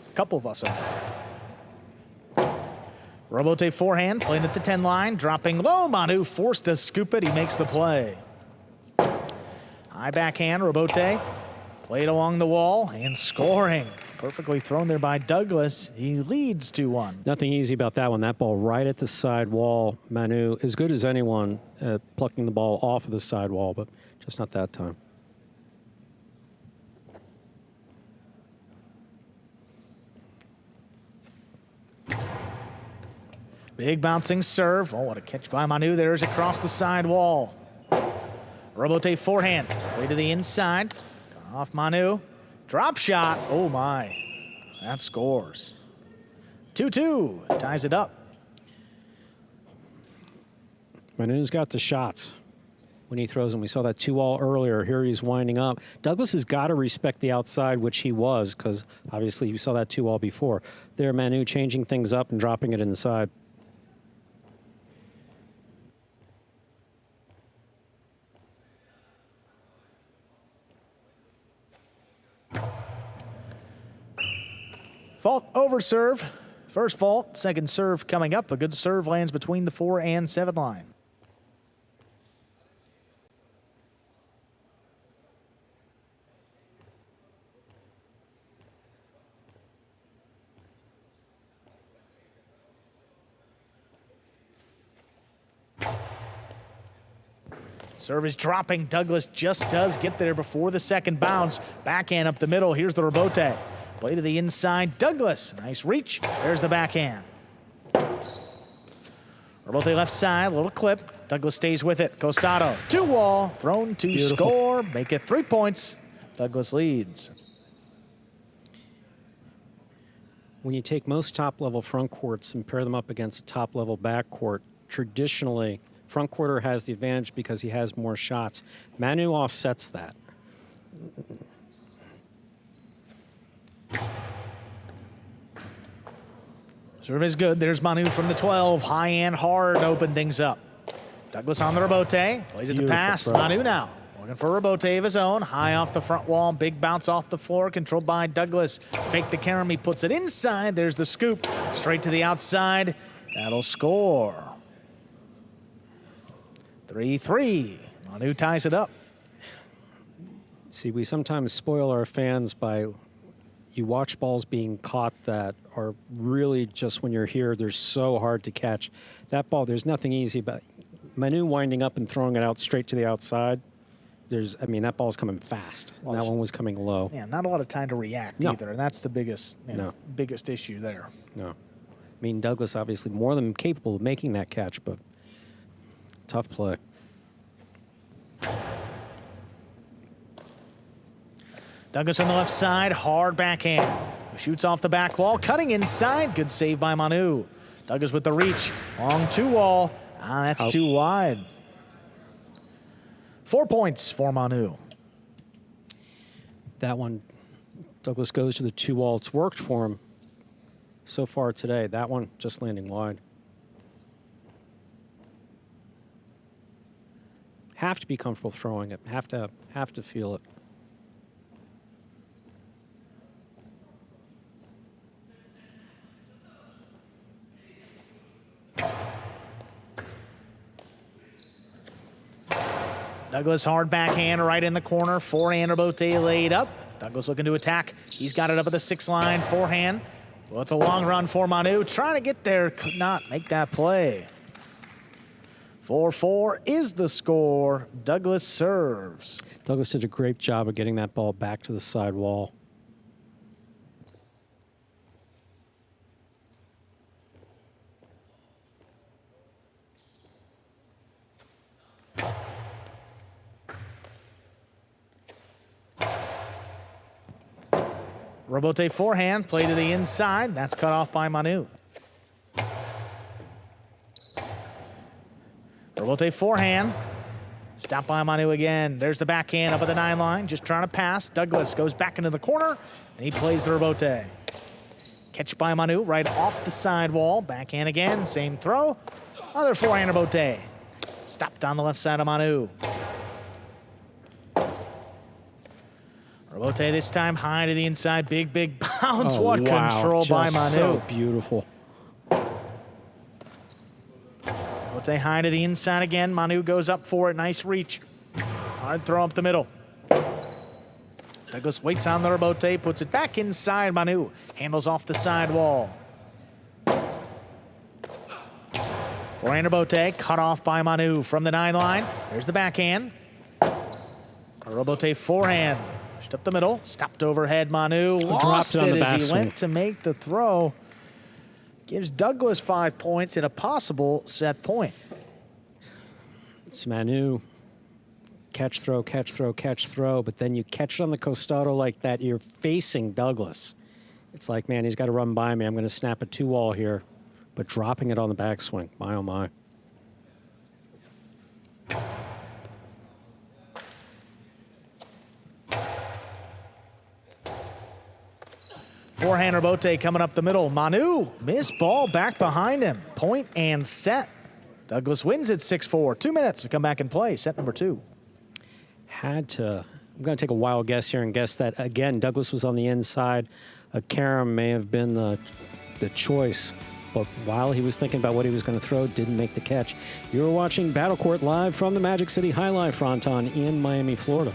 A: A couple of us are. Robote forehand, playing at the 10 line, dropping low. Manu forced to scoop it. He makes the play. High backhand, Robote. Played along the wall and scoring. Perfectly thrown there by Douglas. He leads 2-1.
B: Nothing easy about that one. That ball right at the side wall. Manu, as good as anyone at plucking the ball off of the side wall, but just not that time.
A: Big bouncing serve. Oh, what a catch by Manu. There's across the side wall. Robote forehand. Way to the inside. Got off Manu. Drop shot. Oh, my. That scores. 2-2. Ties it up.
B: Manu's got the shots when he throws them. We saw that 2-wall earlier. Here he's winding up. Douglas has got to respect the outside, which he was, because obviously you saw that 2-wall before. There, Manu changing things up and dropping it inside.
A: Fault over serve. First fault, second serve coming up. A good serve lands between the 4 and 7 line. Serve is dropping. Douglas just does get there before the second bounce. Backhand up the middle. Here's the rebote. Play to the inside. Douglas. Nice reach. There's the backhand. Rebote left side. Little clip. Douglas stays with it. Costado. 2-wall. Thrown to score. Make it 3 points. Douglas leads.
B: When you take most top-level front courts and pair them up against a top-level back court, traditionally, front courter has the advantage because he has more shots. Manu offsets that.
A: Serve is good. There's Manu from the 12. High and hard to open things up. Douglas on the rebote. Plays it to pass.
B: Bro.
A: Manu now. Looking for a rebote of his own. High off the front wall. Big bounce off the floor. Controlled by Douglas. Fake the carom. He puts it inside. There's the scoop. Straight to the outside. That'll score. 3-3. Manu ties it up.
B: See, we sometimes spoil our fans by you watch balls being caught that are really just when you're here, they're so hard to catch. That ball, there's nothing easy about Manu winding up and throwing it out straight to the outside. I mean, that ball's coming fast. Well, that one was coming low.
A: Yeah, not a lot of time to react either, and that's the biggest, biggest issue there.
B: No. I mean, Douglas obviously more than capable of making that catch, but tough play.
A: Douglas on the left side, hard backhand. Shoots off the back wall, cutting inside. Good save by Manu. Douglas with the reach, long 2-wall. That's too wide. 4 points for Manu.
B: That one, Douglas goes to the 2-wall. It's worked for him so far today. That one just landing wide. Have to be comfortable throwing it. Have to feel it.
A: Douglas hard backhand right in the corner. Forehand rebote laid up. Douglas looking to attack. He's got it up at the 6-line. Forehand. Well, it's a long run for Manu. Trying to get there. Could not make that play. 4-4 is the score. Douglas serves.
B: Douglas did a great job of getting that ball back to the side wall.
A: Rebote forehand, play to the inside. That's cut off by Manu. Rebote forehand. Stopped by Manu again. There's the backhand up at the 9-line. Just trying to pass. Douglas goes back into the corner, and he plays the rebote. Catch by Manu right off the sidewall. Backhand again, same throw. Other forehand rebote. Stopped on the left side of Manu. Rebote this time, high to the inside. Big bounce. What control by Manu.
B: So beautiful.
A: Rebote high to the inside again. Manu goes up for it. Nice reach. Hard throw up the middle. Douglas waits on the rebote, puts it back inside. Manu handles off the sidewall. Forehand rebote, cut off by Manu from the 9-line. There's the backhand. Rebote forehand. Pushed up the middle, stopped overhead. Manu lost it as he went to make the throw. Gives Douglas 5 points and a possible set point.
B: It's Manu. Catch, throw, catch, throw, catch, throw. But then you catch it on the costado like that, you're facing Douglas. It's like, man, he's got to run by me. I'm going to snap a 2-wall here. But dropping it on the backswing. My, oh, my.
A: Forehand rebote coming up the middle. Manu, missed ball back behind him. Point and set. Douglas wins at 6-4. 2 minutes to come back and play. Set number 2.
B: I'm going to take a wild guess here and guess that, again, Douglas was on the inside. A carom may have been the choice. But while he was thinking about what he was going to throw, didn't make the catch. You're watching Battle Court live from the Magic City Jai-Alai Fronton in Miami, Florida.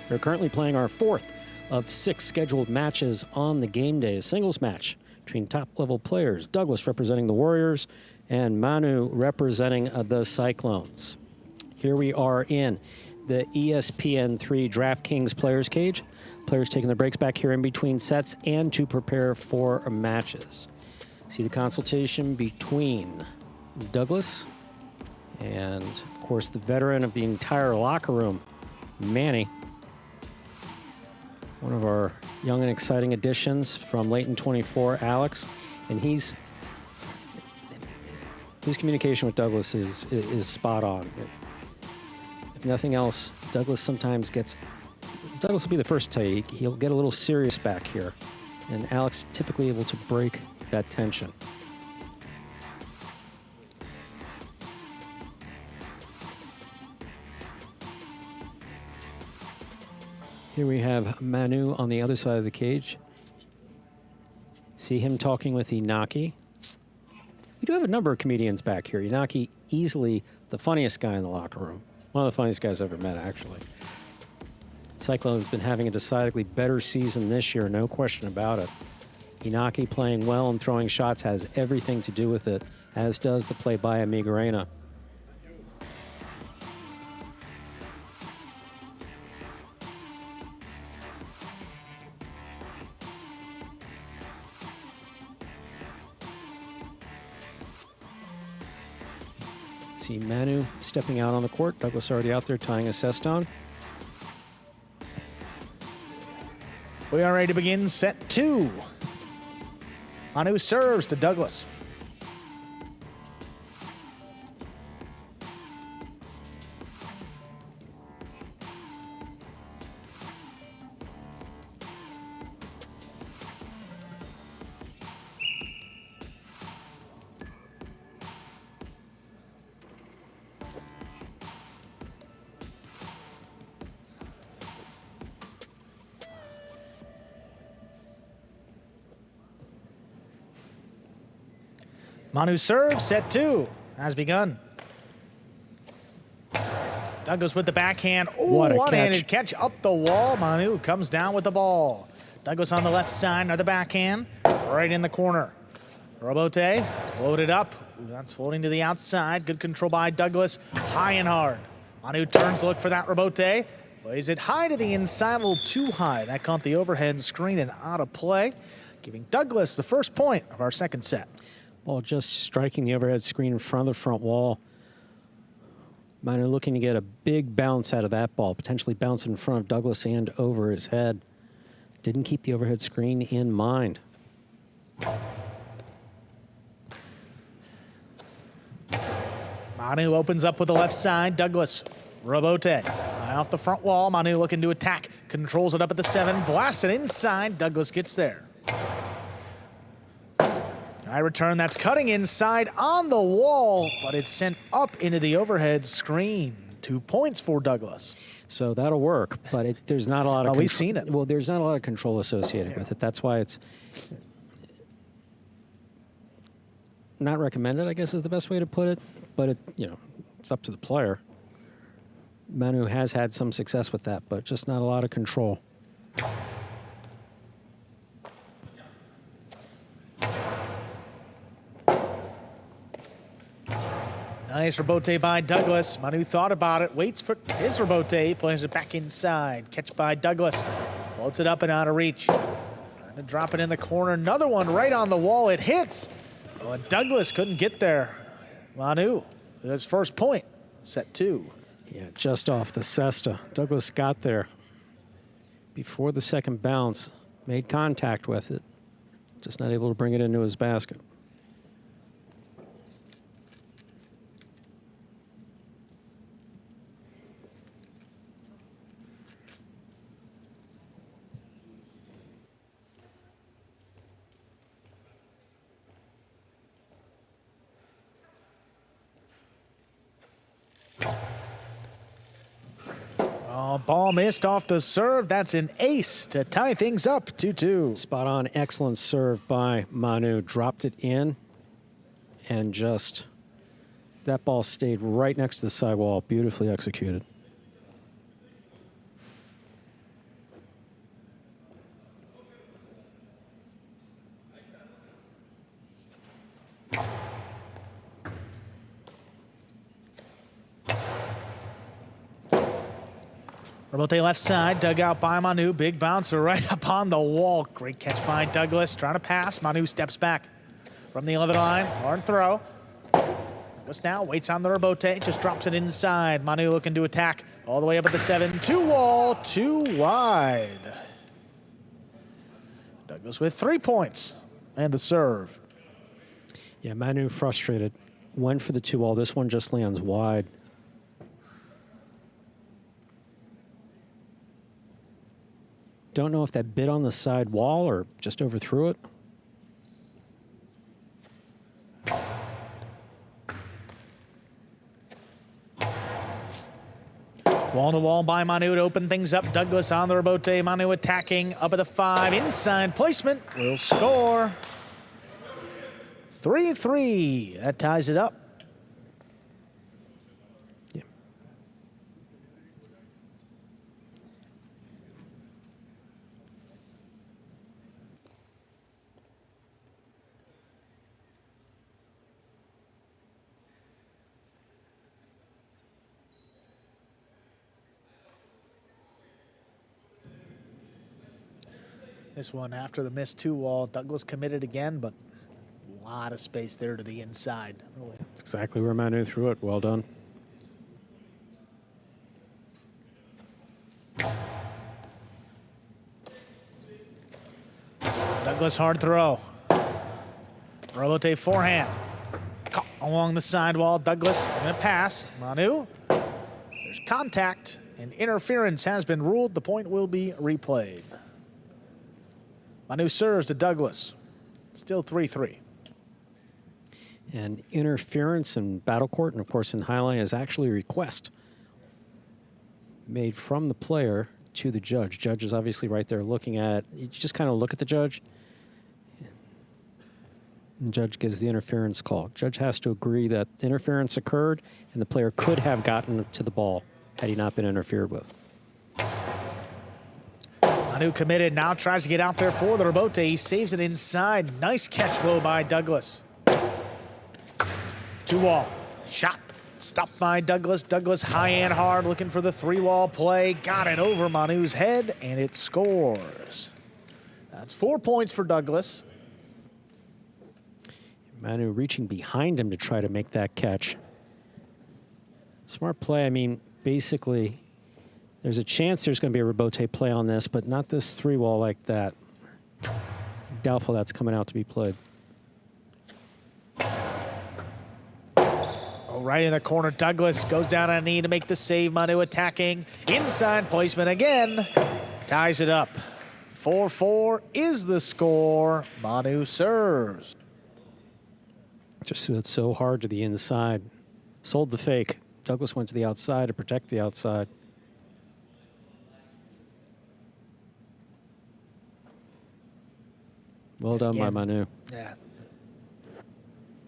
B: We're currently playing our 4th of 6 scheduled matches on the game day. A singles match between top-level players. Douglas representing the Warriors and Manu representing the Cyclones. Here we are in the ESPN3 DraftKings Players Cage. Players taking their breaks back here in between sets and to prepare for matches. See the consultation between Douglas and, of course, the veteran of the entire locker room, Manny. One of our young and exciting additions from late in 24, Alex. And his communication with Douglas is spot on. If nothing else, Douglas will be the first to tell you, he'll get a little serious back here. And Alex typically able to break that tension. Here we have Manu on the other side of the cage. See him talking with Inaki. We do have a number of comedians back here. Inaki, easily the funniest guy in the locker room. One of the funniest guys I've ever met, actually. Cyclones has been having a decidedly better season this year, no question about it. Inaki playing well and throwing shots has everything to do with it, as does the play by Amigarena. See Manu stepping out on the court. Douglas already out there tying a ceston.
A: We are ready to begin set 2. Manu serves to Douglas. Manu serves, set 2 has begun. Douglas with the backhand. Oh, one-handed catch up the wall. Manu comes down with the ball. Douglas on the left side, another backhand, right in the corner. Robote floated up. Ooh, that's floating to the outside. Good control by Douglas, high and hard. Manu turns to look for that Robote. Plays it high to the inside, a little too high. That caught the overhead screen and out of play, giving Douglas the first point of our second set.
B: Ball just striking the overhead screen in front of the front wall. Manu looking to get a big bounce out of that ball, potentially bounce in front of Douglas and over his head. Didn't keep the overhead screen in mind.
A: Manu opens up with the left side. Douglas, Robote, high off the front wall. Manu looking to attack, controls it up at the 7, blasts it inside. Douglas gets there. High return, that's cutting inside on the wall, but it's sent up into the overhead screen. 2 points for Douglas.
B: So that'll work, but there's not a lot of
A: we've seen it.
B: Well, there's not a lot of control associated with it. That's why it's not recommended, I guess is the best way to put it, but it's up to the player. Manu has had some success with that, but just not a lot of control.
A: Nice Robote by Douglas. Manu thought about it, waits for his Robote, plays it back inside. Catch by Douglas, floats it up and out of reach. Trying to drop it in the corner, another one right on the wall, it hits. Oh, and Douglas couldn't get there. Manu, his first point, set 2.
B: Yeah, just off the cesta. Douglas got there before the second bounce, made contact with it, just not able to bring it into his basket.
A: Oh, ball missed off the serve. That's an ace to tie things up, 2-2.
B: Spot on, excellent serve by Manu. Dropped it in, and just that ball stayed right next to the sidewall. Beautifully executed.
A: Robote left side, dug out by Manu. Big bouncer right up on the wall. Great catch by Douglas. Trying to pass. Manu steps back from the 11 line. Hard throw. Douglas now waits on the Robote. Just drops it inside. Manu looking to attack all the way up at the 7. 2 wall, 2 wide. Douglas with 3 points and the serve.
B: Yeah, Manu frustrated. Went for the 2 wall. This one just lands wide. Don't know if that bit on the side wall or just overthrew it.
A: Wall to wall by Manu to open things up. Douglas on the Robote. Manu attacking up at the 5. Inside placement will score. 3-3. That ties it up.
B: Yeah.
A: This one after the missed 2 wall. Douglas committed again, but a lot of space there to the inside.
B: That's exactly where Manu threw it. Well done.
A: Douglas hard throw. Robote forehand. Caught along the sidewall. Douglas gonna pass. Manu. There's contact and interference has been ruled. The point will be replayed. Manu serves to Douglas. Still 3-3.
B: And interference in battle court, and of course in highlight, is actually a request made from the player to the judge. Judge is obviously right there looking at it. You just kind of look at the judge, and the judge gives the interference call. Judge has to agree that interference occurred and the player could have gotten to the ball had he not been interfered with.
A: Manu committed, now tries to get out there for the Robote. He saves it inside. Nice catch low by Douglas. 2 wall, shot, stopped by Douglas. Douglas high and hard, looking for the 3 wall play. Got it over Manu's head, and it scores. That's 4 points for Douglas.
B: Manu reaching behind him to try to make that catch. Smart play. I mean, basically, there's a chance there's going to be a Robote play on this, but not this 3 wall like that. Doubtful that's coming out to be played.
A: Oh, right in the corner, Douglas goes down on a knee to make the save. Manu attacking. Inside placement again. Ties it up. 4-4 is the score. Manu serves.
B: Just threw it so hard to the inside. Sold the fake. Douglas went to the outside to protect the outside. Well done by Manu.
A: Yeah.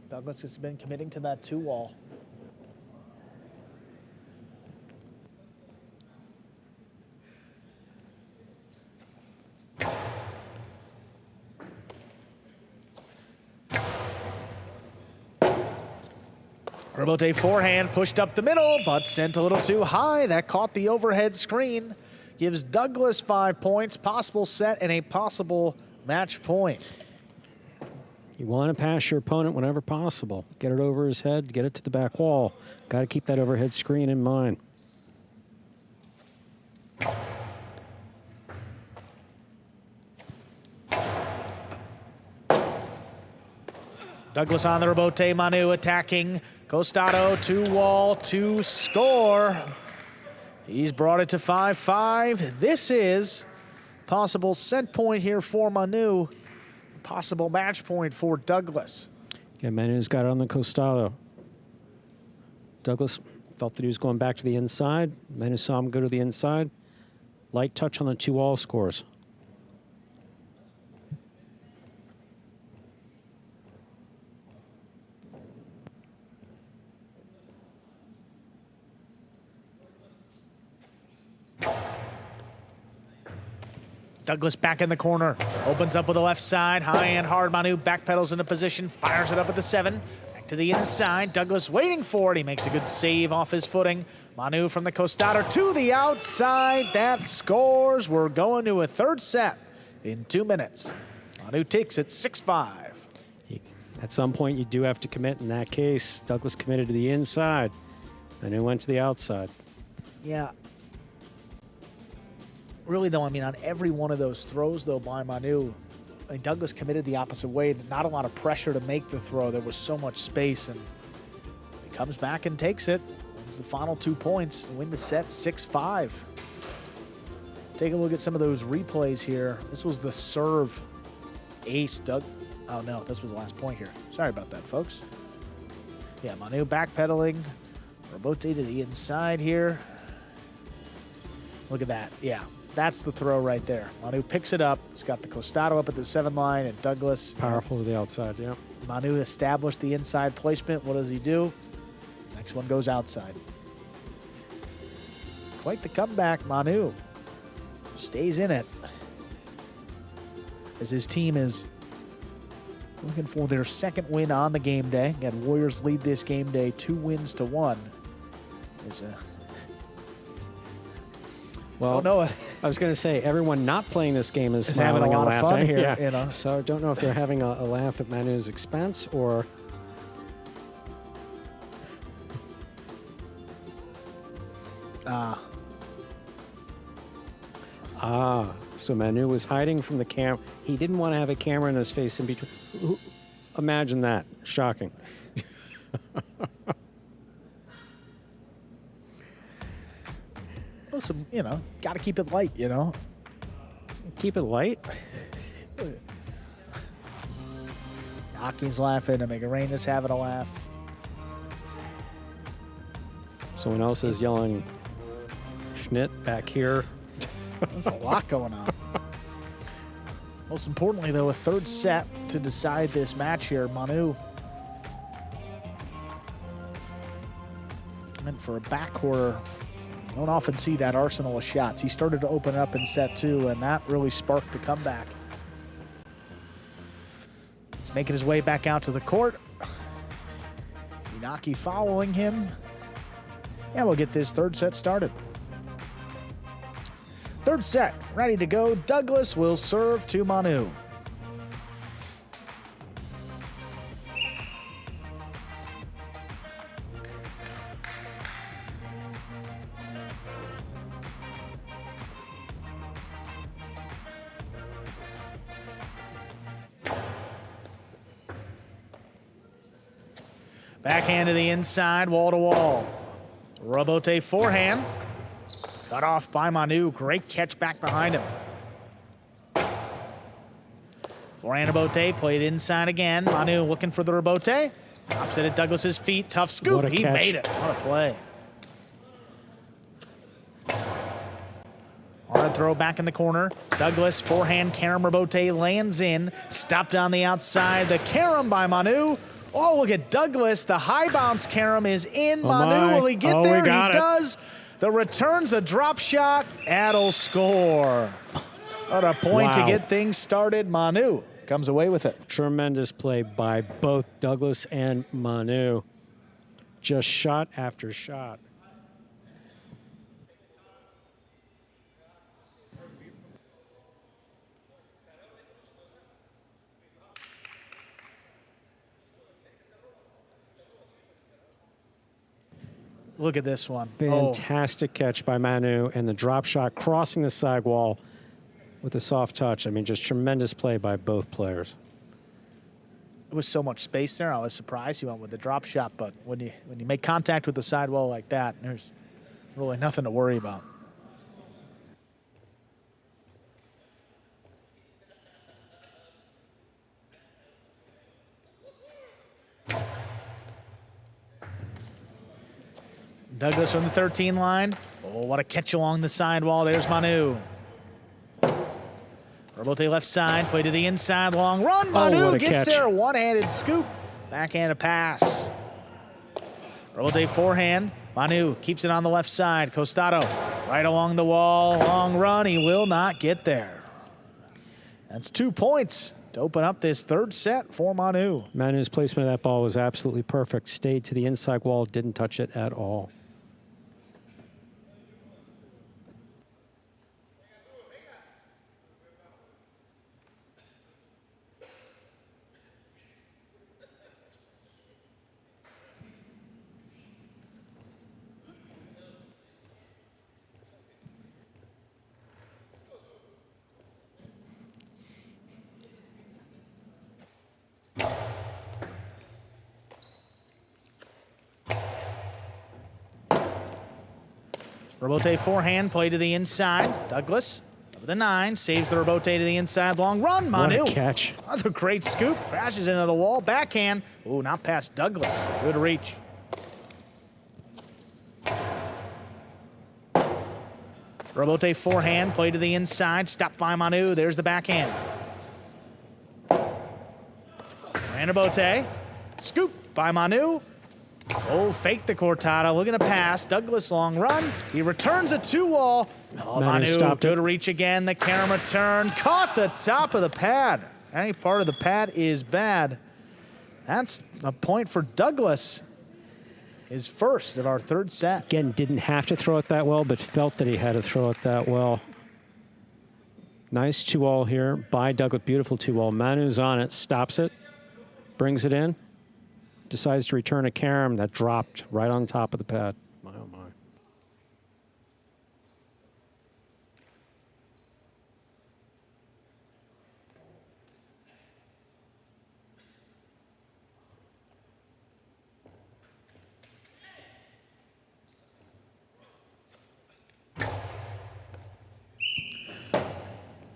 A: Douglas has been committing to that 2 wall. Robote forehand pushed up the middle, but sent a little too high. That caught the overhead screen. Gives Douglas 5 points, possible set, and a possible match point.
B: You want to pass your opponent whenever possible. Get it over his head, get it to the back wall. Got to keep that overhead screen in mind.
A: Douglas on the Robote, Manu attacking. Costado, 2 wall, 2 score. He's brought it to 5-5. This is possible set point here for Manu. Possible match point for Douglas.
B: Yeah, Manu's got it on the Costado. Douglas felt that he was going back to the inside. Manu saw him go to the inside. Light touch on the 2 wall scores.
A: Douglas back in the corner. Opens up with the left side. High and hard. Manu backpedals into position. Fires it up at the 7. Back to the inside. Douglas waiting for it. He makes a good save off his footing. Manu from the costado to the outside. That scores. We're going to a third set in 2 minutes. Manu takes it 6-5.
B: At some point, you do have to commit. In that case, Douglas committed to the inside. Manu went to the outside.
A: Yeah. Really, though, I mean, on every one of those throws, though, by Manu, I mean, Douglas committed the opposite way. Not a lot of pressure to make the throw. There was so much space, and he comes back and takes it. Wins the final 2 points to win the set 6-5. Take a look at some of those replays here. This was the serve ace. Oh, no, this was the last point here. Sorry about that, folks. Yeah, Manu backpedaling. Robote to the inside here. Look at that. Yeah. That's the throw right there. Manu picks it up. He's got the costado up at the 7 line, and Douglas.
B: Powerful to the outside, yeah.
A: Manu established the inside placement. What does he do? Next one goes outside. Quite the comeback, Manu. Stays in it. As his team is looking for their second win on the game day. Again, Warriors lead this game day 2-1.
B: Well,
A: no.
B: I was going to say, everyone not playing this game is
A: having a
B: smiling
A: lot
B: and
A: of fun
B: laughing.
A: here.
B: Yeah.
A: You know?
B: So I don't know if they're having a laugh at Manu's expense or... So Manu was hiding from the camera. He didn't want to have a camera in his face in between. Imagine that. Shocking.
A: Listen, you know, got to keep it light, you know.
B: Keep it light?
A: Aki's laughing, Arena's having a laugh.
B: Someone else is yelling Schnitt back here.
A: There's a lot going on. Most importantly, though, a third set to decide this match here. Manu meant for a backcourt. You don't often see that arsenal of shots. He started to open up in set 2, and that really sparked the comeback. He's making his way back out to the court. Inaki following him. And we'll get this third set started. Third set, ready to go. Douglas will serve to Manu. Backhand to the inside, wall to wall. Robote forehand. Cut off by Manu. Great catch back behind him. Forehand Robote played inside again. Manu looking for the Robote. Drops it at Douglas's feet. Tough scoop. He made it. What a play. Hard throw back in the corner. Douglas forehand carom Robote lands in. Stopped on the outside. The carom by Manu. Oh, look at Douglas. The high bounce carom is in. Manu, will he get there? He does. The return's a drop shot. That'll score. What a point to get things started. Manu comes away with it.
B: Tremendous play by both Douglas and Manu. Just shot after shot.
A: Look at this one.
B: Fantastic catch by Manu, and the drop shot crossing the sag wall with a soft touch. I mean, just tremendous play by both players.
A: It was so much space there. I was surprised he went with the drop shot, but when you make contact with the sidewall like that, there's really nothing to worry about. Douglas from the 13 line. Oh, what a catch along the sidewall. There's Manu. Robote left side, play to the inside, long run. Manu gets there, one-handed scoop. Backhand pass. Robote forehand. Manu keeps it on the left side. Costado right along the wall, long run. He will not get there. That's 2 points to open up this third set for Manu.
B: Manu's placement of that ball was absolutely perfect. Stayed to the inside wall, didn't touch it at all.
A: Rebote forehand, play to the inside. Douglas, over the 9, saves the rebote to the inside. Long run, Manu.
B: What a catch.
A: Another great scoop, crashes into the wall. Backhand. Ooh, not past Douglas. Good reach. Rebote forehand, play to the inside. Stopped by Manu. There's the backhand. Rebote. Scoop by Manu. Oh, fake the cortada, looking to pass. Douglas long run. He returns a 2-wall. Oh, Manu,
B: stopped
A: good
B: it.
A: reach again. The camera turn. Caught the top of the pad. Any part of the pad is bad. That's a point for Douglas. His first of our third set.
B: Again, didn't have to throw it that well, but felt that he had to throw it that well. Nice 2-all here by Douglas. Beautiful 2-all. Manu's on it, stops it, brings it in. Decides to return a carom that dropped right on top of the pad. My, oh my.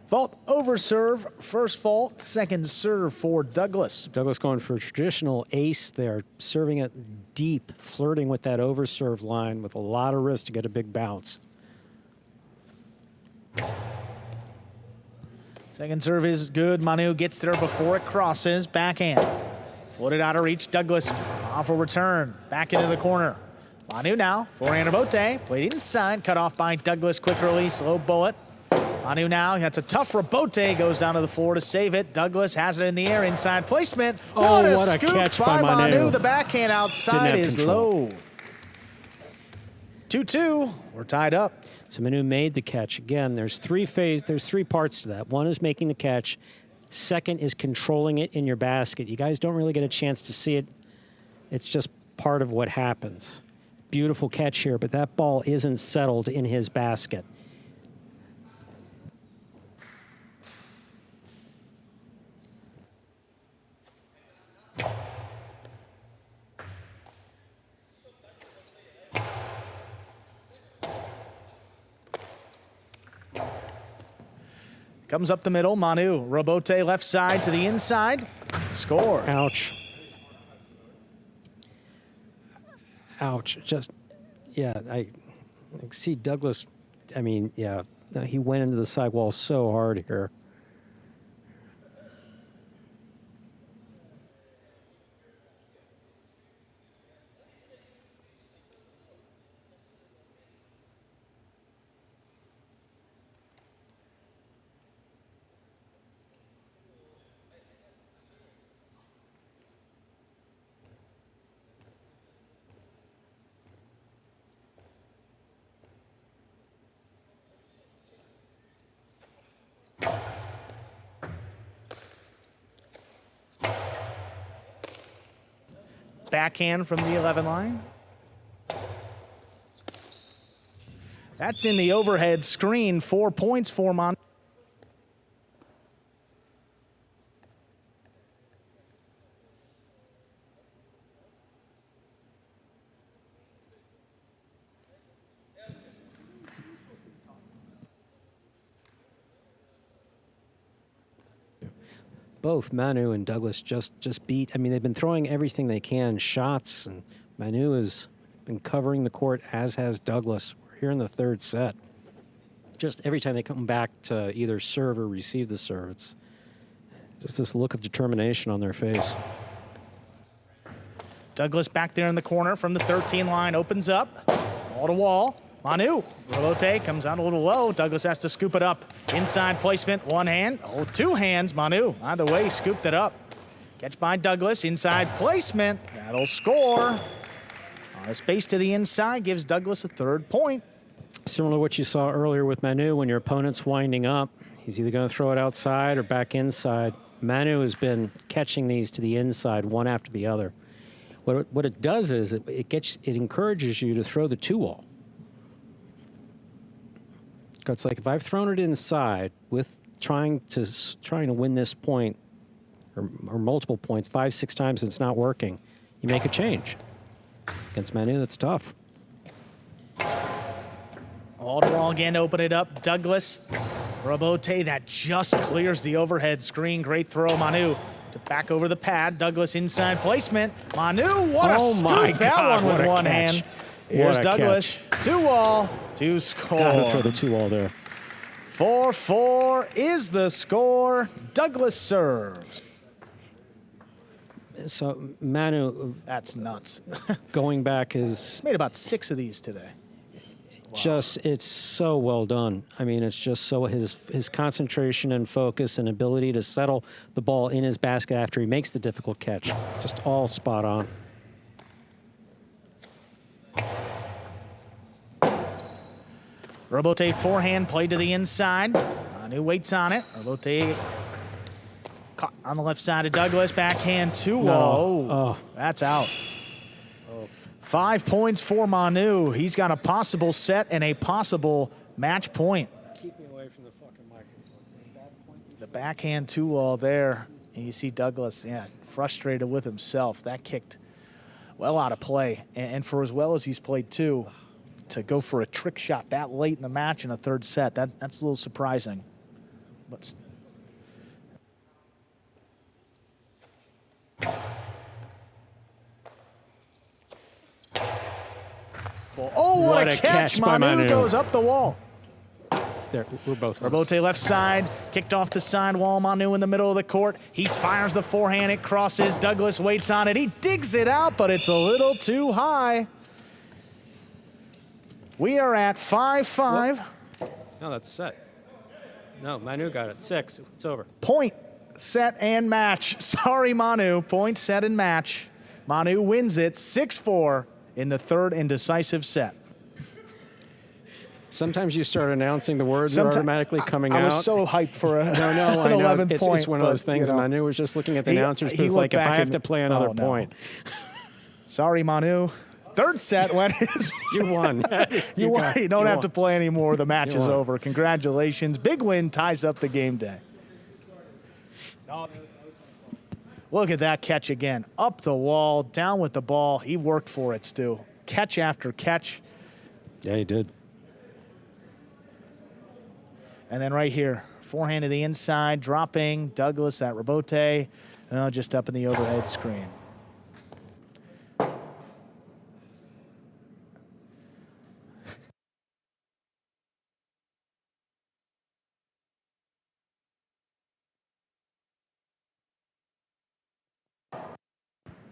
A: Fault over serve, first fault, second serve for Douglas.
B: Douglas going for a traditional ace there, serving it deep, flirting with that overserve line with a lot of risk to get a big bounce.
A: Second serve is good. Manu gets there before it crosses. Backhand. Floated out of reach. Douglas off a return. Back into the corner. Manu now. Forehand rebote. Played inside. Cut off by Douglas. Quick release. Low bullet. Manu now. That's a tough rebote. Goes down to the floor to save it. Douglas has it in the air. Inside placement.
B: Oh,
A: what a
B: what a
A: scoop
B: catch
A: by
B: by Manu.
A: The backhand outside is
B: control.
A: low. 2-2. We're tied up.
B: So Manu made the catch. Again, there's three parts to that. One is making the catch. Second is controlling it in your basket. You guys don't really get a chance to see it. It's just part of what happens. Beautiful catch here, but that ball isn't settled in his basket.
A: Comes up the middle. Manu. Rebote left side to the inside. Score.
B: Ouch. Ouch. Just, yeah, I see Douglas. I mean, yeah, he went into the sidewall so hard here.
A: Backhand from the 11 line. That's in the overhead screen. 4 points for Manu.
B: Both Manu and Douglas just beat. I mean, they've been throwing everything they can, shots, and Manu has been covering the court, as has Douglas. We're here in the third set. Just every time they come back to either serve or receive the serve, it's just this look of determination on their face.
A: Douglas back there in the corner from the 13 line, opens up. Wall to wall. Manu, Rolote comes out a little low. Douglas has to scoop it up. Inside placement, one hand. Oh, two hands, Manu. Either way, scooped it up. Catch by Douglas, inside placement. That'll score. On a space to the inside, gives Douglas a 3rd point.
B: Similar to what you saw earlier with Manu, when your opponent's winding up, he's either going to throw it outside or back inside. Manu has been catching these to the inside, one after the other. What it does is it encourages you to throw the 2-wall. It's like if I've thrown it inside with trying to win this point or multiple points 5, 6 times and it's not working, you make a change. Against Manu, that's tough.
A: All to wall again, open it up. Douglas, Robote, that just clears the overhead screen. Great throw, Manu. To back over the pad. Douglas inside placement. Manu, what a scoop. That one with one hand. Here's Douglas. 2-wall to score.
B: Got to throw the 2-wall there.
A: 4-4 is the score. Douglas serves.
B: So Manu,
A: that's nuts.
B: going back is
A: he's made about 6 of these today. Wow.
B: It's so well done. I mean, it's just so his concentration and focus and ability to settle the ball in his basket after he makes the difficult catch, just all spot on.
A: Robote forehand played to the inside. Manu waits on it. Robote caught on the left side of Douglas. Backhand 2-wall. Oh, that's out. 5 points for Manu. He's got a possible set and a possible match point.
B: Keep me away from the fucking microphone.
A: The backhand 2-wall there. And you see Douglas, frustrated with himself. That kicked well out of play. And for as well as he's played too, to go for a trick shot that late in the match in a 3rd set, that's a little surprising. But oh, what a catch. Manu goes up the wall.
B: There, we're both.
A: Robote left side, kicked off the sidewall. Manu in the middle of the court. He fires the forehand, it crosses. Douglas waits on it. He digs it out, but it's a little too high. We are at 5-5.
B: No, that's set. No, Manu got it. 6. It's over.
A: Point, set, and match. Sorry, Manu. Point, set, and match. Manu wins it 6-4 in the 3rd and decisive set.
B: Sometimes you start announcing the words that are automatically coming out.
A: I was so hyped for an
B: I know.
A: 11th point.
B: It's one of those things. And Manu was just looking at the announcer's booth like, if I have to play another point.
A: Sorry, Manu. 3rd set when
B: you won.
A: You won. You don't have to play anymore. The match is over. Congratulations. Big win ties up the game day. Look at that catch again. Up the wall, down with the ball. He worked for it, Stu. Catch after catch.
B: Yeah, he did.
A: And then right here, forehand to the inside, dropping. Douglas, that Robote, just up in the overhead screen.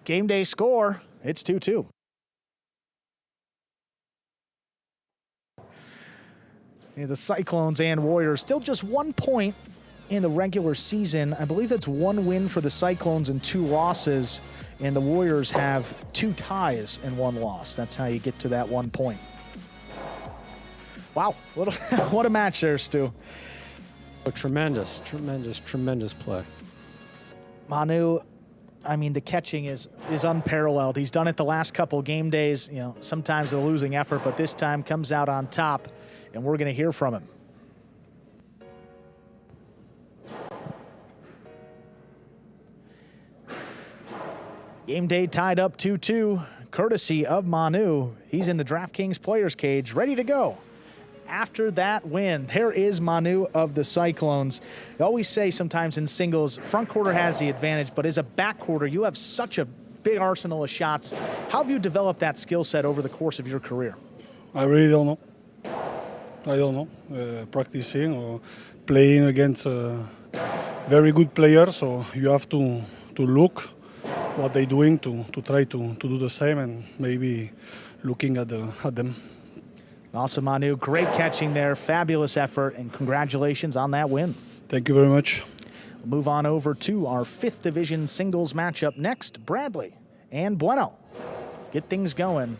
A: Game day score, it's 2-2. The Cyclones and Warriors still just 1 point in the regular season. I believe that's 1 win for the Cyclones and 2 losses, and the Warriors have 2 ties and 1 loss. That's how you get to that 1 point. Wow, what a match there, Stu.
B: A tremendous play.
A: Manu, I mean, the catching is unparalleled. He's done it the last couple game days, sometimes a losing effort, but this time comes out on top, and we're going to hear from him. Game day tied up 2-2, courtesy of Manu. He's in the DraftKings players cage, ready to go. After that win, there is Manu of the Cyclones. I always say sometimes in singles, front quarter has the advantage, but as a back quarter, you have such a big arsenal of shots. How have you developed that skill set over the course of your career?
E: I really don't know. I don't know. Practicing or playing against very good players, so you have to look what they're doing to try to do the same and maybe looking at them.
A: Awesome, Manu. Great catching there. Fabulous effort, and congratulations on that win.
E: Thank you very much.
A: We'll move on over to our 5th division singles matchup next. Bradley and Bueno get things going.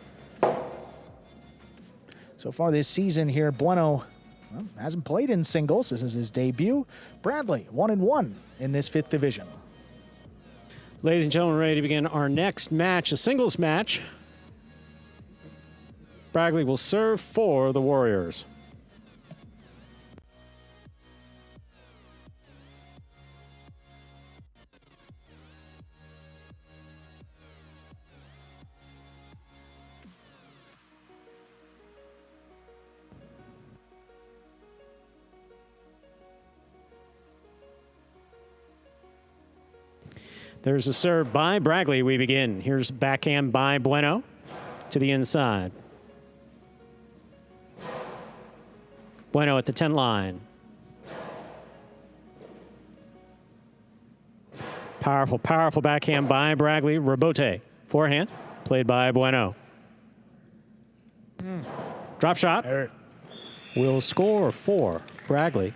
A: So far this season here, Bueno hasn't played in singles. This is his debut. Bradley, 1-1 in this 5th division.
B: Ladies and gentlemen, ready to begin our next match, a singles match. Bradley will serve for the Warriors. There's a serve by Bradley. We begin. Here's backhand by Bueno to the inside. Bueno at the 10 line. Powerful, powerful backhand by Bradley. Rebote, forehand, played by Bueno. Drop shot. Will score for Bradley.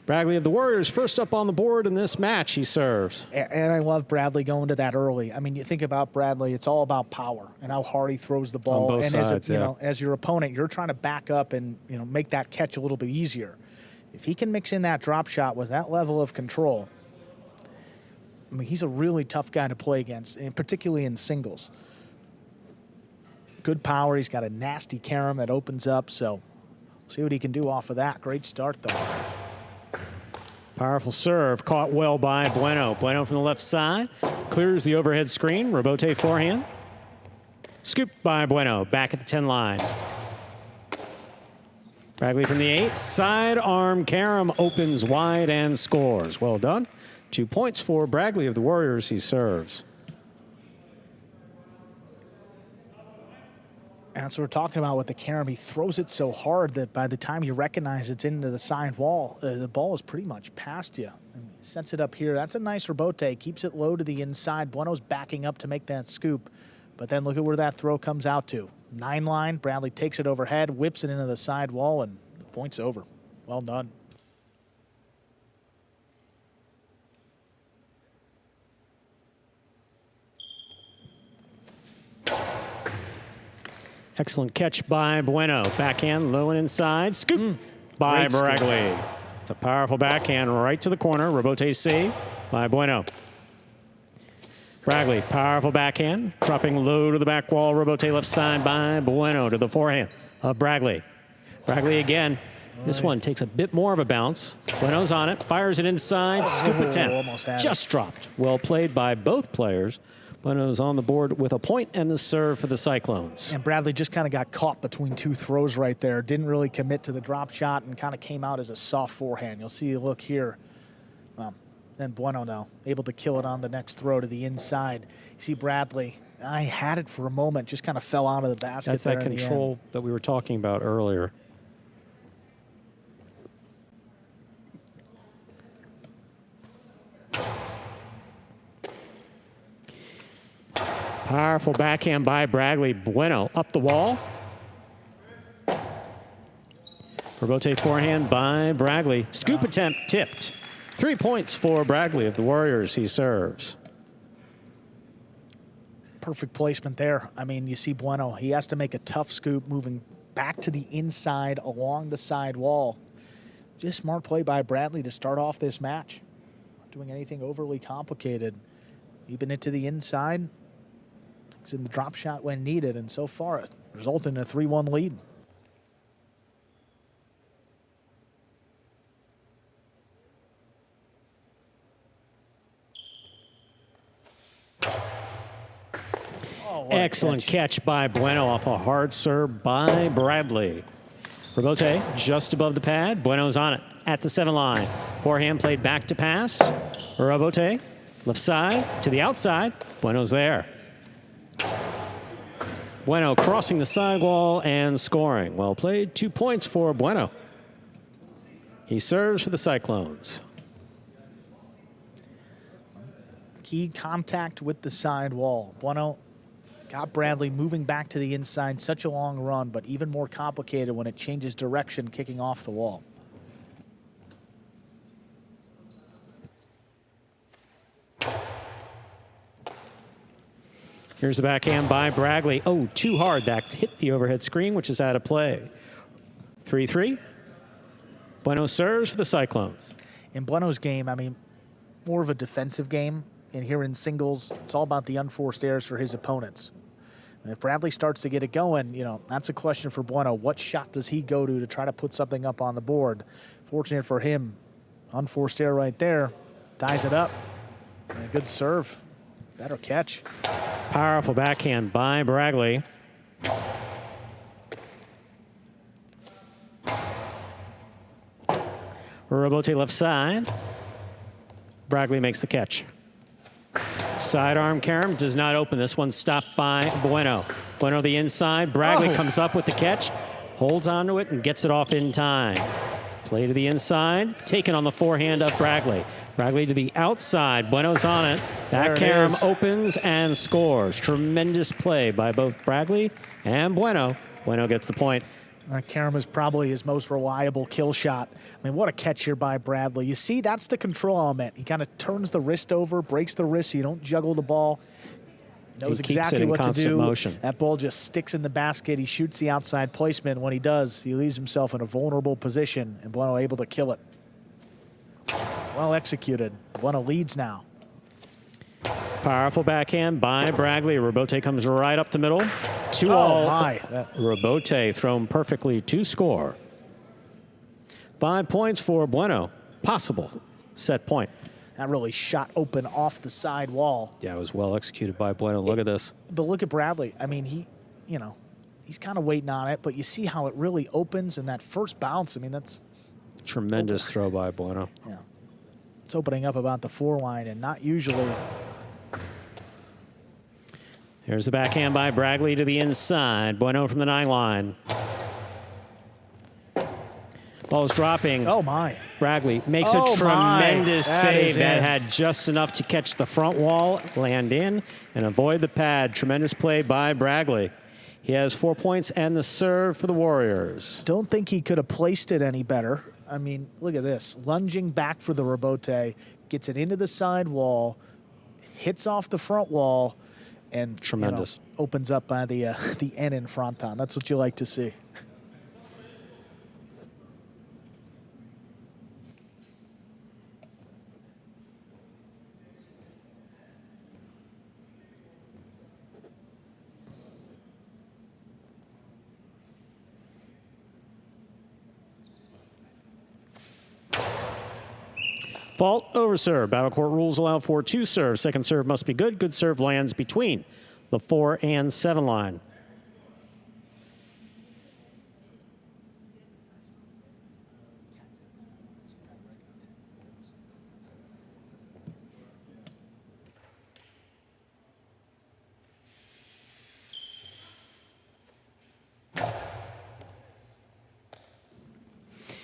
B: Bradley of the Warriors first up on the board in this match. He serves.
A: And I love Bradley going to that early. I mean, you think about Bradley, it's all about power and how hard he throws the ball.
B: On both
A: and
B: sides,
A: you know, as your opponent, you're trying to back up and make that catch a little bit easier. If he can mix in that drop shot with that level of control, I mean, he's a really tough guy to play against, and particularly in singles. Good power. He's got a nasty carom that opens up, so see what he can do off of that. Great start, though.
B: Powerful serve, caught well by Bueno. Bueno from the left side, clears the overhead screen. Rebote forehand. Scooped by Bueno, back at the 10 line. Bradley from the 8, sidearm carom opens wide and scores. Well done. 2 points for Bradley of the Warriors. He serves.
A: That's what we're talking about with the carom. He throws it so hard that by the time you recognize it's into the side wall, the ball is pretty much past you. And he sets it up here. That's a nice rebote. Keeps it low to the inside. Bueno's backing up to make that scoop. But then look at where that throw comes out to. 9 line. Bradley takes it overhead, whips it into the side wall, and the point's over. Well done.
B: Excellent catch by Bueno. Backhand, low and inside. Scoop by Bradley. It's a powerful backhand right to the corner. Rebote save by Bueno. Bradley, powerful backhand. Dropping low to the back wall. Rebote left side by Bueno to the forehand of Bradley. Bradley again. This one takes a bit more of a bounce. Bueno's on it. Fires it inside. Scoop attempt. Just dropped. Well played by both players. Bueno's on the board with a point and the serve for the Cyclones.
A: And Bradley just kind of got caught between 2 throws right there. Didn't really commit to the drop shot and kind of came out as a soft forehand. You'll see a look here. Then Bueno now able to kill it on the next throw to the inside. You see Bradley, I had it for a moment, just kind of fell out of the basket.
B: That's that control that we were talking about earlier. Powerful backhand by Bradley. Bueno up the wall. Rebote forehand by Bradley. Scoop attempt tipped. 3 points for Bradley of the Warriors. He serves.
A: Perfect placement there. I mean, you see Bueno, he has to make a tough scoop moving back to the inside along the side wall. Just smart play by Bradley to start off this match. Not doing anything overly complicated. Keeping it to the inside. He's in the drop shot when needed, and so far it resulted in a 3-1 lead.
B: Excellent catch by Bueno off a hard serve by Bradley. Rebote just above the pad. Bueno's on it at the 7 line. Forehand played back to pass. Rebote left side to the outside. Bueno's there. Bueno crossing the sidewall and scoring. Well played. 2 points for Bueno. He serves for the Cyclones.
A: Key contact with the side wall. Bueno Got Bradley moving back to the inside, such a long run, but even more complicated when it changes direction, kicking off the wall.
B: Here's the backhand by Bradley. Oh, too hard. That hit the overhead screen, which is out of play. 3-3. Bueno serves for the Cyclones.
A: In Bueno's game, I mean, more of a defensive game. And here in singles, it's all about the unforced errors for his opponents. And if Bradley starts to get it going, you know, that's a question for Bueno. What shot does he go to try to put something up on the board? Fortunate for him, unforced error right there. Ties it up. And a good serve. Better catch.
B: Powerful backhand by Bradley. Robote left side. Bradley makes the catch. Sidearm carom does not open. This one stopped by Bueno. Bueno the inside. Bradley comes up with the catch, holds onto it, and gets it off in time. Play to the inside, taken on the forehand of Bradley. Bradley to the outside. Bueno's on it. That carom opens and scores. Tremendous play by both Bradley and Bueno. Bueno gets the point.
A: Carom is probably his most reliable kill shot. I mean, what a catch here by Bradley. You see, that's the control element. He kind of turns the wrist over, breaks the wrist so you don't juggle the ball. Knows exactly what to do.
B: Motion.
A: That ball just sticks in the basket. He shoots the outside placement. When he does, he leaves himself in a vulnerable position, and Bueno able to kill it. Well executed. Bueno leads now.
B: Powerful backhand by Bradley. Robote comes right up the middle. 2-all.
A: Oh, my.
B: Robote thrown perfectly to score. 5 points for Bueno. Possible set point.
A: That really shot open off the side wall.
B: Yeah, it was well executed by Bueno. Look at this.
A: But look at Bradley. I mean, he's kind of waiting on it, but you see how it really opens and that first bounce. I mean, that's
B: tremendous throw by Bueno.
A: Yeah. It's opening up about the 4 line and not usually.
B: Here's the backhand by Bradley to the inside. Bueno from the 9 line. Ball's dropping.
A: Oh, my.
B: Bradley makes a tremendous save that had just enough to catch the front wall, land in, and avoid the pad. Tremendous play by Bradley. He has 4 points and the serve for the Warriors.
A: Don't think he could have placed it any better. I mean, look at this. Lunging back for the Robote, gets it into the side wall, hits off the front wall, and
B: tremendous.
A: Opens up by the N in Fronton. That's what you like to see.
B: Fault over serve. Battle court rules allow for 2 serves. Second serve must be good. Good serve lands between the 4 and 7 line.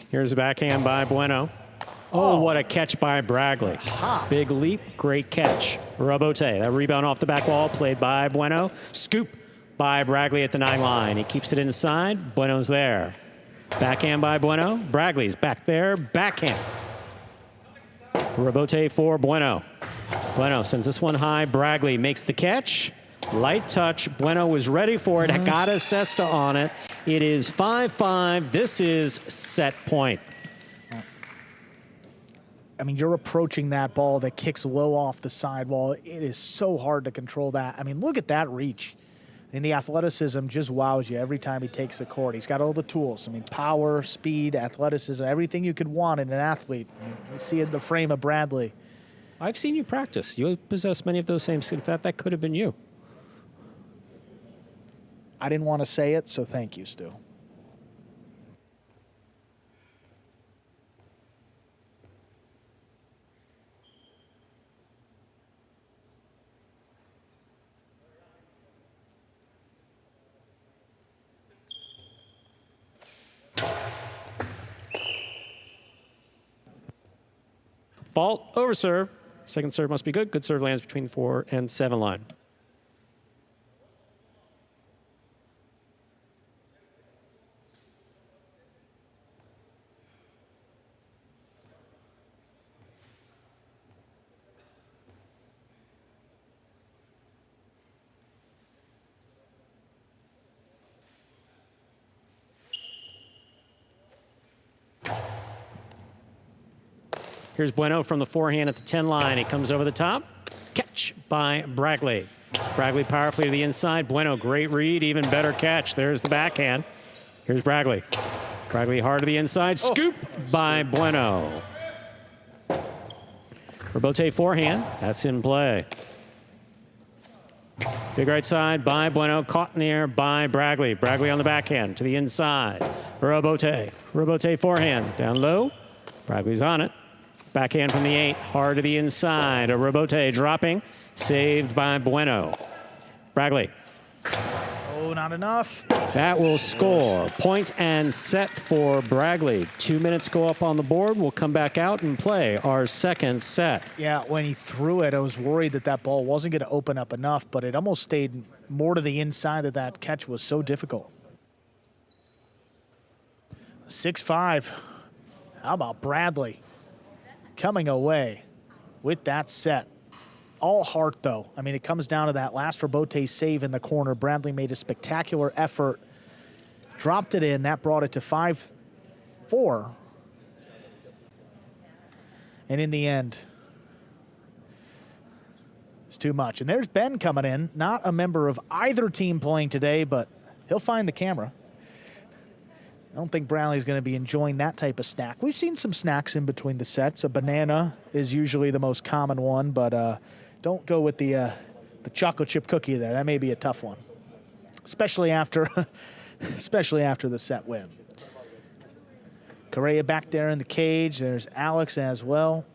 B: Here's a backhand by Bueno. Oh, what a catch by Bradley. Big leap, great catch. Robote, that rebound off the back wall, played by Bueno. Scoop by Bradley at the 9 line. He keeps it inside. Bueno's there. Backhand by Bueno. Bradley's back there. Backhand. Robote for Bueno. Bueno sends this one high. Bradley makes the catch. Light touch. Bueno was ready for it. Got a cesta on it. It is 5-5. This is set point.
A: I mean, you're approaching that ball that kicks low off the sidewall. It is so hard to control that. I mean, look at that reach. And the athleticism just wows you every time he takes the court. He's got all the tools. I mean, power, speed, athleticism, everything you could want in an athlete. I mean, you see it in the frame of Bradley.
B: I've seen you practice. You possess many of those same skills. In fact, that could have been you.
A: I didn't want to say it, so thank you, Stu.
B: Fault over serve. Second serve must be good. Good serve lands between the 4 and 7 line. Here's Bueno from the forehand at the 10 line. He comes over the top. Catch by Bragley. Bragley powerfully to the inside. Bueno, great read, even better catch. There's the backhand. Here's Bragley. Bragley hard to the inside. Scoop by Bueno. Rebote forehand. That's in play. Big right side by Bueno. Caught in the air by Bragley. Bragley on the backhand to the inside. Rebote. Rebote forehand. Down low. Bragley's on it. Backhand from the 8. Hard to the inside. A Rebote dropping. Saved by Bueno. Bragley.
A: Oh, not enough.
B: That will score. Point and set for Bragley. 2 minutes go up on the board. We'll come back out and play our second set.
A: Yeah, when he threw it, I was worried that that ball wasn't going to open up enough, but it almost stayed more to the inside that catch was so difficult. 6-5. How about Bragley coming away with that set? All heart, though. I mean, it comes down to that last Rebote save in the corner. Bragley made a spectacular effort, dropped it in. That brought it to 5-4. And in the end, it's too much. And there's Ben coming in, not a member of either team playing today, but he'll find the camera. I don't think Bragley's going to be enjoying that type of snack. We've seen some snacks in between the sets. A banana is usually the most common one, but don't go with the chocolate chip cookie there. That may be a tough one, especially after the set win. Correa back there in the cage. There's Alex as well.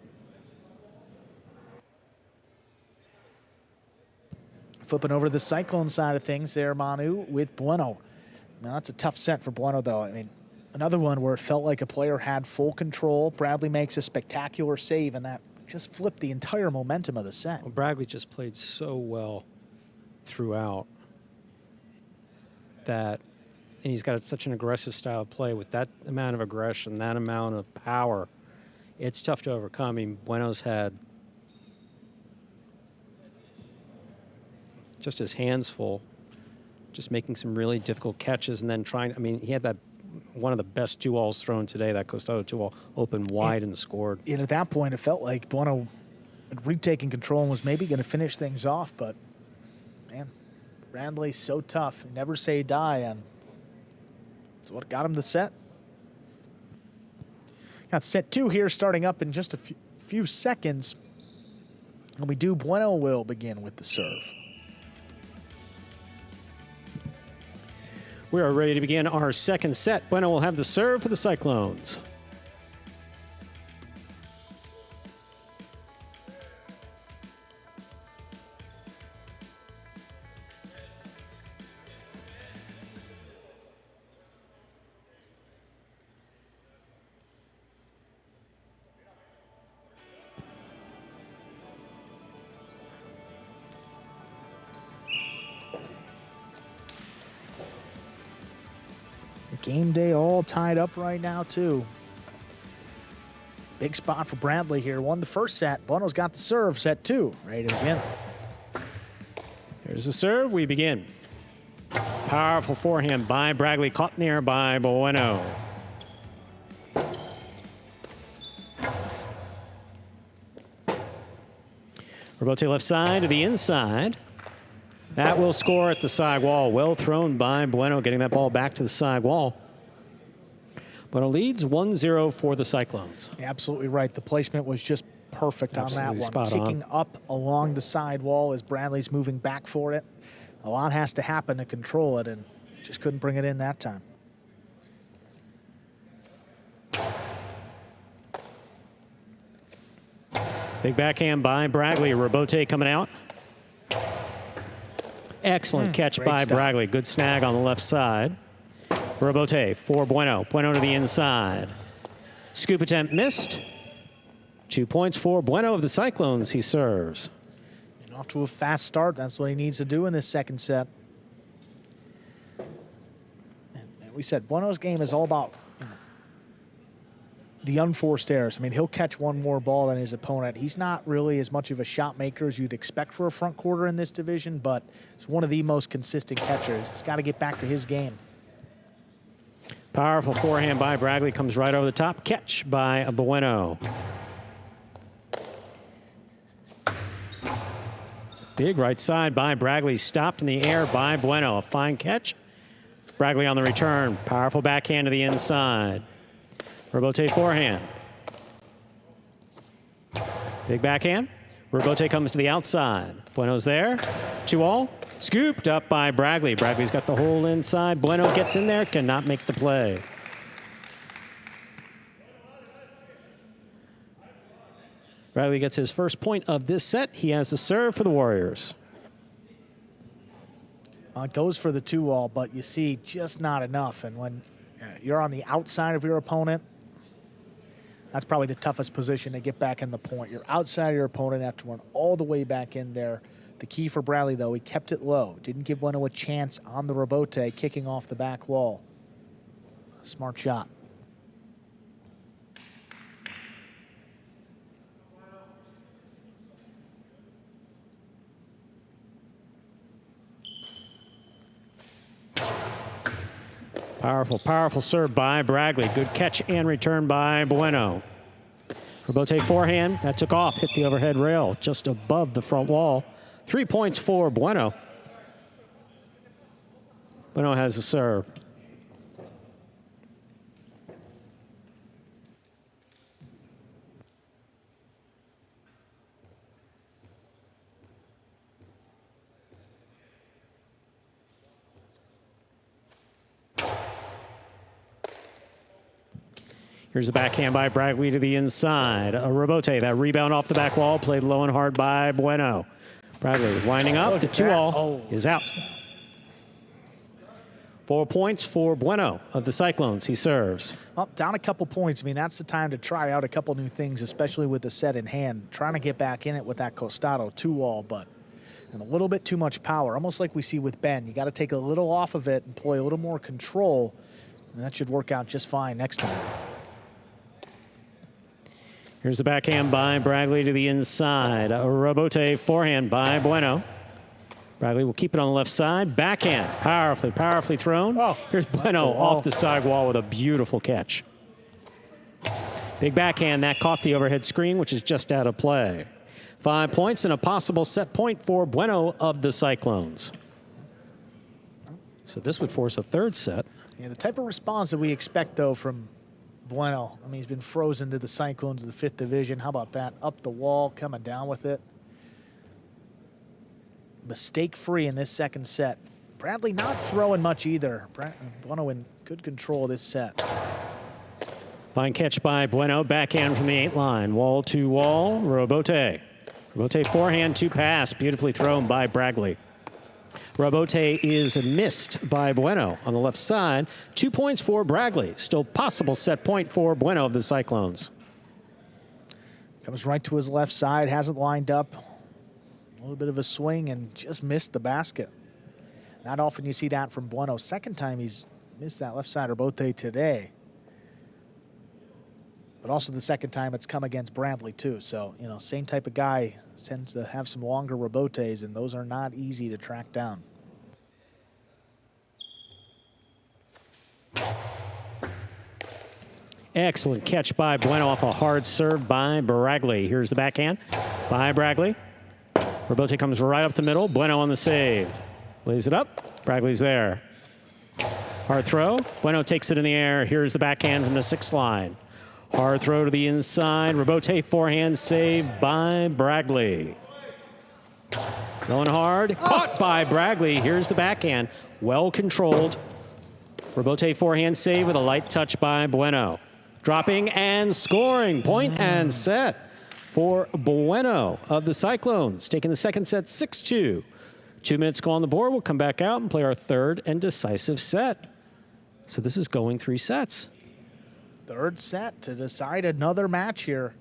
A: Flipping over to the Cyclone side of things there, Manu, with Bueno. Now, that's a tough set for Bueno, though. I mean, another one where it felt like a player had full control. Bragley makes a spectacular save, and that just flipped the entire momentum of the set.
B: Well, Bragley just played so well throughout that, and he's got such an aggressive style of play with that amount of aggression, that amount of power. It's tough to overcome. I mean, Bueno's had just his hands full, just making some really difficult catches and then trying. I mean, he had that one of the best 2-balls thrown today. That Costado 2-ball opened wide and scored.
A: And at that point, it felt like Bueno had retaken control and was maybe going to finish things off. But, man, Bragley's so tough. Never say die. And it's what got him the set. Got set 2 here starting up in just a few seconds. And we do, Bueno will begin with the serve.
B: We are ready to begin our second set. Bueno will have the serve for the Cyclones.
A: Game day all tied up right now, too. Big spot for Bragley here. Won the first set. Bueno's got the serve. Set 2. Ready to begin.
B: There's the serve. We begin. Powerful forehand by Bragley. Caught in the air by Bueno. Rebote left side to the inside. That will score at the side wall. Well thrown by Bueno, getting that ball back to the side wall. Bueno leads 1-0 for the Cyclones.
A: Absolutely right. The placement was just perfect on that one.
B: Spot
A: Kicking
B: on.
A: up along the side wall as Bragley's moving back for it. A lot has to happen to control it, and just couldn't bring it in that time.
B: Big backhand by Bragley. Rebote coming out. Excellent catch by
A: stuff.
B: Bragley. Good snag on the left side. Rebote for Bueno. Bueno to the inside. Scoop attempt missed. 2 points for Bueno of the Cyclones. He serves.
A: And off to a fast start. That's what he needs to do in this second set. And we said Bueno's game is all about the unforced errors. I mean, he'll catch one more ball than his opponent. He's not really as much of a shot maker as you'd expect for a front quarter in this division, but he's one of the most consistent catchers. He's got to get back to his game.
B: Powerful forehand by Bragley. Comes right over the top. Catch by Bueno. Big right side by Bragley. Stopped in the air by Bueno. A fine catch. Bragley on the return. Powerful backhand to the inside. Rebote forehand. Big backhand. Rebote comes to the outside. Bueno's there. 2-all. Scooped up by Bragley. Bragley's got the hole inside. Bueno gets in there. Cannot make the play. Bragley gets his first point of this set. He has the serve for the Warriors.
A: It goes for the 2-all, but you see just not enough. And when you're on the outside of your opponent, that's probably the toughest position to get back in the point. You're outside of your opponent, have to run all the way back in there. The key for Bragley, though, he kept it low. Didn't give Bueno a chance on the rebote, kicking off the back wall. Smart shot.
B: Powerful, powerful serve by Bragley. Good catch and return by Bueno. Rebote forehand. That took off, hit the overhead rail just above the front wall. 3 points for Bueno. Bueno has the serve. Here's the backhand by Bragley to the inside. A rebote, that rebound off the back wall, played low and hard by Bueno. Bragley winding up, the 2-all is out. 4 points for Bueno of the Cyclones. He serves.
A: Well, down a couple points. I mean, that's the time to try out a couple new things, especially with the set in hand. Trying to get back in it with that costado 2-all, but and a little bit too much power, almost like we see with Ben. You got to take a little off of it, employ a little more control, and that should work out just fine next time.
B: Here's the backhand by Bragley to the inside. A rebote forehand by Bueno. Bragley will keep it on the left side. Backhand, powerfully, powerfully thrown.
A: Oh,
B: here's Bueno off the side wall with a beautiful catch. Big backhand, that caught the overhead screen, which is just out of play. 5 points and a possible set point for Bueno of the Cyclones. So this would force a third set.
A: Yeah, the type of response that we expect, though, from Bueno. I mean, he's been frozen to the Cyclones of the 5th division. How about that? Up the wall, coming down with it. Mistake-free in this second set. Bradley not throwing much either. Bueno in good control of this set.
B: Fine catch by Bueno. Backhand from the 8 line. Wall to wall. Rebote. Rebote forehand to pass. Beautifully thrown by Bragley. Rebote is missed by Bueno on the left side. 2 points for Bragley. Still possible set point for Bueno of the Cyclones.
A: Comes right to his left side, hasn't lined up. A little bit of a swing and just missed the basket. Not often you see that from Bueno. Second time he's missed that left side rebote today. But also the second time it's come against Bradley too. So, you know, same type of guy, tends to have some longer rebotes, and those are not easy to track down.
B: Excellent catch by Bueno off a hard serve by Bragley. Here's the backhand by Bragley. Rebote comes right up the middle. Bueno on the save. Lays it up. Bragley's there. Hard throw. Bueno takes it in the air. Here's the backhand from the 6th line. Hard throw to the inside. Rebote forehand save by Bragley. Going hard. Caught by Bragley. Here's the backhand. Well controlled. Rebote forehand save with a light touch by Bueno. Dropping and scoring. Point and set for Bueno of the Cyclones. Taking the second set 6-2. 2 minutes go on the board. We'll come back out and play our third and decisive set. So this is going 3 sets.
A: Third set to decide another match here.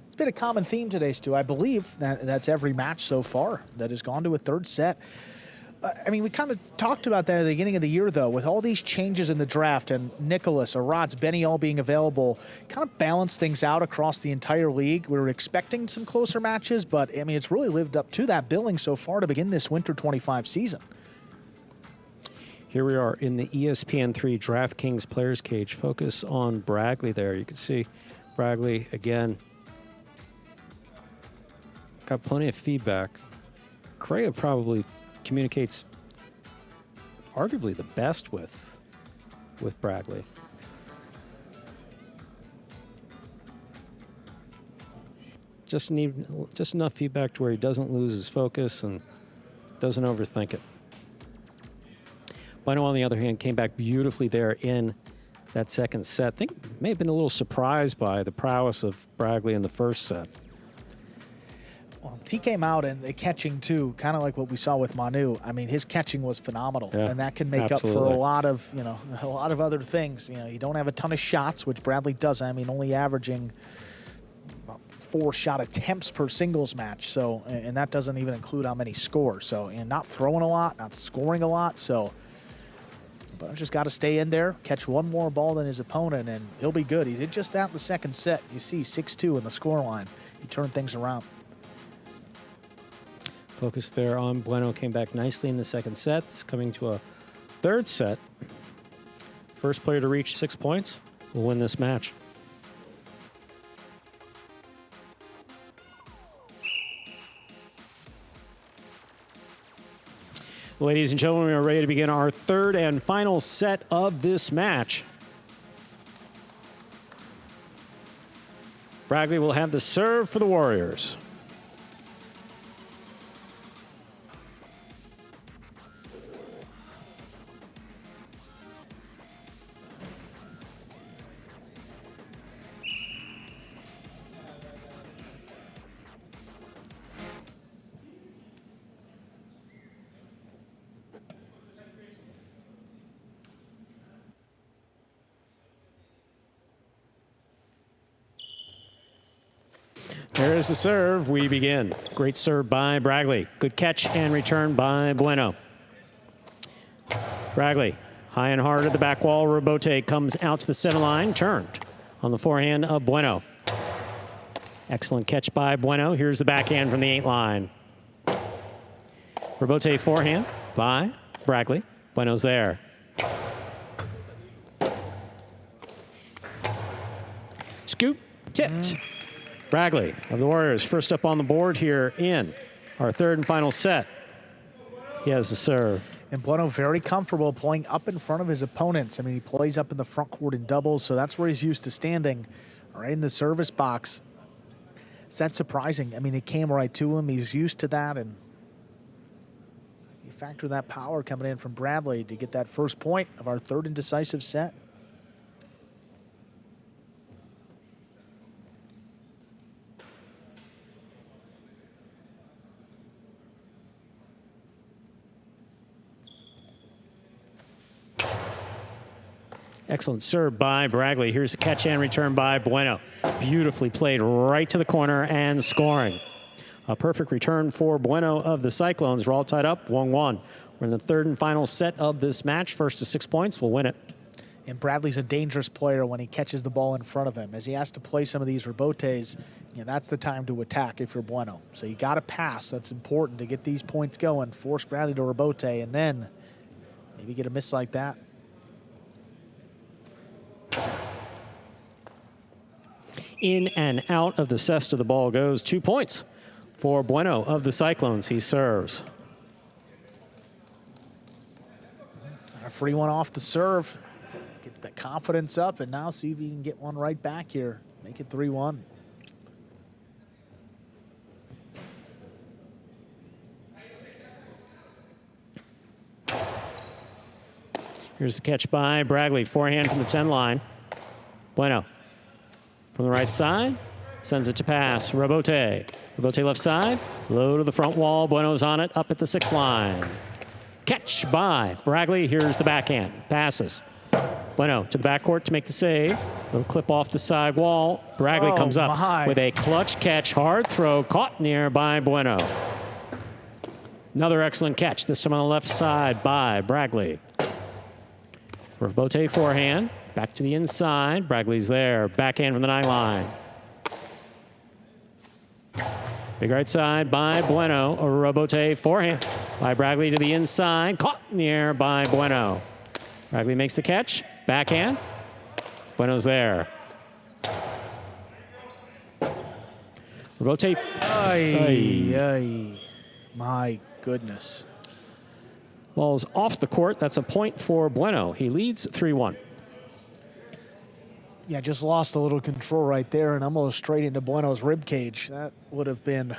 A: It's been a common theme today, Stu. I believe that's every match so far that has gone to a third set. I mean, we kind of talked about that at the beginning of the year, though, with all these changes in the draft and Nicholas, Aratz, Benny all being available, kind of balance things out across the entire league. We were expecting some closer matches, but, I mean, it's really lived up to that billing so far to begin this Winter 25 season.
B: Here we are in the ESPN3 DraftKings Players Cage. Focus on Bragley there. You can see Bragley again. got plenty of feedback. Correa probably communicates arguably the best with Bradley. Just enough feedback to where he doesn't lose his focus and doesn't overthink it. Bueno, on the other hand, came back beautifully there in that second set. I think may have been a little surprised by the prowess of Bradley in the first set.
A: Well, he came out and the catching too, kind of like what we saw with Manu. I mean, his catching was phenomenal, and that can make up for a lot of other things. You know, you don't have a ton of shots, which Bradley doesn't. I mean, only averaging about 4 shot attempts per singles match. So, and that doesn't even include how many scores. So, and not throwing a lot, not scoring a lot. So, but just got to stay in there, catch one more ball than his opponent, and he'll be good. He did just that in the second set. You see 6-2 in the scoreline. He turned things around.
B: Focus there on Bueno, came back nicely in the second set. It's coming to a third set. First player to reach 6 points will win this match. Ladies and gentlemen, we are ready to begin our third and final set of this match. Bradley will have the serve for the Warriors. There's the serve. We begin. Great serve by Bradley. Good catch and return by Bueno. Bradley, high and hard at the back wall. Robote comes out to the 7 line. Turned on the forehand of Bueno. Excellent catch by Bueno. Here's the backhand from the 8 line. Robote forehand by Bradley. Bueno's there. Scoop, tipped. Bradley of the Warriors first up on the board here in our third and final set. He has the serve.
A: And Bueno very comfortable playing up in front of his opponents. I mean, he plays up in the front court in doubles, so that's where he's used to standing, right in the service box. Is that surprising? I mean, it came right to him. He's used to that, and you factor that power coming in from Bradley to get that first point of our third and decisive set.
B: Excellent serve by Bradley. Here's a catch and return by Bueno. Beautifully played right to the corner and scoring. A perfect return for Bueno of the Cyclones. We're all tied up, 1-1. We're in the third and final set of this match. First to 6 points, we'll win it.
A: And Bradley's a dangerous player when he catches the ball in front of him. As he has to play some of these rebotes, that's the time to attack if you're Bueno. So you got to pass. That's important to get these points going. Force Bradley to rebote, and then maybe get a miss like that.
B: In and out of the cesta the ball goes. 2 points for Bueno of the Cyclones. He serves.
A: A free one off the serve. Get the confidence up, and now see if he can get one right back here. Make it 3-1.
B: Here's the catch by Bradley. Forehand from the 10 line. Bueno from the right side. Sends it to pass. Robote. Robote left side. Low to the front wall. Bueno's on it. Up at the 6 line. Catch by Bradley. Here's the backhand. Passes. Bueno to the backcourt to make the save. Little clip off the side wall. Bradley comes up with a clutch catch. Hard throw. Caught near by Bueno. Another excellent catch. This time on the left side by Bradley. Robote forehand. Back to the inside. Bradley's there. Backhand from the 9 line. Big right side by Bueno. A Robote forehand by Bradley to the inside. Caught near by Bueno. Bradley makes the catch. Backhand. Bueno's there. Robote.
A: Ay. My goodness.
B: Ball's off the court. That's a point for Bueno. He leads 3-1.
A: Yeah, just lost a little control right there and almost straight into Bueno's rib cage. That would have been,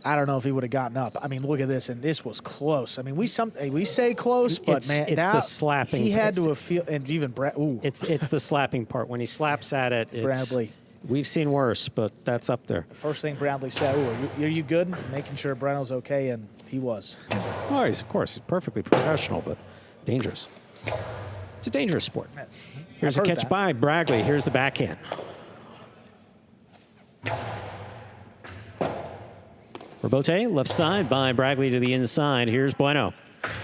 A: I don't know if he would have gotten up. I mean, look at this, and this was close. I mean, we say close, but
B: it's
A: the
B: slapping.
A: He had to have feel, and even ooh.
B: It's the slapping part. When he slaps at it,
A: Bradley.
B: We've seen worse, but that's up there.
A: The first thing Bradley said, "Ooh, are you good?" Making sure Bueno's okay, and he was.
B: Oh, he's perfectly professional, but dangerous. It's a dangerous sport. Here's a catch by Bradley. Here's the backhand. Robote, left side by Bradley to the inside. Here's Bueno.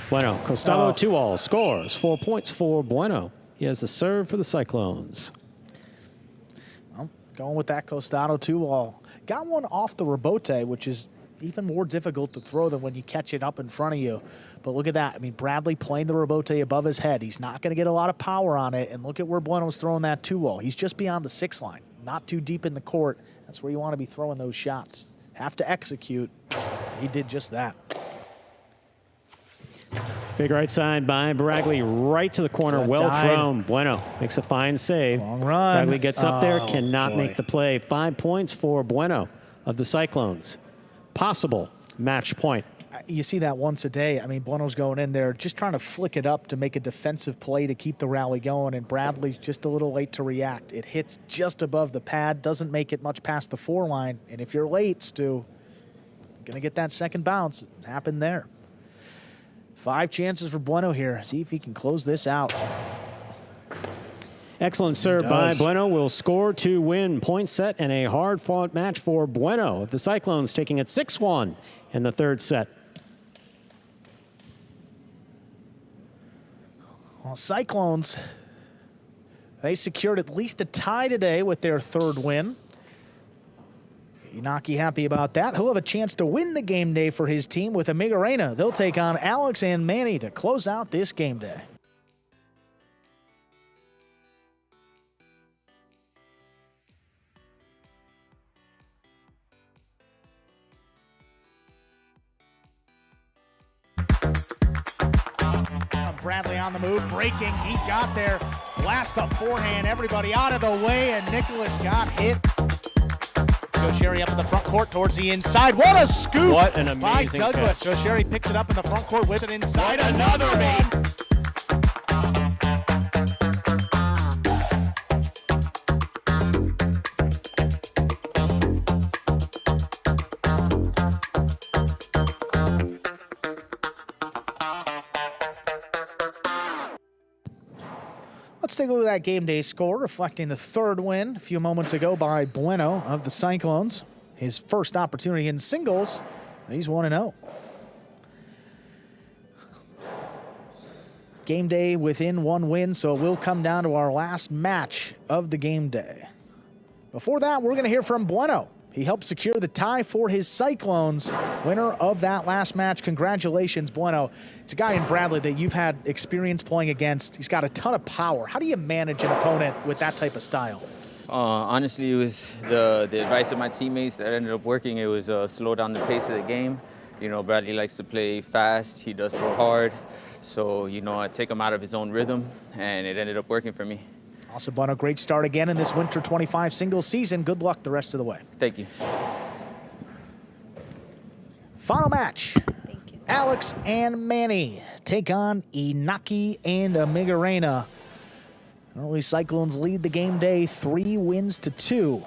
B: Bueno, Costado 2-all, scores 4 points for Bueno. He has a serve for the Cyclones.
A: Well, going with that Costado 2-all. Got one off the Robote, which is even more difficult to throw than when you catch it up in front of you. But look at that. I mean, Bradley playing the Robote above his head. He's not going to get a lot of power on it. And look at where Bueno's throwing that 2-all. He's just beyond the 6 line, not too deep in the court. That's where you want to be throwing those shots. Have to execute. He did just that.
B: Big right side by Bradley, right to the corner. Well thrown. Bueno makes a fine save.
A: Long run.
B: Bradley gets up there, cannot make the play. 5 points for Bueno of the Cyclones. Possible match point.
A: You see that once a day. I mean, Bueno's going in there just trying to flick it up to make a defensive play to keep the rally going, and Bradley's just a little late to react. It hits just above the pad, doesn't make it much past the 4 line, and if you're late, Stu, gonna get that second bounce. It happened there. 5 chances for Bueno here. See if he can close this out.
B: Excellent serve by Bueno. Will score to win. Point set and a hard-fought match for Bueno of the Cyclones, taking it 6-1 in the 3rd set.
A: Well, Cyclones, they secured at least a tie today with their 3rd win. Inaki happy about that. He'll have a chance to win the game day for his team with Amiga Arena. They'll take on Alex and Manny to close out this game day. Bradley on the move, breaking. He got there. Blast the forehand. Everybody out of the way, and Nicholas got hit. Joe Sherry up in the front court towards the inside. What a scoop!
B: What an amazing
A: by Douglas.
B: catch.
A: Joe Sherry picks it up in the front court, whips it inside. Another one. Let's take a look at that game day score, reflecting the 3rd win a few moments ago by Bueno of the Cyclones. His first opportunity in singles, and he's 1-0. Game day within 1 win, so it will come down to our last match of the game day. Before that, we're going to hear from Bueno. He helped secure the tie for his Cyclones, winner of that last match. Congratulations, Bueno. It's a guy in Bradley that you've had experience playing against. He's got a ton of power. How do you manage an opponent with that type of style?
I: Honestly, it was the advice of my teammates that ended up working. It was slow down the pace of the game. You know, Bradley likes to play fast. He does throw hard. So, you know, I take him out of his own rhythm, and it ended up working for me.
A: Also, Bueno, great start again in this Winter 25 singles season. Good luck the rest of the way.
I: Thank you.
A: Final match.
C: Thank you.
A: Alex and Manny take on Inaki and Amiga Arena. Early Cyclones lead the game day 3-2.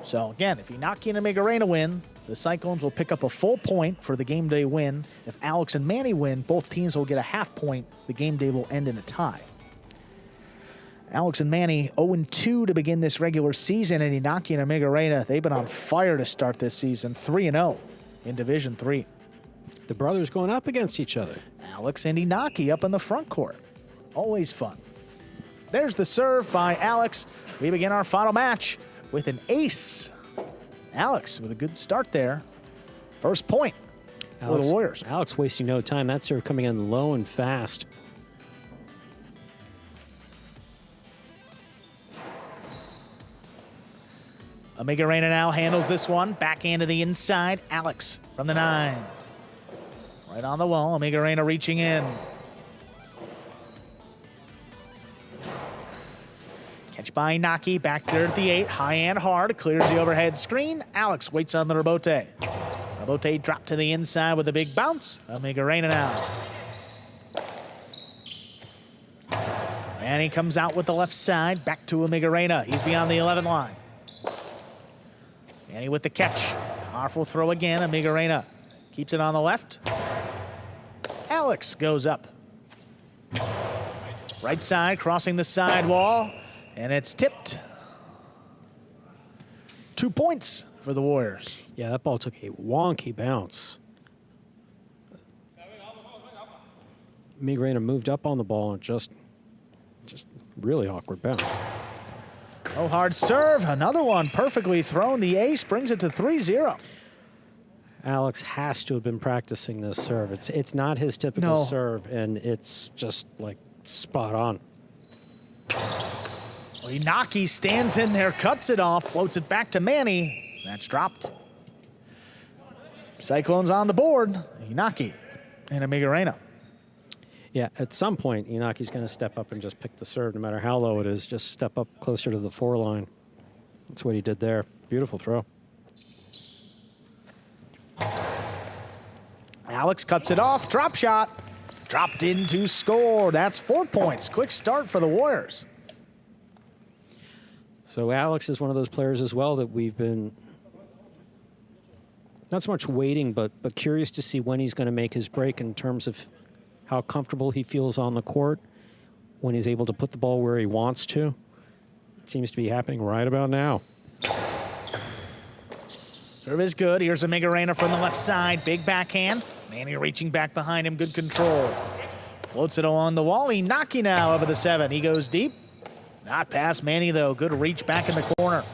A: So again, if Inaki and Amiga Arena win, the Cyclones will pick up a full point for the game day win. If Alex and Manny win, both teams will get a half point. The game day will end in a tie. Alex and Manny 0-2 to begin this regular season, and Inaki and Amiga Arena, they've been on fire to start this season, 3-0 in Division 3.
B: The brothers going up against each other.
A: Alex and Inaki up in the front court. Always fun. There's the serve by Alex. We begin our final match with an ace. Alex with a good start there. First point for the Warriors.
B: Alex wasting no time. That serve coming in low and fast.
A: Amigarena now handles this one. Backhand to the inside. Alex from the 9. Right on the wall. Amigarena reaching in. Catch by Inaki. Back there at the 8. High and hard. Clears the overhead screen. Alex waits on the rebote. Rebote dropped to the inside with a big bounce. Amigarena now. And he comes out with the left side. Back to Amigarena. He's beyond the 11 line. Manny with the catch. Powerful throw again. Amigarena keeps it on the left. Alex goes up. Right side, crossing the sidewall, and it's tipped. 2 points for the Warriors.
B: Yeah, that ball took a wonky bounce. Amigarena moved up on the ball and just really awkward bounce.
A: Oh, hard serve. Another one perfectly thrown. The ace brings it to 3-0.
B: Alex has to have been practicing this serve. It's not his typical serve, and it's just like spot on.
A: Well, Inaki stands in there, cuts it off, floats it back to Manny. That's dropped. Cyclones on the board. Inaki and Amigarena.
B: Yeah, at some point, Inaki's going to step up and just pick the serve, no matter how low it is. Just step up closer to the 4 line. That's what he did there. Beautiful throw.
A: Alex cuts it off. Drop shot. Dropped in to score. That's 4 points. Quick start for the Warriors.
B: So Alex is one of those players as well that we've been not so much waiting, but curious to see when he's going to make his break in terms of how comfortable he feels on the court, when he's able to put the ball where he wants to. It seems to be happening right about now.
A: Serve is good. Here's Amigarena from the left side. Big backhand. Manny reaching back behind him. Good control. Floats it along the wall. Inaki now over the 7. He goes deep. Not past Manny, though. Good reach back in the corner.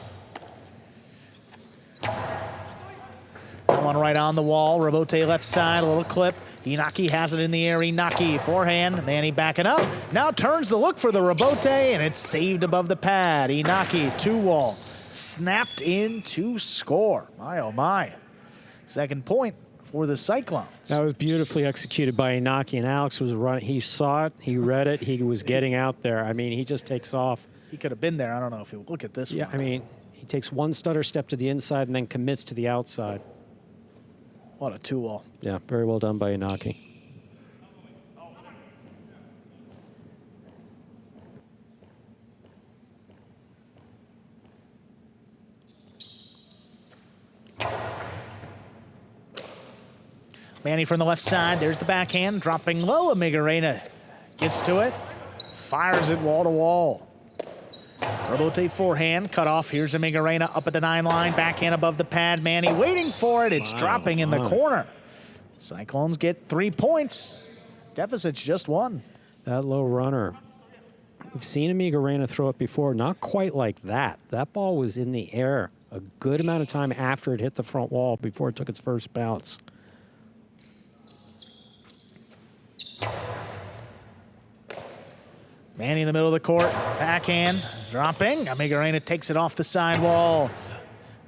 A: That one right on the wall. Rebote left side. A little clip. Inaki has it in the air. Inaki forehand. Manny backing up. Now turns to look for the rebote, and it's saved above the pad. Inaki, 2-wall. Snapped in to score. My, oh my. Second point for the Cyclones.
B: That was beautifully executed by Inaki, and Alex was running. He saw it, he read it, he was getting out there. I mean, he just takes off.
A: He could have been there. I don't know if he'll look at this one.
B: Yeah, I mean, he takes one stutter step to the inside and then commits to the outside.
A: What a 2-wall.
B: Yeah, very well done by Inaki.
A: Manny from the left side. There's the backhand. Dropping low. Amigarena gets to it. Fires it wall to wall. Rebote forehand. Cut off. Here's Amigarena up at the 9 line. Backhand above the pad. Manny waiting for it. It's dropping in the corner. Cyclones get 3 points. Deficit's just 1.
B: That low runner. We've seen Amigarena throw it before. Not quite like that. That ball was in the air a good amount of time after it hit the front wall before it took its first bounce.
A: Manny in the middle of the court. Backhand. Dropping. Amigarena takes it off the sidewall.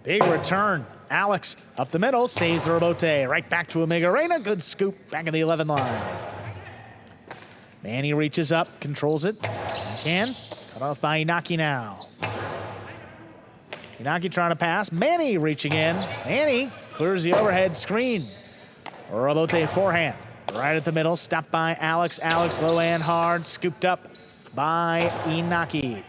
A: Big return. Alex up the middle. Saves the rebote. Right back to Amigarena. Good scoop. Back in the 11 line. Manny reaches up. Controls it. Can. Cut off by Inaki now. Inaki trying to pass. Manny reaching in. Manny clears the overhead screen. Rebote forehand. Right at the middle. Stopped by Alex. Alex low and hard. Scooped up by Inaki.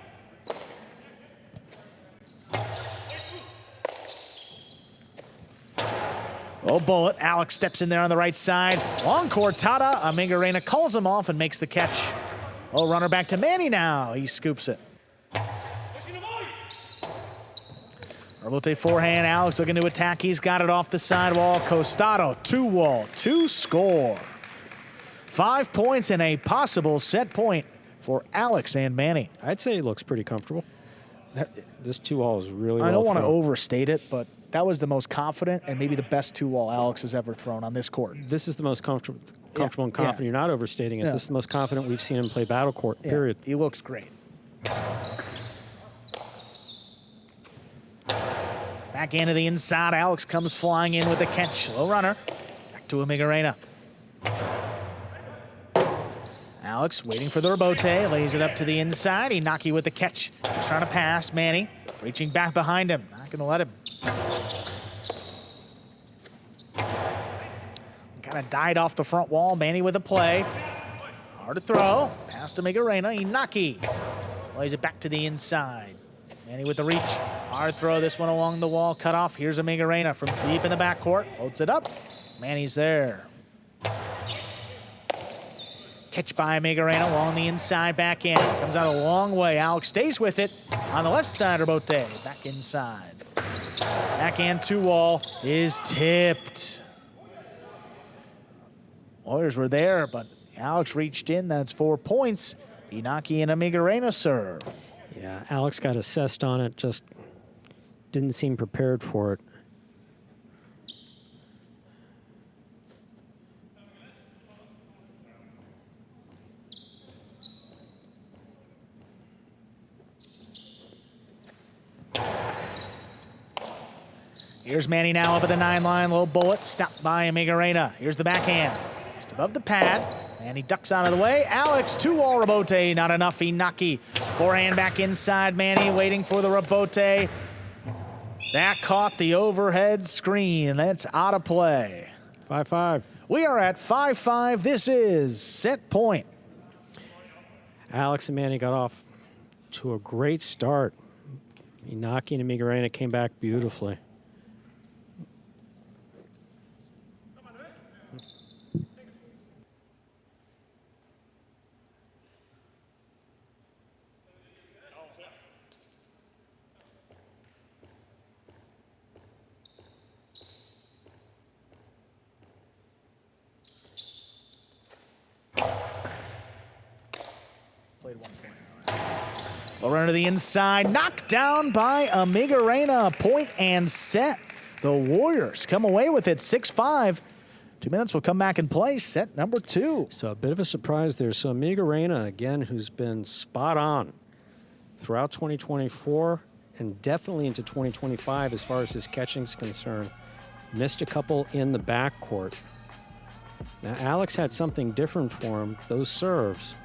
A: Oh, bullet. Alex steps in there on the right side. Long cortada. Amigarena calls him off and makes the catch. Oh, runner back to Manny now. He scoops it. Rebote forehand. Alex looking to attack. He's got it off the sidewall. Costado, 2-wall, 2 score. 5 points and a possible set point for Alex and Manny.
B: I'd say he looks pretty comfortable. This 2-wall is really well
A: I don't want to
B: thrown.
A: overstate it, but that was the most confident and maybe the best 2-wall Alex has ever thrown on this court.
B: This is the most comfortable and confident.
A: Yeah.
B: You're not overstating it.
A: Yeah.
B: This is the most confident we've seen him play battle court, period.
A: He looks great. Back into the inside. Alex comes flying in with the catch. Low runner. Back to Amigarena. Alex waiting for the rebote. Lays it up to the inside. Inaki with the catch. He's trying to pass. Manny reaching back behind him. Not going to let him. Kind of died off the front wall. Manny with a play. Hard to throw. Pass to Amigarena. Inaki lays it back to the inside. Manny with the reach. Hard throw. This one along the wall. Cut off. Here's Amigarena from deep in the backcourt. Floats it up. Manny's there. Catch by Amigarena along the inside, back in. Comes out a long way. Alex stays with it on the left side. Rebote back inside. Backhand 2-wall is tipped. Warriors were there, but Alex reached in. That's 4 points. Inaki and Amigarena serve.
B: Yeah, Alex got assessed on it, just didn't seem prepared for it.
A: Here's Manny now up at the 9-line. Low bullet, stopped by Amigarena. Here's the backhand. Just above the pad. Manny ducks out of the way. Alex, 2-wall rebote. Not enough. Inaki. Forehand back inside. Manny waiting for the rebote. That caught the overhead screen. That's out of play.
B: 5-5.
A: We are at 5-5. This is set point.
B: Alex and Manny got off to a great start. Inaki and Amigarena came back beautifully.
A: Low run to the inside, knocked down by Amigarena. Point and set. The Warriors come away with it 6-5. 2 minutes will come back and play set number 2.
B: So a bit of a surprise there. So Amigarena, again, who's been spot on throughout 2024 and definitely into 2025 as far as his catching is concerned, missed a couple in the backcourt. Now, Alex had something different for him. Those serves,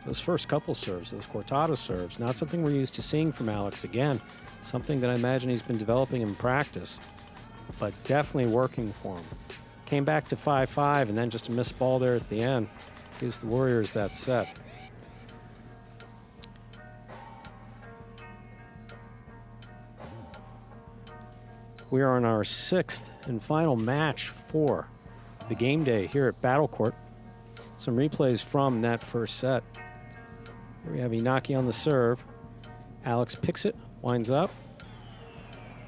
B: those first couple serves, those cortada serves, not something we're used to seeing from Alex. Again, something that I imagine he's been developing in practice, but definitely working for him. Came back to 5-5, and then just a missed ball there at the end gives the Warriors that set. We are on our 6th and final match for the game day here at Battle Court. Some replays from that first set. Here we have Inaki on the serve. Alex picks it, winds up.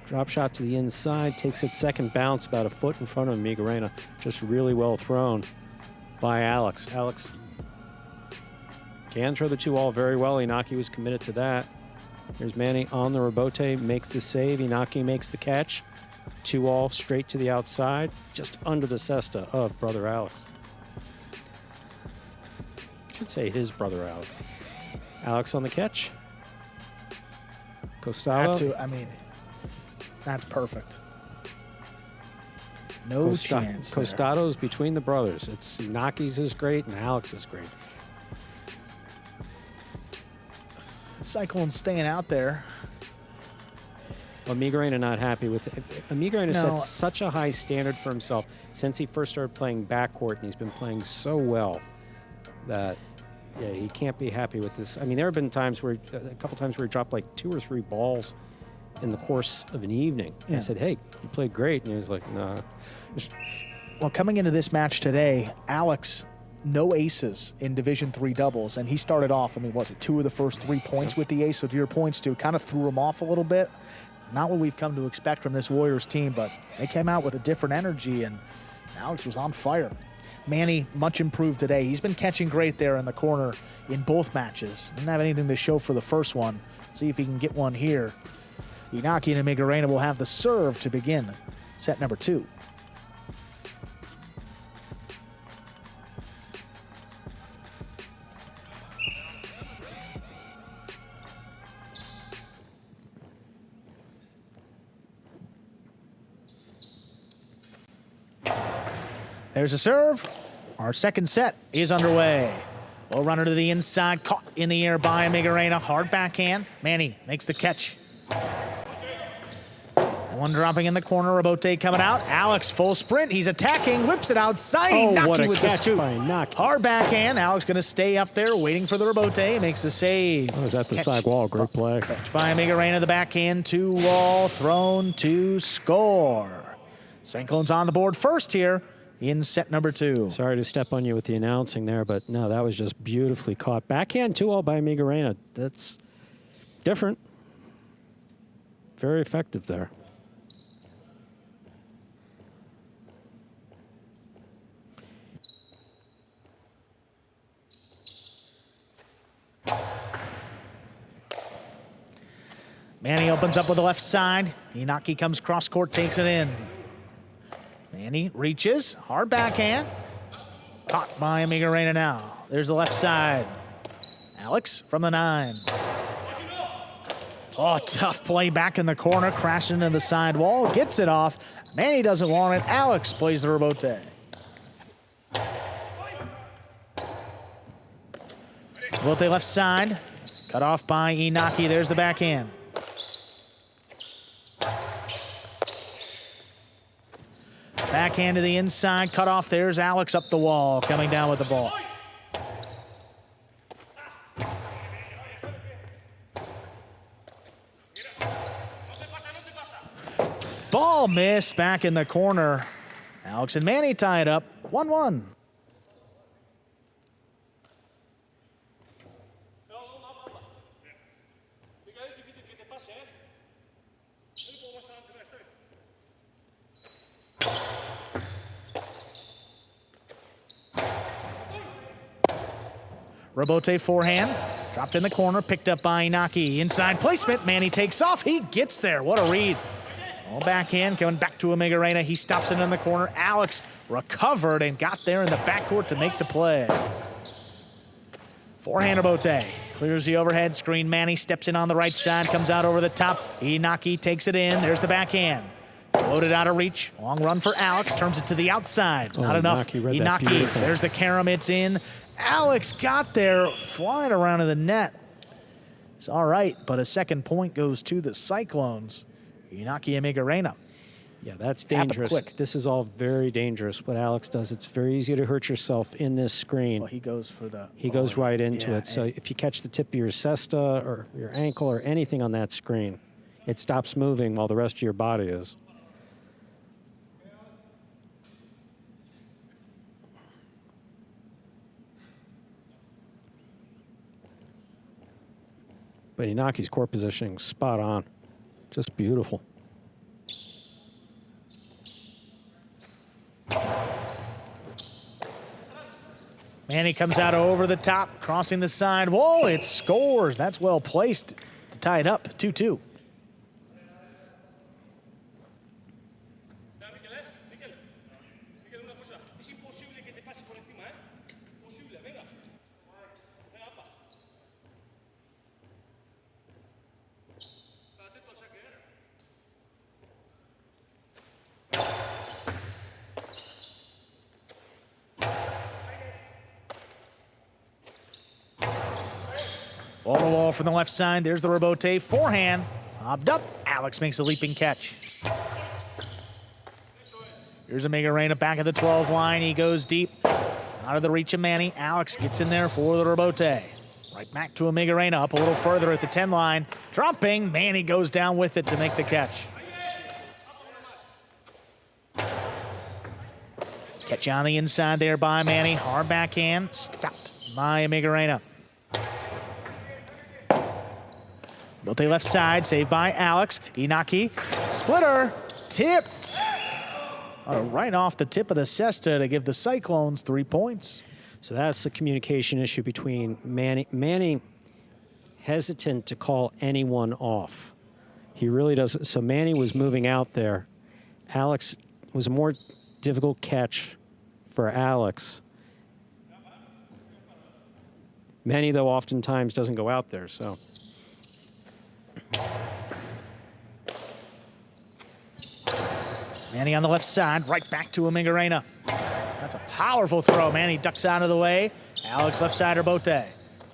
B: Drop shot to the inside, takes its second bounce about a foot in front of Amigarena. Just really well thrown by Alex. Alex can throw the 2-wall very well. Inaki was committed to that. Here's Manny on the rebote, makes the save. Inaki makes the catch. 2-wall straight to the outside, just under the cesta of brother Alex. I should say his brother Alex. Alex on the catch. Costado.
A: I mean, that's perfect. No chance there.
B: Costado's between the brothers. It's Inaki's is great and Alex is great.
A: Cyclones staying out there.
B: Amigarena not happy with it. Amigarena set such a high standard for himself since he first started playing backcourt, and he's been playing so well that, yeah, he can't be happy with this. I mean, there have been times where, a couple times where he dropped like 2 or 3 balls in the course of an evening. Yeah. I said, hey, you played great. And he was like, nah.
A: Well, coming into this match today, Alex, no aces in Division III doubles, and he started off, I mean, was it 2 of the first 3 points with the ace? So to your points, too, kind of threw him off a little bit. Not what we've come to expect from this Warriors team, but they came out with a different energy, and Alex was on fire. Manny, much improved today. He's been catching great there in the corner in both matches. Didn't have anything to show for the first one. See if he can get one here. Inaki and Amigarena will have the serve to begin set number 2. There's a serve. Our second set is underway. Low runner to the inside, caught in the air by Migarena. Hard backhand. Manny makes the catch. One dropping in the corner, Rabote coming out. Alex, full sprint, he's attacking, whips it outside.
B: What
A: Inaki
B: a
A: with the
B: catch
A: scoop.
B: by Inaki.
A: Hard backhand, Alex gonna stay up there waiting for the Rabote, makes the save.
B: Oh, is that the
A: Catch.
B: side wall? Great play.
A: Catch by Migarena, the backhand, 2-wall, thrown to score. Cyclones on the board first here in set number 2.
B: Sorry to step on you with the announcing there, but no, that was just beautifully caught. Backhand 2-all by Migarena. That's different. Very effective there.
A: Manny opens up with the left side. Inaki comes cross court, takes it in. Manny reaches, hard backhand. Caught by Migarena now. There's the left side. Alex from the 9. Oh, tough play back in the corner, crashing into the side wall, gets it off. Manny doesn't want it. Alex plays the Rabote. Rabote left side, cut off by Inaki. There's the backhand. Backhand to the inside, cut off. There's Alex up the wall, coming down with the ball. Ball missed back in the corner. Alex and Manny tie it up, 1-1. Rabote forehand, dropped in the corner, picked up by Inaki. Inside placement, Manny takes off, he gets there, what a read. All backhand, coming back to Migarena, he stops it in the corner. Alex recovered and got there in the backcourt to make the play. Forehand Rabote, clears the overhead screen. Manny steps in on the right side, comes out over the top. Inaki takes it in, there's the backhand. Floated out of reach, long run for Alex, turns it to the outside. Not enough, Inaki, there's the carom, it's in. Alex got there, flying around to the net. It's all right, but a second point goes to the Cyclones. Inaki and Migarena.
B: Yeah, that's dangerous.
A: Quick.
B: This is all very dangerous, what Alex does. It's very easy to hurt yourself in this screen.
A: Well, he goes for the...
B: He goes right into
A: yeah,
B: it. So if you catch the tip of your cesta or your ankle or anything on that screen, it stops moving while the rest of your body is. But Inaki's court positioning spot on. Just beautiful.
A: Manny comes out over the top, crossing the side wall. It scores. That's well placed to tie it up, 2-2. Wall to wall from the left side. There's the Rabote forehand. Lobbed up. Alex makes a leaping catch. Here's a Migarena back at the 12 line. He goes deep. Out of the reach of Manny. Alex gets in there for the Rabote. Right back to a Migarena. Up a little further at the 10 line. Dropping. Manny goes down with it to make the catch. Catch on the inside there by Manny. Hard backhand. Stopped by Migarena. Rabote left side, saved by Alex. Inaki, splitter, tipped. Right off the tip of the cesta to give the Cyclones 3 points.
B: So that's the communication issue between Manny. Manny hesitant to call anyone off. He really doesn't. So Manny was moving out there. Alex was a more difficult catch for Alex. Manny, though, oftentimes doesn't go out there, so.
A: Manny on the left side, right back to a Migarena. That's a powerful throw. Manny ducks out of the way. Alex left side rebote.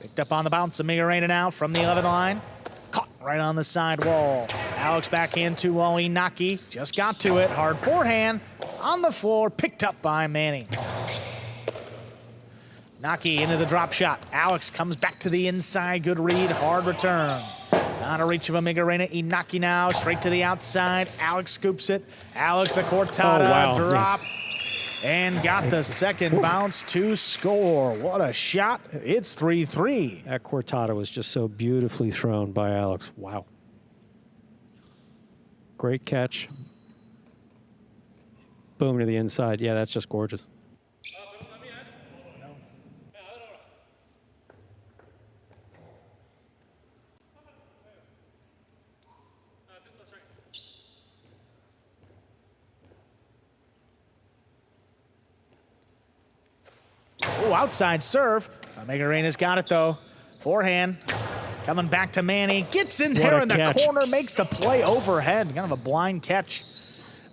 A: Picked up on the bounce. Amiga Reina now from the 11 line. Caught right on the side wall. Alex backhand 2-wall. Inaki just got to it. Hard forehand on the floor. Picked up by Manny. Naki into the drop shot. Alex comes back to the inside. Good read. Hard return. Out of reach of Amiga Reina. Inaki now straight to the outside. Alex scoops it. Alex the cortada drop. And got the second bounce to score. What a shot. It's 3-3.
B: That cortada was just so beautifully thrown by Alex. Wow. Great catch. Boom to the inside. Yeah, that's just gorgeous.
A: Oh, outside serve. Amiga Reina's got it, though. Forehand. Coming back to Manny. Gets in there in the corner. Makes the play overhead. Kind of a blind catch.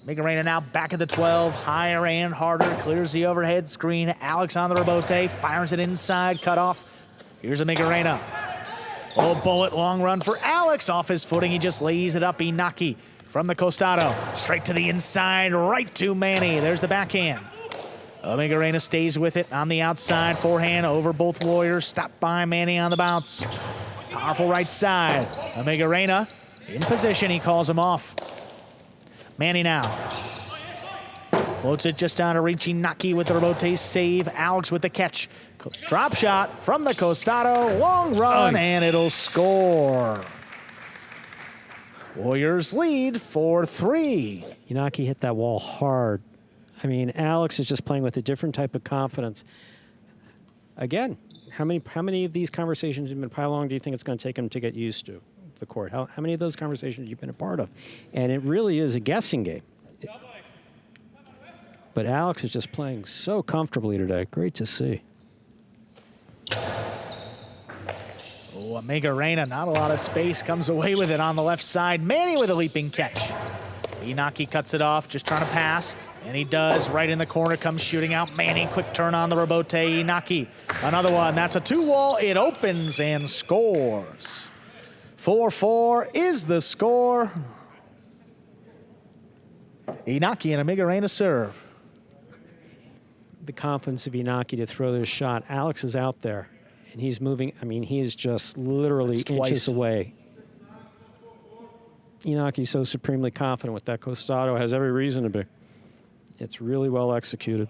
A: Amiga Reina now back at the 12. Higher and harder. Clears the overhead screen. Alex on the rebote. Fires it inside. Cut off. Here's Amiga Reina. Oh, bullet. Long run for Alex. Off his footing. He just lays it up. Inaki from the costado. Straight to the inside. Right to Manny. There's the backhand. Amiga Reina stays with it on the outside. Forehand over both Warriors. Stopped by Manny on the bounce. Powerful right side. Amiga Reina in position. He calls him off. Manny now. Floats it just out of reach. Naki with the rebote save. Alex with the catch. Drop shot from the costado. Long run, and it'll score. Warriors lead 4-3.
B: Inaki hit that wall hard. I mean, Alex is just playing with a different type of confidence. Again, how many of these conversations have been? How long do you think it's going to take him to get used to the court? How many of those conversations have you been a part of? And it really is a guessing game. But Alex is just playing so comfortably today. Great to see.
A: Oh, Amiga Reina, not a lot of space. Comes away with it on the left side. Manny with a leaping catch. Inaki cuts it off, just trying to pass. And he does, right in the corner, comes shooting out. Manny, quick turn on the rebote. Inaki, another one. That's a 2-wall. It opens and scores. 4-4 is the score. Inaki and Amiga Reina serve.
B: The confidence of Inaki to throw this shot. Alex is out there, and he's moving. I mean, he is just literally inches away. Inaki's so supremely confident with that costado. Has every reason to be. It's really well executed.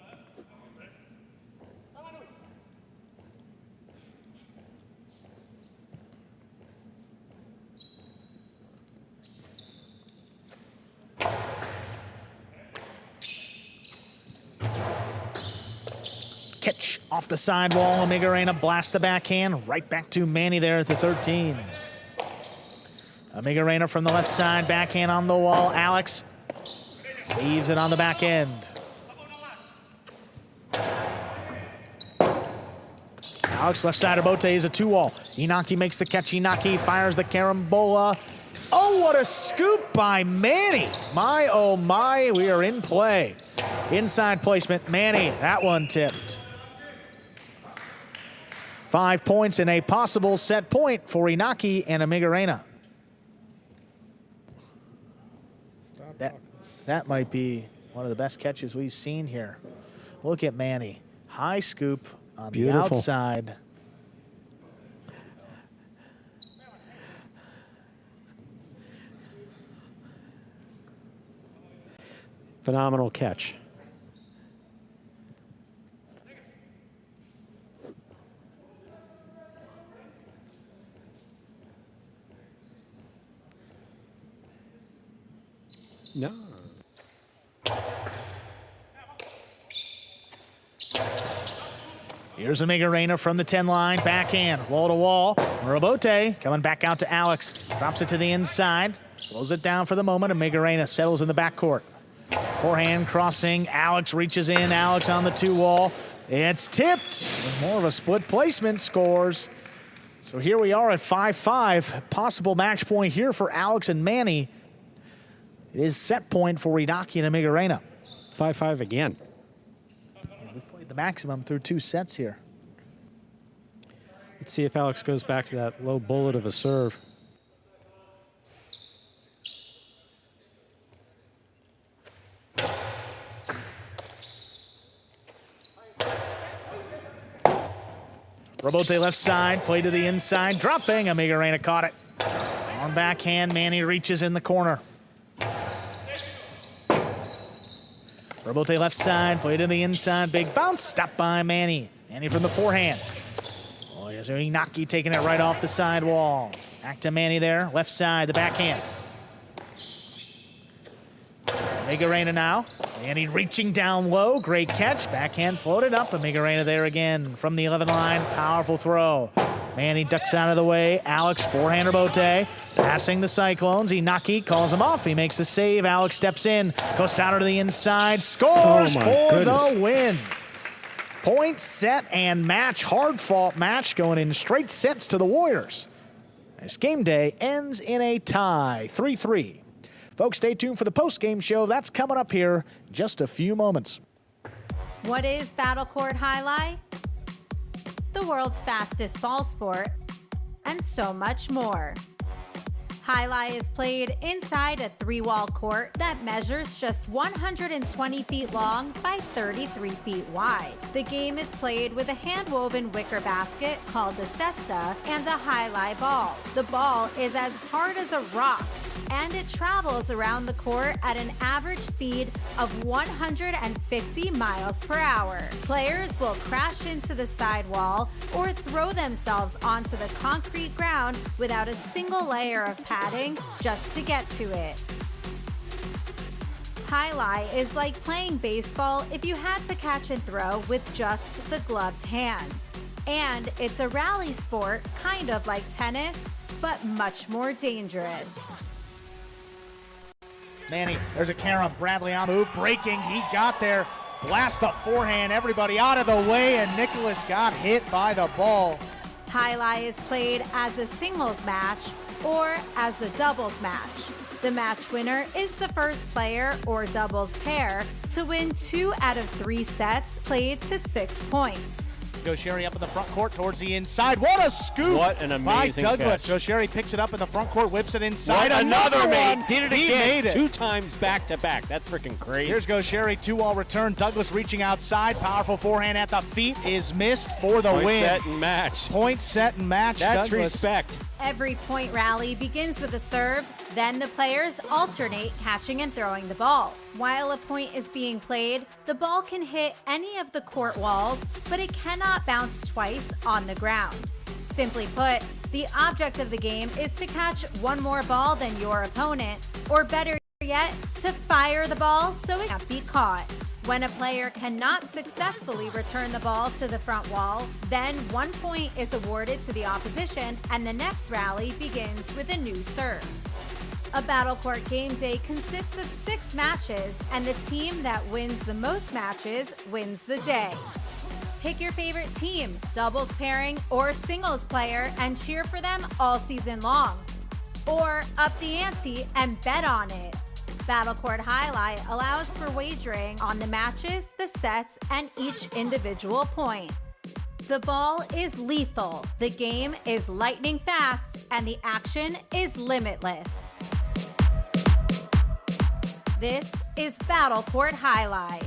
A: Catch off the sidewall. Amiga Reina blasts the backhand. Right back to Manny there at the 13. Amiga Reina from the left side. Backhand on the wall. Alex saves it on the back end. Alex left side of Bote is a 2-wall. Inaki makes the catch. Inaki fires the carambola. Oh, what a scoop by Manny. My, oh my, we are in play. Inside placement, Manny, that one tipped. 5 points and a possible set point for Inaki and Amiga Reina. That might be one of the best catches we've seen here. Look at Manny. High scoop on the outside.
B: Phenomenal catch. No.
A: Here's Amiga Reina from the 10 line, backhand, wall to wall. Rebote coming back out to Alex. Drops it to the inside, slows it down for the moment. Amiga Reina settles in the backcourt. Forehand crossing, Alex reaches in, Alex on the 2-wall. It's tipped, more of a split placement, scores. So here we are at 5-5. Possible match point here for Alex and Manny. It is set point for Inaki and Amiga Reina.
B: 5-5 again.
A: the maximum through 2 sets here.
B: Let's see if Alex goes back to that low bullet of a serve.
A: Robote left side, play to the inside, dropping. Amigarena caught it. On backhand, Manny reaches in the corner. Robote left side, play to the inside, big bounce, stopped by Manny. Manny from the forehand. Oh, here's Inaki taking it right off the side wall. Back to Manny there, left side, the backhand. Amigarena now. Manny reaching down low, great catch. Backhand floated up. Amigarena there again from the 11 line. Powerful throw. Manny ducks out of the way. Alex forehand Robote. Passing the Cyclones. Inaki calls him off. He makes a save. Alex steps in. Goes down to the inside. Scores for the win. Point, set, and match. Hard-fought match going in straight sets to the Warriors. This game day ends in a tie, 3-3. Folks, stay tuned for the post-game show. That's coming up here in just a few moments.
C: What is Battle Court Jai-Alai? The world's fastest ball sport, and so much more. Jai-Alai is played inside a 3-wall court that measures just 120 feet long by 33 feet wide. The game is played with a hand-woven wicker basket called a cesta and a Jai-Alai ball. The ball is as hard as a rock, and it travels around the court at an average speed of 150 miles per hour. Players will crash into the sidewall or throw themselves onto the concrete ground without a single layer of padding just to get to it. Jai-Alai is like playing baseball if you had to catch and throw with just the gloved hand. And it's a rally sport, kind of like tennis, but much more dangerous.
A: Manny, there's a carom. Bradley on move, breaking. He got there. Blast the forehand. Everybody out of the way, and Nicholas got hit by the ball.
C: Jai-Alai is played as a singles match or as a doubles match. The match winner is the first player or doubles pair to win 2 out of 3 sets played to 6 points.
A: Gaucheri up in the front court towards the inside. What a scoop!
B: What an amazing
A: by Douglas.
B: catch.
A: Gaucheri picks it up in the front court, whips it inside.
B: Right, another
A: one.
B: Did it
A: He
B: again.
A: made it.
B: 2 times back to back. That's freaking crazy.
A: Here's Gaucheri, 2-wall return. Douglas reaching outside. Powerful forehand at the feet is missed for the
B: Point,
A: win.
B: set, and match.
A: Point, set, and match.
B: That's
A: Douglas.
B: respect.
C: Every point rally begins with a serve, then the players alternate catching and throwing the ball. While a point is being played, the ball can hit any of the court walls, but it cannot bounce twice on the ground. Simply put, the object of the game is to catch one more ball than your opponent, or better yet, to fire the ball so it can't be caught. When a player cannot successfully return the ball to the front wall, then 1 point is awarded to the opposition and the next rally begins with a new serve. A Battle Court game day consists of 6 matches, and the team that wins the most matches wins the day. Pick your favorite team, doubles pairing, or singles player, and cheer for them all season long. Or up the ante and bet on it. Battle Court Jai-Alai allows for wagering on the matches, the sets, and each individual point. The ball is lethal, the game is lightning fast, and the action is limitless. This is Battle Court Jai-Alai.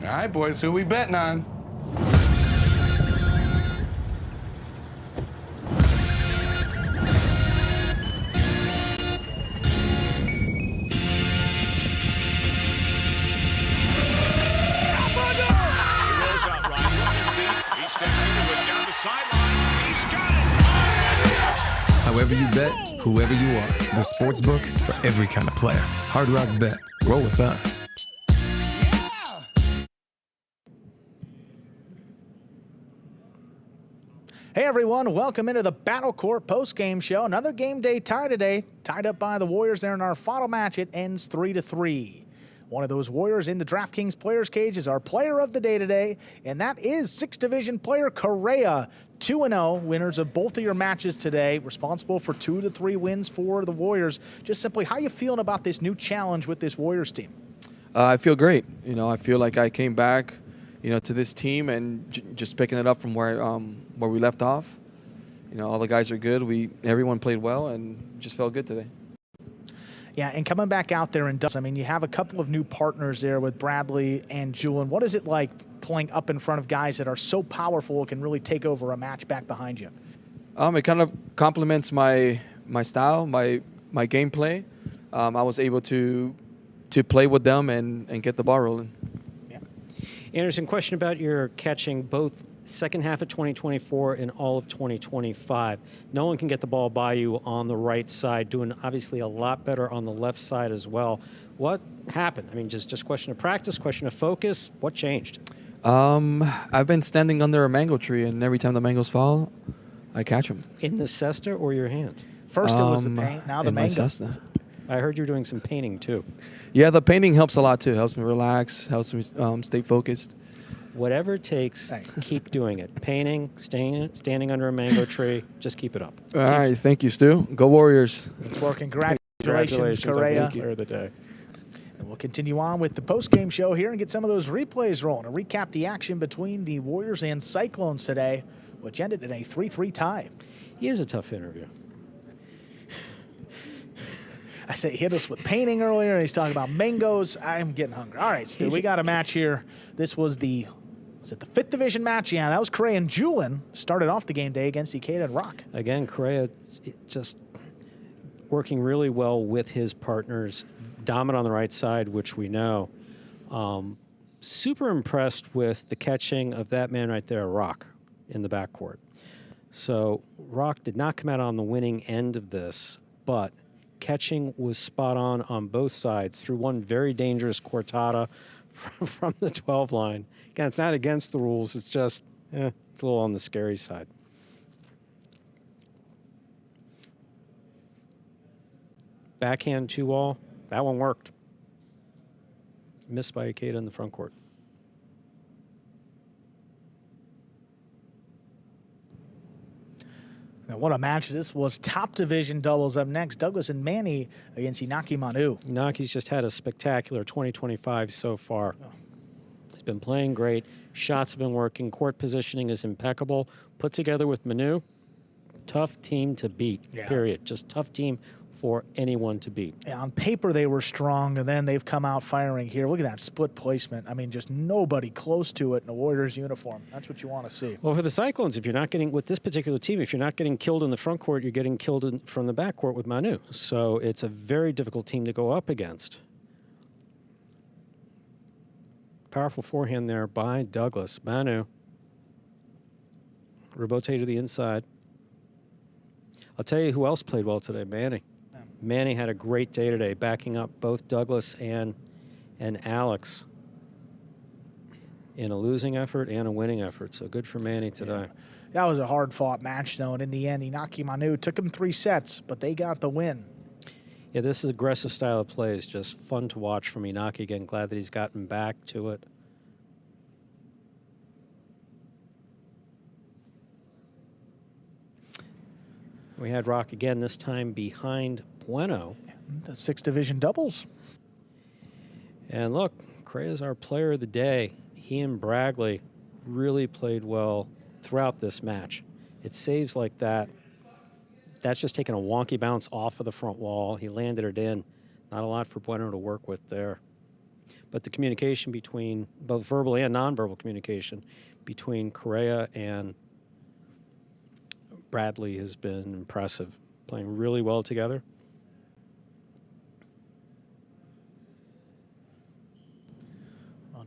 G: All right, boys, who we betting on?
H: However you bet, whoever you are, the sportsbook for every kind of player. Hard Rock Bet. Roll with us.
A: Hey everyone, welcome into the Battle Court post-game show. Another game day tie today, tied up by the Warriors there in our final match. It ends 3-3. One of those Warriors in the DraftKings Players Cage is our player of the day today, and that is 6th Division player Correa. 2-0, winners of both of your matches today, responsible for 2 to 3 wins for the Warriors. Just simply, how you feeling about this new challenge with this Warriors team?
D: I feel great. I feel like I came back, to this team and just picking it up from where we left off. All the guys are good. Everyone played well and just felt good today.
A: Yeah, and coming back out there and you have a couple of new partners there with Bradley and Julian. What is it like playing up in front of guys that are so powerful and can really take over a match back behind you?
D: It kind of complements my style, my gameplay. I was able to play with them and get the ball rolling.
B: Yeah. Anderson, question about your catching both second half of 2024 and all of 2025. No one can get the ball by you on the right side, doing obviously a lot better on the left side as well. What happened? Just question of practice, question of focus. What changed?
D: I've been standing under a mango tree, and every time the mangoes fall, I catch them.
B: In the cesta or your hand?
A: First it was the paint, now the mango.
B: I heard you're doing some painting too.
D: Yeah, the painting helps a lot too. Helps me relax, helps me stay focused.
B: Whatever it takes, keep doing it. Painting, standing under a mango tree, just keep it up.
D: All right, thank you, Stu. Go Warriors.
A: It's working. Congratulations, Correa.
B: Player of the day.
A: And we'll continue on with the post-game show here and get some of those replays rolling to recap the action between the Warriors and Cyclones today, which ended in a 3-3 tie.
B: He is a tough interview.
A: I said he hit us with painting earlier, and he's talking about mangoes. I'm getting hungry. All right, Stu, we got a match here. This was the 5th division match? Yeah, that was Correa and Julian. Started off the game day against Ikeda and Rock.
B: Again, Correa just working really well with his partners. Dominant on the right side, which we know. Super impressed with the catching of that man right there, Rock, in the backcourt. So Rock did not come out on the winning end of this, but catching was spot on both sides through one very dangerous cortada from the 12 line. Again, it's not against the rules. It's just, it's a little on the scary side. Backhand 2-all, that one worked. Missed by Ikeda in the front court.
A: Now, what a match this was. Top division doubles up next. Douglas and Manny against Inaki Manu.
B: Inaki's just had a spectacular 2025 so far. He's been playing great. Shots have been working. Court positioning is impeccable. Put together with Manu, tough team to beat, period. Just tough team for anyone to beat.
A: Yeah, on paper they were strong, and then they've come out firing here. Look at that split placement. Just nobody close to it in a Warriors uniform. That's what you want to see.
B: Well, for the Cyclones, if you're not getting, with this particular team, if you're not getting killed in the front court, you're getting killed from the back court with Manu. So it's a very difficult team to go up against. Powerful forehand there by Douglas. Manu. Robote to the inside. I'll tell you who else played well today, Manny. Manny had a great day today, backing up both Douglas and Alex in a losing effort and a winning effort. So good for Manny today.
A: Yeah. That was a hard-fought match, though, and in the end, Inaki Manu took him 3 sets, but they got the win.
B: Yeah, this is aggressive style of play. It's just fun to watch from Inaki. Again, glad that he's gotten back to it. We had Rock again, this time behind Bueno.
A: The 6th division doubles.
B: And look, Correa's our player of the day. He and Bragley really played well throughout this match. It's saves like that. That's just taking a wonky bounce off of the front wall. He landed it in. Not a lot for Bueno to work with there. But the communication between, both verbal and nonverbal communication, between Correa and Bradley has been impressive. Playing really well together.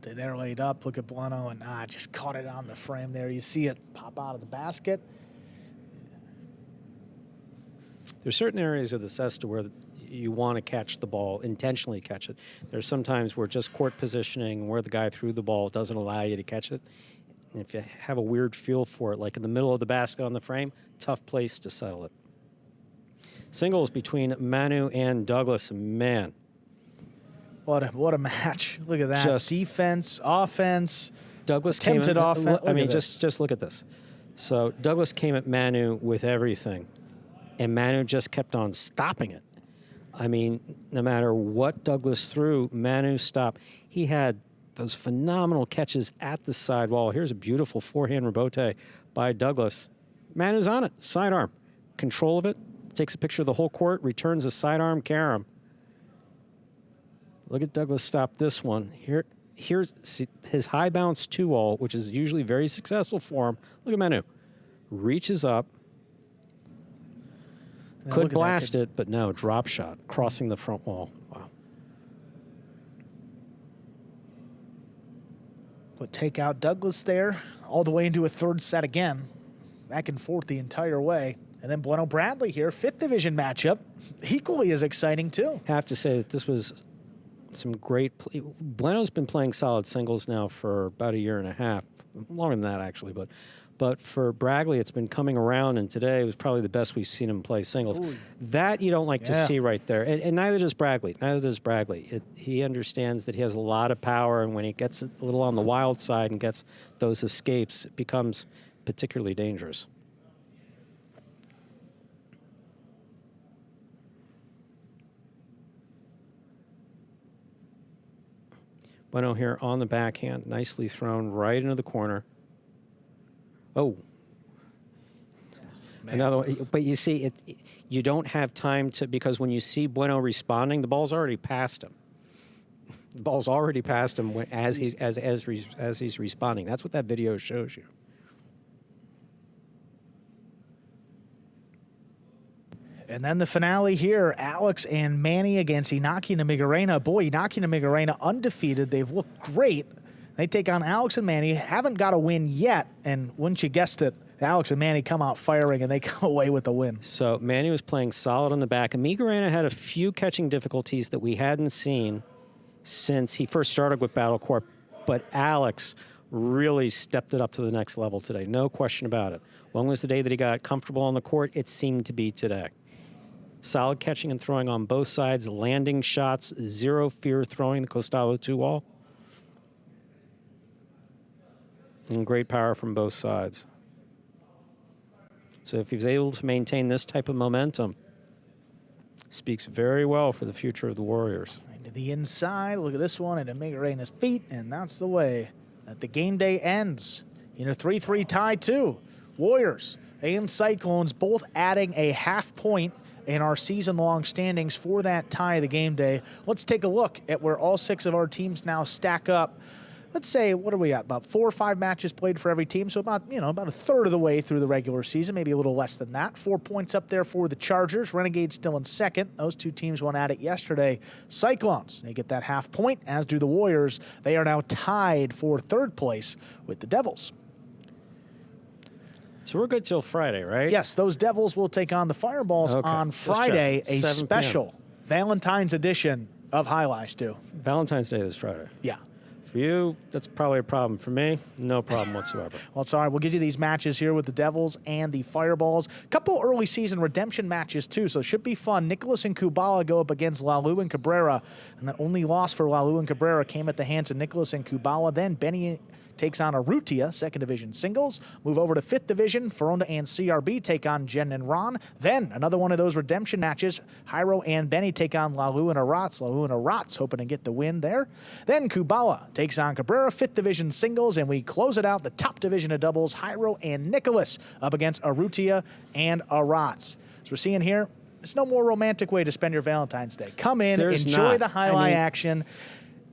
A: They're laid up. Look at Bueno, and just caught it on the frame there. You see it pop out of the basket.
B: There's certain areas of the cesta where you want to catch the ball, intentionally catch it. There's sometimes where just court positioning, where the guy threw the ball, doesn't allow you to catch it. And if you have a weird feel for it, like in the middle of the basket on the frame, tough place to settle it. Singles between Manu and Douglas. Man.
A: What a match. Look at that. Just defense, offense,
B: Douglas
A: attempted offense.
B: Just look at this. So Douglas came at Manu with everything, and Manu just kept on stopping it. I mean, no matter what Douglas threw, Manu stopped. He had those phenomenal catches at the sidewall. Here's a beautiful forehand rebote by Douglas. Manu's on it, sidearm. Control of it, takes a picture of the whole court, returns a sidearm carom. Look at Douglas stop this one. Here's his high bounce 2-all, which is usually very successful for him. Look at Manu. Reaches up. Could blast it, but no, drop shot, crossing the front wall. Wow.
A: But take out Douglas there, all the way into a third set again. Back and forth the entire way. And then Bueno Bradley here, 5th division matchup. Equally as exciting, too.
B: Have to say that this was some great Bueno's been playing solid singles now for about a year and a half. Longer than that, actually, but for Bradley, it's been coming around, and today was probably the best we've seen him play singles.
A: Ooh.
B: That you don't like to see right there, and neither does Bradley. He understands that he has a lot of power, and when he gets a little on the wild side and gets those escapes, it becomes particularly dangerous. Bueno here on the backhand, nicely thrown right into the corner. Oh, man. Another one. But you see, you don't have time to, because when you see Bueno responding, the ball's already past him. The ball's already past him as he's responding. That's what that video shows you.
A: And then the finale here, Alex and Manny against Inaki Namigarena. Boy, Inaki Namigarena undefeated. They've looked great. They take on Alex and Manny. Haven't got a win yet. And wouldn't you guessed it, Alex and Manny come out firing and they come away with the win.
B: So Manny was playing solid on the back. And Migarena had a few catching difficulties that we hadn't seen since he first started with Battle Court. But Alex really stepped it up to the next level today. No question about it. When was the day that he got comfortable on the court? It seemed to be today. Solid catching and throwing on both sides, landing shots, zero fear throwing the Costalo 2-all. And great power from both sides. So if he's able to maintain this type of momentum, speaks very well for the future of the Warriors.
A: Into the inside, look at this one, and Migarena's feet, and that's the way that the game day ends. In a 3-3 tie, too. Warriors and Cyclones both adding a half point in our season-long standings for that tie of the game day. Let's take a look at where all 6 of our teams now stack up. Let's say, what are we at? About 4 or 5 matches played for every team, so about a third of the way through the regular season, maybe a little less than that. 4 points up there for the Chargers. Renegades still in second. Those 2 teams went at it yesterday. Cyclones, they get that half point, as do the Warriors. They are now tied for 3rd place with the Devils.
B: So we're good till Friday, right?
A: Yes, those Devils will take on the Fireballs on Friday, a special Valentine's edition of Jai-Alai, Stu.
B: Valentine's Day this Friday.
A: Yeah.
B: For you, that's probably a problem. For me, no problem whatsoever.
A: Well, it's all right. We'll give you these matches here with the Devils and the Fireballs. Couple early season redemption matches, too, so it should be fun. Nicholas and Kubala go up against Lalu and Cabrera, and the only loss for Lalu and Cabrera came at the hands of Nicholas and Kubala. Then Benny takes on Arrutia, 2nd division singles. Move over to 5th division. Foronda and CRB take on Jen and Ron. Then another one of those redemption matches. Jairo and Benny take on Lalu and Arats. Lalu and Arats hoping to get the win there. Then Kubala takes on Cabrera, 5th division singles. And we close it out, the top division of doubles. Jairo and Nicholas up against Arrutia and Arats. So we're seeing here, there's no more romantic way to spend your Valentine's Day. Come in, enjoy the Jai-Alai action.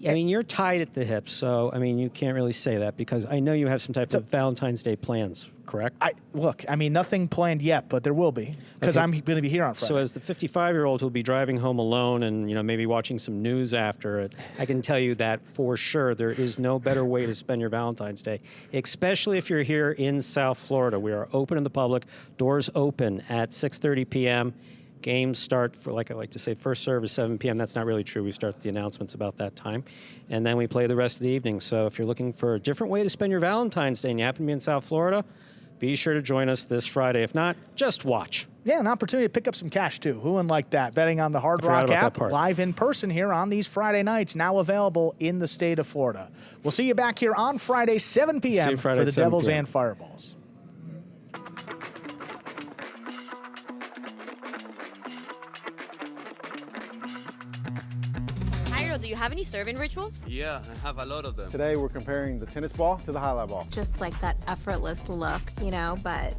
B: I mean, you're tied at the hip, so, I mean, you can't really say that because I know you have some type of Valentine's Day plans, correct?
A: Look, nothing planned yet, but there will be because I'm going to be here on Friday.
B: So as the 55-year-old who'll be driving home alone and, maybe watching some news after it, I can tell you that for sure there is no better way to spend your Valentine's Day, especially if you're here in South Florida. We are open to the public, doors open at 6:30 p.m., Games start for, like I like to say, first serve is 7 p.m. That's not really true. We start the announcements about that time. And then we play the rest of the evening. So if you're looking for a different way to spend your Valentine's Day and you happen to be in South Florida, be sure to join us this Friday. If not, just watch.
A: Yeah, an opportunity to pick up some cash, too. Who wouldn't like that? Betting on the Hard Rock app, live in person here on these Friday nights, now available in the state of Florida. We'll see you back here on Friday, 7 p.m. for the Devils and Fireballs.
J: Jairo, do you have any serving rituals?
K: Yeah, I have a lot of them.
L: Today we're comparing the tennis ball to the highlight ball.
M: Just like that effortless look, you know, but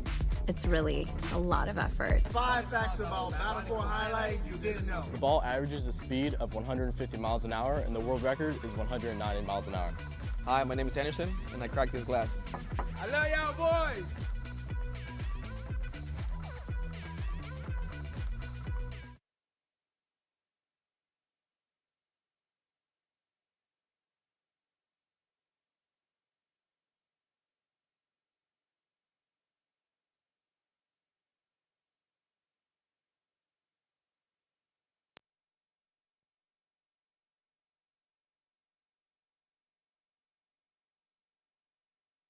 M: it's really a lot of effort.
N: 5 facts about Battle Court Highlight you didn't know.
O: The ball averages a speed of 150 miles an hour, and the world record is 190 miles an hour.
P: Hi, my name is Anderson, and I cracked this glass.
N: I love y'all boys.